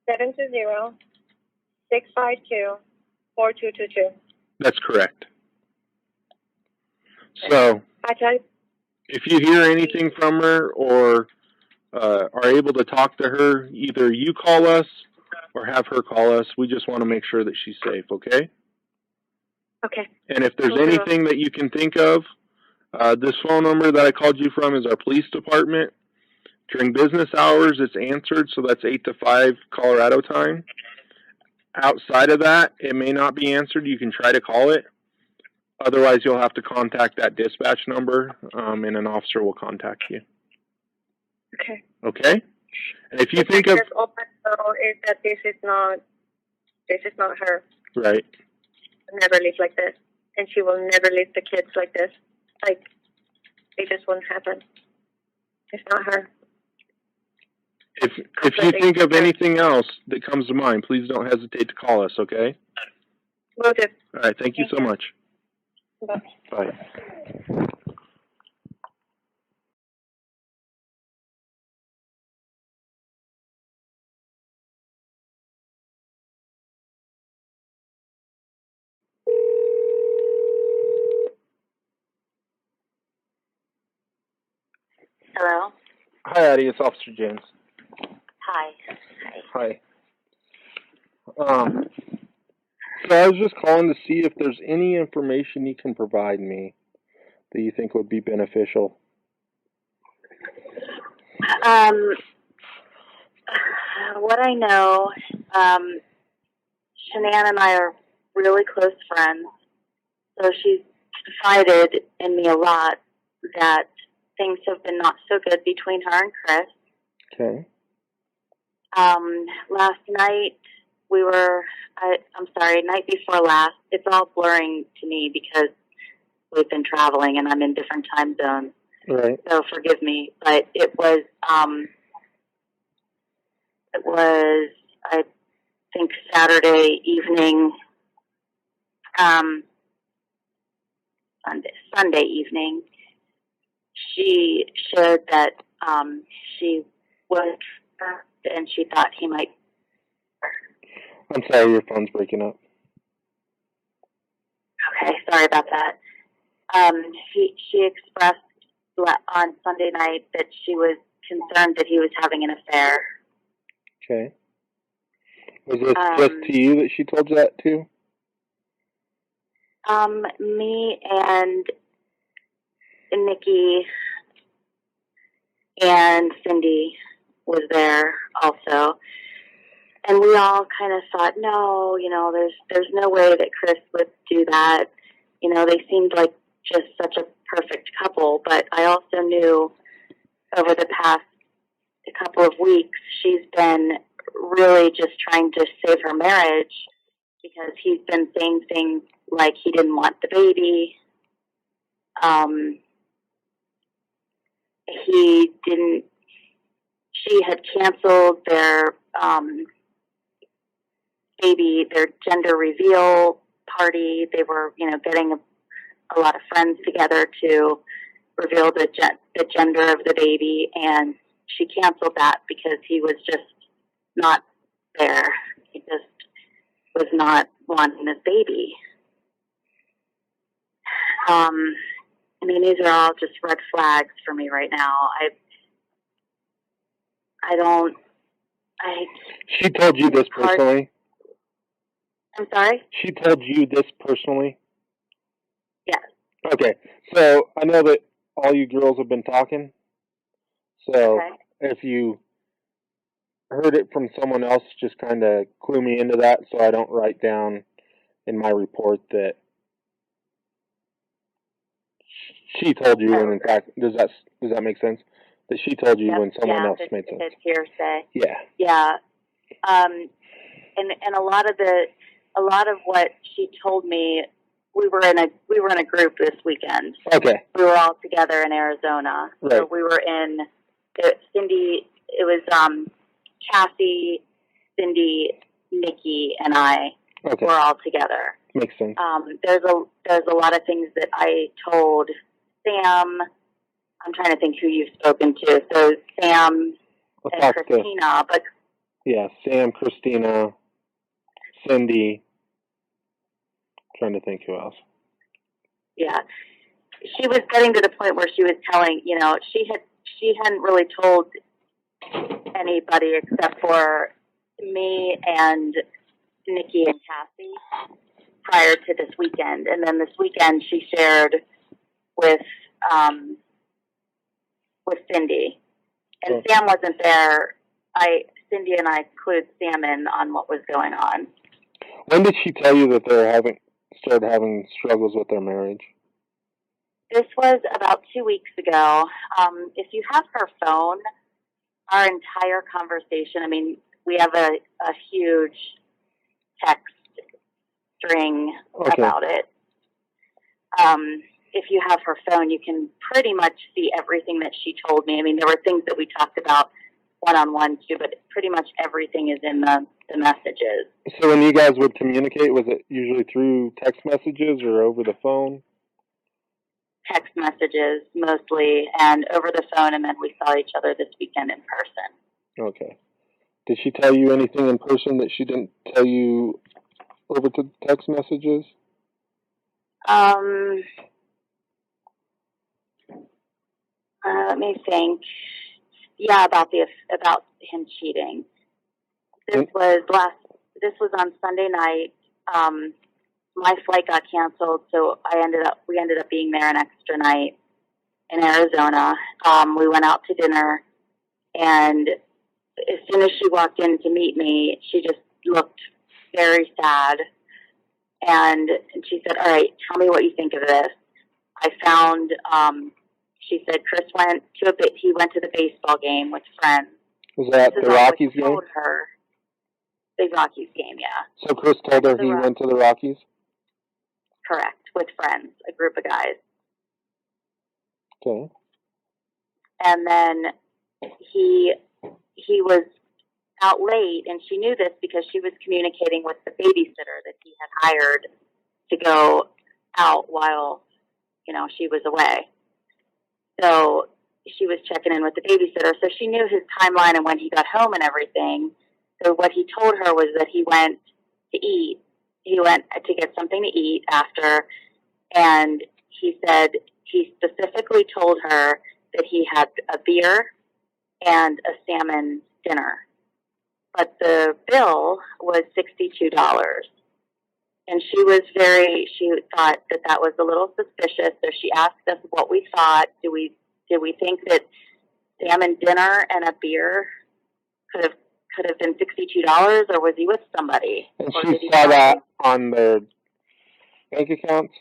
720-652-4222. That's correct. So, I tell you, if you hear anything from her or are able to talk to her, either you call us or have her call us. We just want to make sure that she's safe, okay? okay. And if there's Will do. anything that you can think of, this phone number that I called you from is our police department. During business hours, it's answered, so that's 8 to 5 Colorado time. Outside of that, it may not be answered. You can try to call it. Otherwise, you'll have to contact that dispatch number, and an officer will contact you. Okay. Okay? And if you think of... All I know is that this is not her. Right. Never live like this. And she will never leave the kids like this. Like, it just won't happen. It's not her. If you think of anything else that comes to mind, please don't hesitate to call us, okay? Will do. All right, thank you so much. Bye. Bye. Hello? Hi, Addie. It's Officer James. Hi. Hi. So I was just calling to see if there's any information you can provide me that you think would be beneficial. What I know, Shanann and I are really close friends, so she's confided in me a lot that things have been not so good between her and Chris. Okay. Last night night before last, it's all blurring to me because we've been traveling and I'm in different time zones. Right. So forgive me, but it was, I think, Saturday evening, Sunday evening. She shared that she was and she thought he might. I'm sorry, your phone's breaking up. Okay, sorry about that. She expressed on Sunday night that she was concerned that he was having an affair. Okay. Was this just to you that she told you that too? Me and Nikki and Cindy was there also. And we all kind of thought, no, there's no way that Chris would do that. They seemed like just such a perfect couple. But I also knew over the past couple of weeks, she's been really just trying to save her marriage because he's been saying things like he didn't want the baby. She had canceled their their gender reveal party. They were, getting a lot of friends together to reveal the gender of the baby, and she canceled that because he was just not there. He just was not wanting this baby. These are all just red flags for me right now. She told you this personally? I'm sorry? She told you this personally? Yes. Okay. So I know that all you girls have been talking. So if you heard it from someone else, just kind of clue me into that so I don't write down in my report that she told you, and in fact, does that make sense? That she told you when someone else made sense. It's hearsay. Yeah. Yeah. And a lot of what she told me, we were in a group this weekend. Okay. We were all together in Arizona. Right. So we were in Cindy. It was Kathy, Cindy, Nikki, and I were all together. Makes sense. There's a lot of things that I told Sam. I'm trying to think who you've spoken to. So Sam and Christina, but yeah, Sam, Christina, Cindy. I'm trying to think who else. Yeah. she was getting to the point where she was telling, she hadn't really told anybody except for me and Nikki and Cassie prior to this weekend. And then this weekend she shared with Cindy. And Sam wasn't there. Cindy and I clued Sam in on what was going on. When did she tell you that they started having struggles with their marriage? This was about 2 weeks ago. If you have her phone, our entire conversation, we have a huge text string about it. If you have her phone, you can pretty much see everything that she told me. There were things that we talked about one-on-one too, but pretty much everything is in the messages. So when you guys would communicate, was it usually through text messages or over the phone? Text messages mostly, and over the phone, and then we saw each other this weekend in person. Okay. Did she tell you anything in person that she didn't tell you over to text messages? Let me think. Yeah, about him cheating. This was on Sunday night. My flight got canceled, so we ended up being there an extra night in Arizona. We went out to dinner, and as soon as she walked in to meet me, she just looked very sad. And she said, "All right, tell me what you think of this." I found. She said Chris he went to the baseball game with friends. Was that the Rockies game? Told her the Rockies game, yeah. So Chris told her he went to the Rockies? Correct, with friends, a group of guys. Okay. And then he was out late, and she knew this because she was communicating with the babysitter that he had hired to go out while, she was away. So she was checking in with the babysitter, so she knew his timeline and when he got home and everything. So what he told her was that he went to eat. He went to get something to eat after, and he said he specifically told her that he had a beer and a salmon dinner. But the bill was $62. And she thought that was a little suspicious, so she asked us what we thought. Did we think that salmon dinner and a beer could have been $62, or was he with somebody? And she saw that on their bank accounts?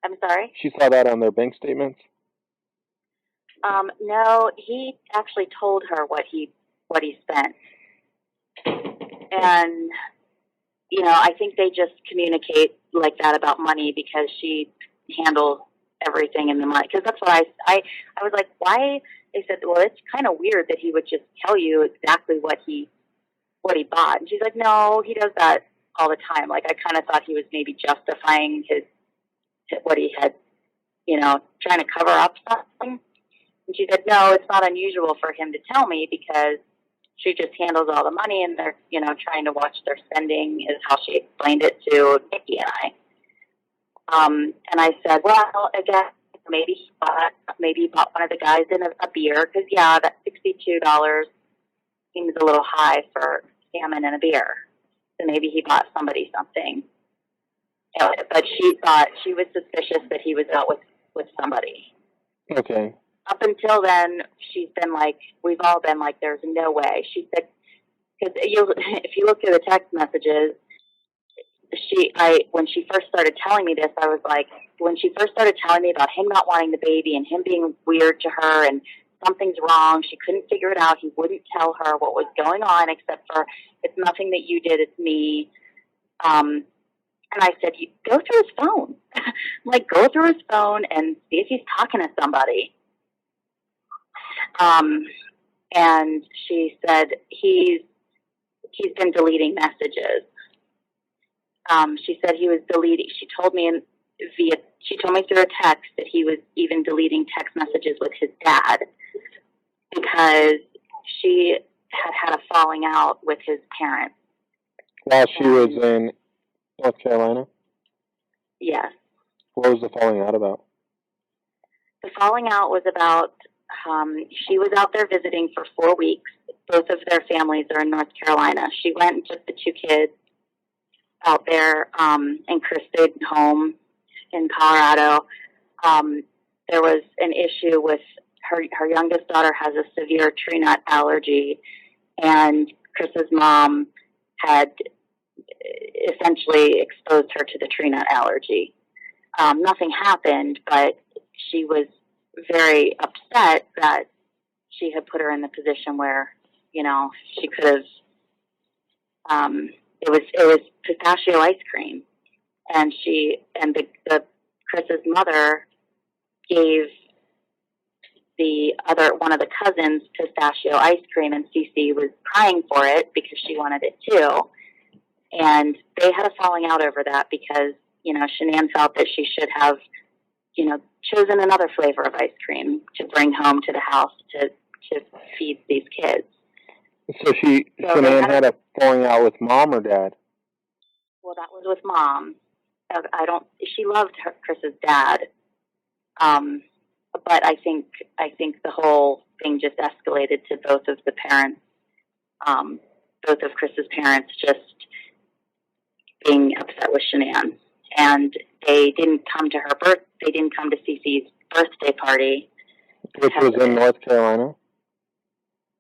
I'm sorry? She saw that on their bank statements? No, he actually told her what he spent. And I think they just communicate like that about money because she handles everything in the money. Because that's what I was like, why? They said, well, it's kind of weird that he would just tell you exactly what he bought. And she's like, no, he does that all the time. Like, I kind of thought he was maybe justifying what he had, trying to cover up something. And she said, no, it's not unusual for him to tell me because she just handles all the money, and they're, trying to watch their spending is how she explained it to Nikki and I. And I said, well, I guess maybe he bought one of the guys in a beer, because, yeah, that $62 seems a little high for salmon and a beer. So maybe he bought somebody something. But she thought she was suspicious that he was out with somebody. Okay. Up until then, she's been like, we've all been like, there's no way. She said, because if you look through the text messages, when she first started telling me this, I was like, when she first started telling me about him not wanting the baby and him being weird to her and something's wrong, she couldn't figure it out. He wouldn't tell her what was going on except for, it's nothing that you did, it's me. And I said, you go through his phone. Like, go through his phone and see if he's talking to somebody. And she said he's been deleting messages. She said he was deleting. She told me through a text that he was even deleting text messages with his dad because she had a falling out with his parents. While she was in North Carolina? Yes. What was the falling out about? The falling out was about, she was out there visiting for 4 weeks. Both of their families are in North Carolina. She went and took the 2 kids out there, and Chris stayed home in Colorado. There was an issue with her youngest daughter has a severe tree nut allergy, and Chris's mom had essentially exposed her to the tree nut allergy. Nothing happened, but she was very upset that she had put her in the position where, you know, she could have, it was pistachio ice cream. And the Chris's mother gave one of the cousins pistachio ice cream, and Cece was crying for it because she wanted it too. And they had a falling out over that because, you know, Shanann felt that she should have, you know, chosen another flavor of ice cream to bring home to the house to feed these kids. So Shanann had a falling out with mom or dad? Well, that was with mom. She loved Chris's dad. But I think the whole thing just escalated to both of the parents, both of Chris's parents just being upset with Shanann. And they didn't come to they didn't come to Cece's birthday party. Which was in North Carolina?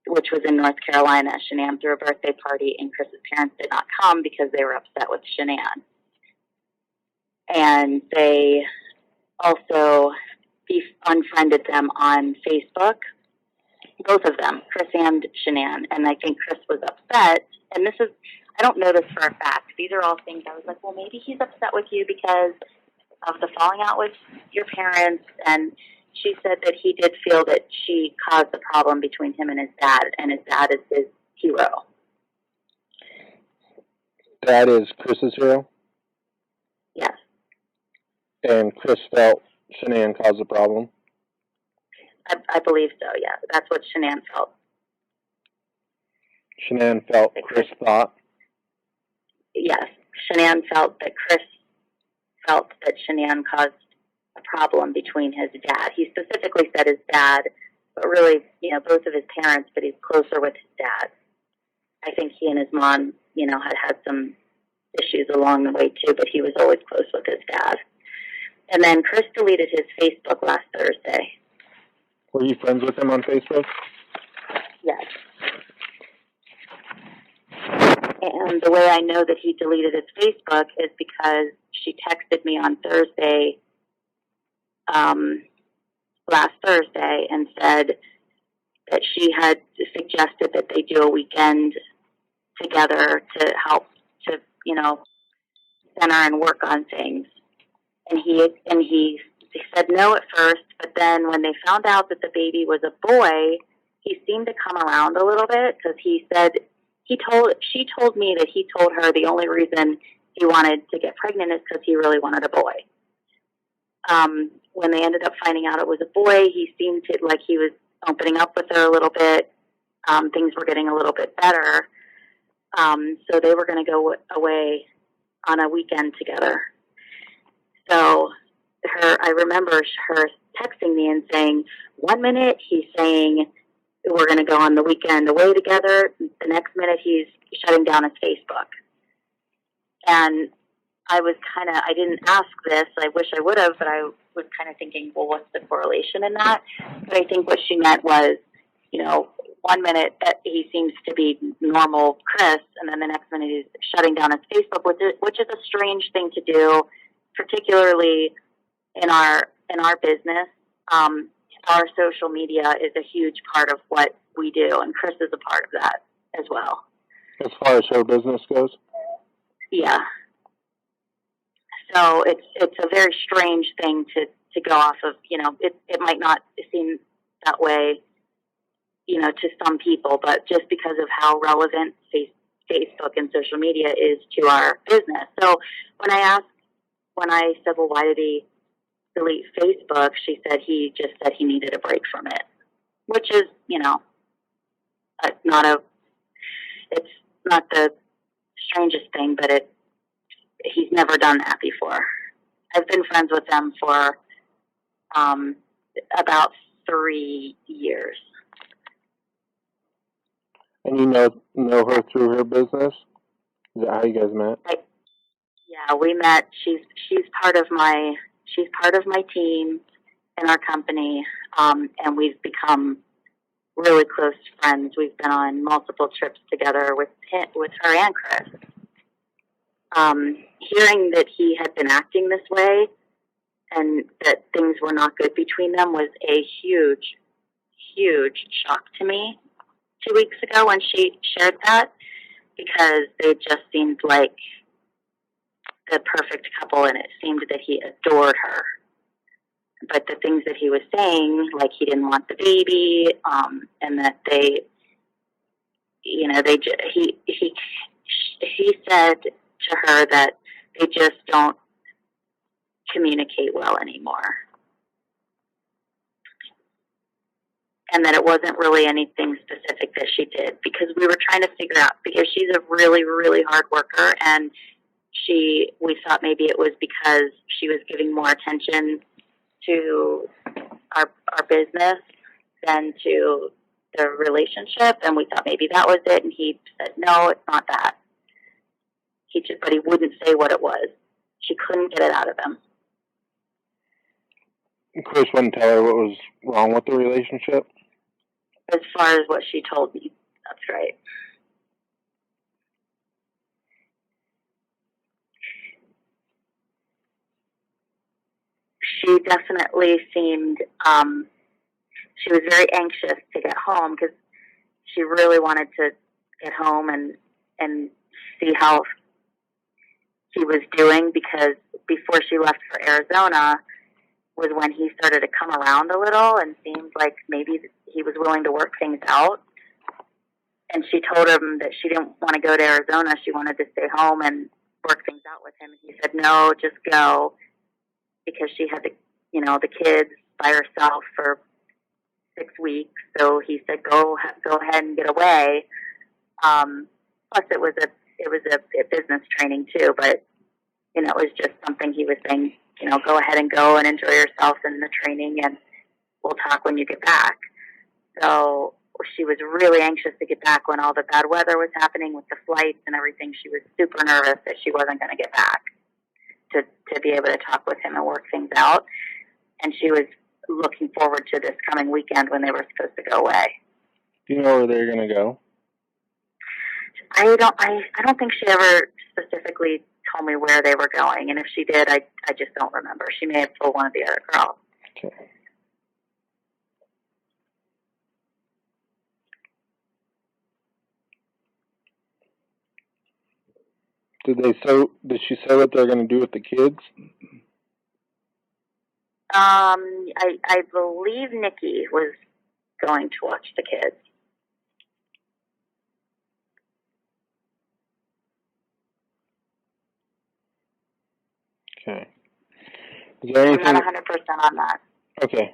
Which was in North Carolina. Shanann threw a birthday party, and Chris's parents did not come because they were upset with Shanann. And they also unfriended them on Facebook, both of them, Chris and Shanann. And I think Chris was upset. And I don't know this for a fact. These are all things I was like, well, maybe he's upset with you because of the falling out with your parents. And she said that he did feel that she caused the problem between him and his dad is his hero. Dad is Chris's hero? Yes. And Chris felt Shanann caused the problem? I believe so, yeah. That's what Shanann felt. Shanann felt Chris thought? Yes. Shanann felt that Chris felt that Shanann caused a problem between his dad. He specifically said his dad, but really, you know, both of his parents, but he's closer with his dad. I think he and his mom, you know, had some issues along the way too, but he was always close with his dad. And then Chris deleted his Facebook last Thursday. Were you friends with him on Facebook? Yes. And the way I know that he deleted his Facebook is because she texted me on Thursday, last Thursday, and said that she had suggested that they do a weekend together to help to, you know, center and work on things. And he said no at first, but then when they found out that the baby was a boy, he seemed to come around a little bit because he said she told me that he told her the only reason he wanted to get pregnant is because he really wanted a boy. When they ended up finding out it was a boy, he seemed to like he was opening up with her a little bit. Things were getting a little bit better. So they were going to go away on a weekend together. So I remember her texting me and saying, 1 minute he's saying we're going to go on the weekend away together. The next minute he's shutting down his Facebook. And I didn't ask this. I wish I would have, but I was kind of thinking, well, what's the correlation in that? But I think what she meant was, you know, 1 minute he seems to be normal Chris, and then the next minute he's shutting down his Facebook, which is a strange thing to do, particularly in our business. Our social media is a huge part of what we do, and Chris is a part of that as well. As far as her business goes? Yeah. So it's a very strange thing to go off of. You know, it might not seem that way, you know, to some people, but just because of how relevant Facebook and social media is to our business. So when I said, well, why did he delete Facebook? She said he just said he needed a break from it, which is, you know, it's not the strangest thing, but he's never done that before. I've been friends with them for about 3 years. And you know her through her business? Is that how you guys met? Yeah, we met. She's part of my team in our company, and we've become really close friends. We've been on multiple trips together with her and Chris. Hearing that he had been acting this way and that things were not good between them was a huge, huge shock to me 2 weeks ago when she shared that, because they just seemed like the perfect couple, and it seemed that he adored her. But the things that he was saying, like he didn't want the baby, and that they, he said to her that they just don't communicate well anymore. And that it wasn't really anything specific that she did, because we were trying to figure out, because she's a really, really hard worker, and we thought maybe it was because she was giving more attention to our business than to the relationship, and we thought maybe that was it, and he said, no, it's not that. But he wouldn't say what it was. She couldn't get it out of him. Chris wouldn't tell her what was wrong with the relationship? As far as what she told me, that's right. She definitely seemed, she was very anxious to get home, because she really wanted to get home and see how he was doing, because before she left for Arizona was when he started to come around a little and seemed like maybe he was willing to work things out. And she told him that she didn't want to go to Arizona. She wanted to stay home and work things out with him. And he said, no, just go, because she had the kids by herself for 6 weeks. So he said, go ahead and get away. Plus it was a business training too, but it was just something he was saying, go ahead and go and enjoy yourself in the training, and we'll talk when you get back. So she was really anxious to get back when all the bad weather was happening with the flights and everything. She was super nervous that she wasn't going to get back to be able to talk with him and work things out. And she was looking forward to this coming weekend when they were supposed to go away. Do you know where they're going to go? I don't think she ever specifically told me where they were going, and if she did, I just don't remember. She may have told one of the other girls. Okay. Did she say what they're going to do with the kids? I believe Nikki was going to watch the kids. Okay. Is there anything? I'm not 100% on that. Okay.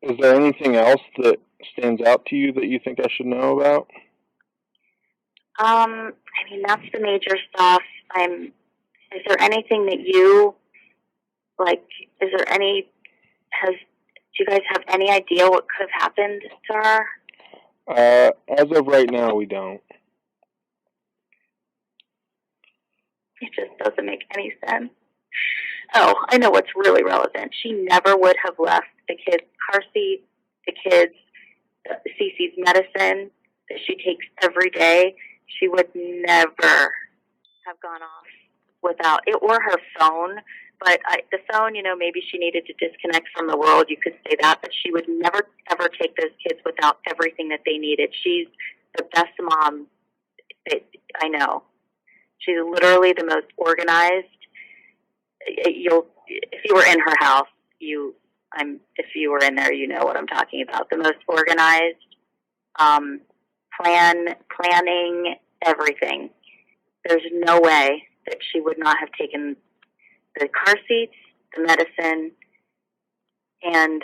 Is there anything else that stands out to you that you think I should know about? That's the major stuff. Is there anything that you, like, do you guys have any idea what could have happened to her? As of right now, we don't. It just doesn't make any sense. Oh, I know what's really relevant. She never would have left the kids' car seat, the kids' Cece's medicine that she takes every day. She would never have gone off without it, or her phone. But the phone, maybe she needed to disconnect from the world. You could say that, but she would never, ever take those kids without everything that they needed. She's the best mom that I know. She's literally the most organized. If you were in her house, if you were in there, you know what I'm talking about. The most organized, planning everything. There's no way that she would not have taken the car seats, the medicine, and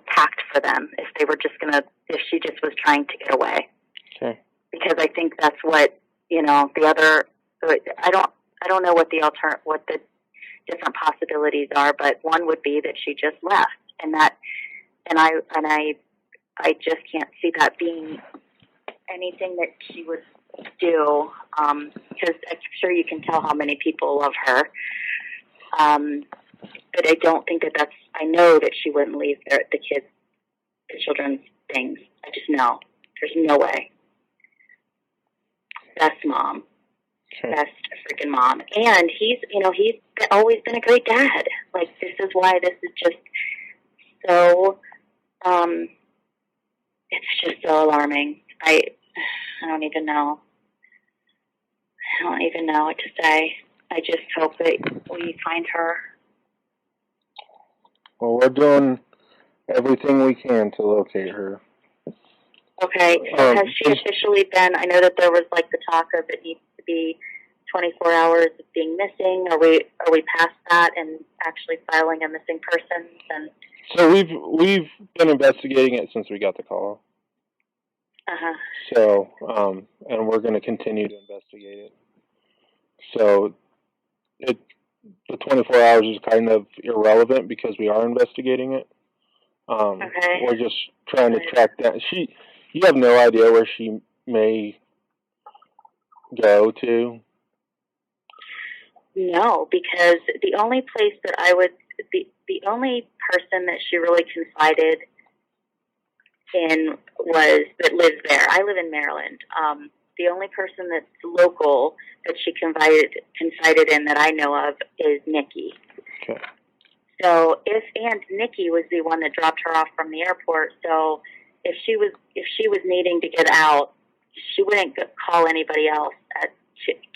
packed for them if she just was trying to get away. Okay. Because I think that's what the other. I don't know what the different possibilities are, but one would be that she just left, and I just can't see that being anything that she would do, because I'm sure you can tell how many people love her. But I don't think that I know that she wouldn't leave the children's things. I just know. There's no way. Best mom. Best freaking mom. And he's always been a great dad. Like, this is why this is just so, it's just so alarming. I don't even know. I don't even know what to say. I just hope that we find her. Well, we're doing everything we can to locate her. Okay, so has she officially been, I know that there was like the talk of it needs to be 24 hours of being missing. Are we past that and actually filing a missing person? And so we've been investigating it since we got the call. So, and we're going to continue to investigate it. So, the 24 hours is kind of irrelevant because we are investigating it. We're just trying to track down. You have no idea where she may go to? No, because the only place that the only person that she really confided in that lives there. I live in Maryland. The only person that's local that she confided in that I know of is Nikki. Okay. So and Nikki was the one that dropped her off from the airport. So if she was needing to get out, she wouldn't call anybody else at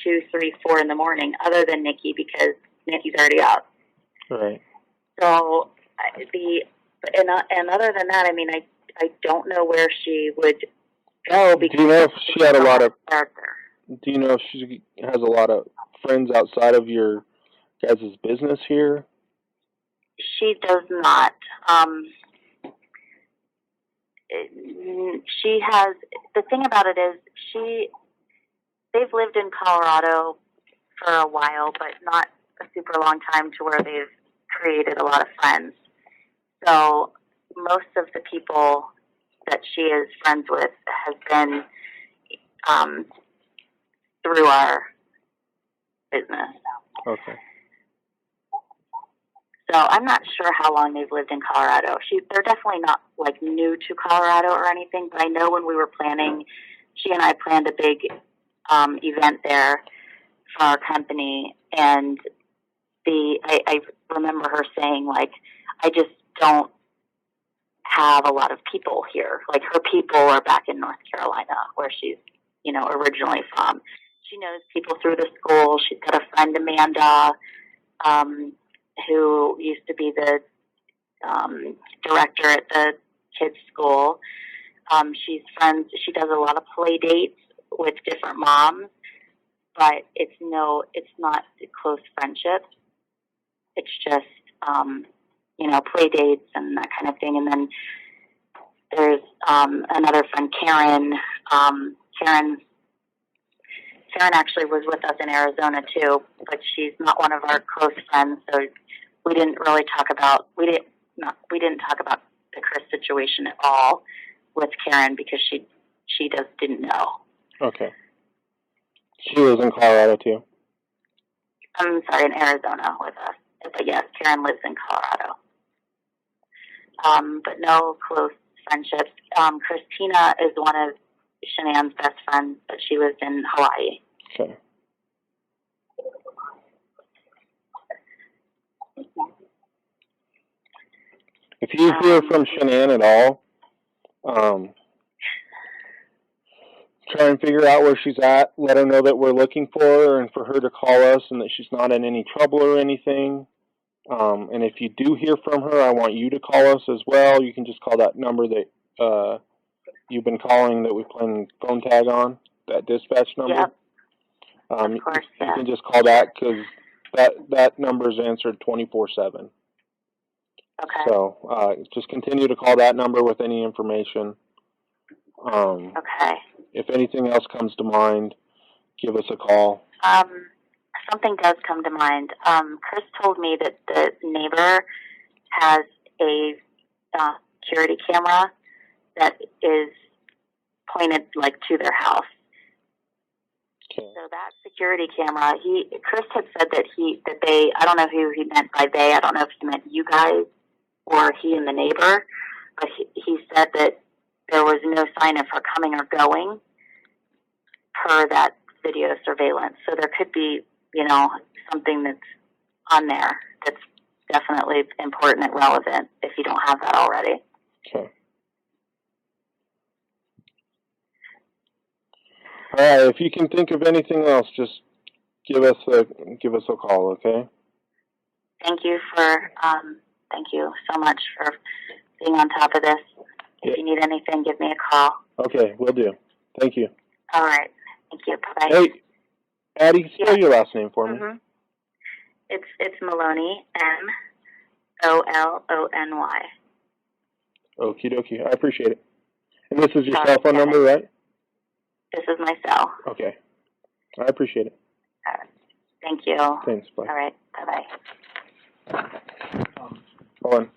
2, 3, 4 in the morning other than Nikki, because Nikki's already up. Right. So and other than that, I mean, I don't know where she would go. Because do you know if she had a lot of? Do you know if she has a lot of friends outside of your guys' business here? She does not. She has. The thing about it is, they've lived in Colorado for a while, but not a super long time to where they've created a lot of friends. So most of the people that she is friends with has been through our business. Okay. So I'm not sure how long they've lived in Colorado. They're definitely not like new to Colorado or anything, but I know when we were planning, she and I planned a big event there for our company, and I remember her saying, like, I just don't have a lot of people here. Like, her people are back in North Carolina, where she's, originally from. She knows people through the school. She's got a friend, Amanda, who used to be the director at the kids' school. She's friends. She does a lot of play dates with different moms, but it's not close friendships. It's just, play dates and that kind of thing. And then there's another friend, Karen. Karen actually was with us in Arizona too, but she's not one of our close friends, so we didn't really talk about we didn't talk about the Chris situation at all with Karen, because she just didn't know. Okay. She lives in Colorado too? I'm sorry, in Arizona with us. But yes, Karen lives in Colorado. But no close friendships. Christina is one of Shanann's best friends, but she lives in Hawaii. Okay. If you hear from Shanann at all, try and figure out where she's at. Let her know that we're looking for her and for her to call us and that she's not in any trouble or anything. And if you do hear from her, I want you to call us as well. You can just call that number that you've been calling that we playing phone tag on, that dispatch number. Yep. Of course, you can just call that, because that number is answered 24/7. Okay. So just continue to call that number with any information. Okay. If anything else comes to mind, give us a call. something does come to mind. Chris told me that the neighbor has a security camera that is pointed like to their house. Okay. So that security camera, Chris had said that they, I don't know who he meant by they, I don't know if he meant you guys or he and the neighbor, but he said that there was no sign of her coming or going per that video surveillance. So there could be, something that's on there that's definitely important and relevant if you don't have that already. Okay. All right. If you can think of anything else, just give us a call, okay? Thank you so much for being on top of this. If you need anything, give me a call. Okay, will do. Thank you. All right. Thank you. Bye-bye. Hey, Addie, spell your last name for me. Mm-hmm. It's Maloney, Molony. Okie dokie. I appreciate it. And this is your cell phone number, right? This is my cell. Okay. I appreciate it. All right. Thank you. Thanks. Bye. All right. Bye-bye. Hold on.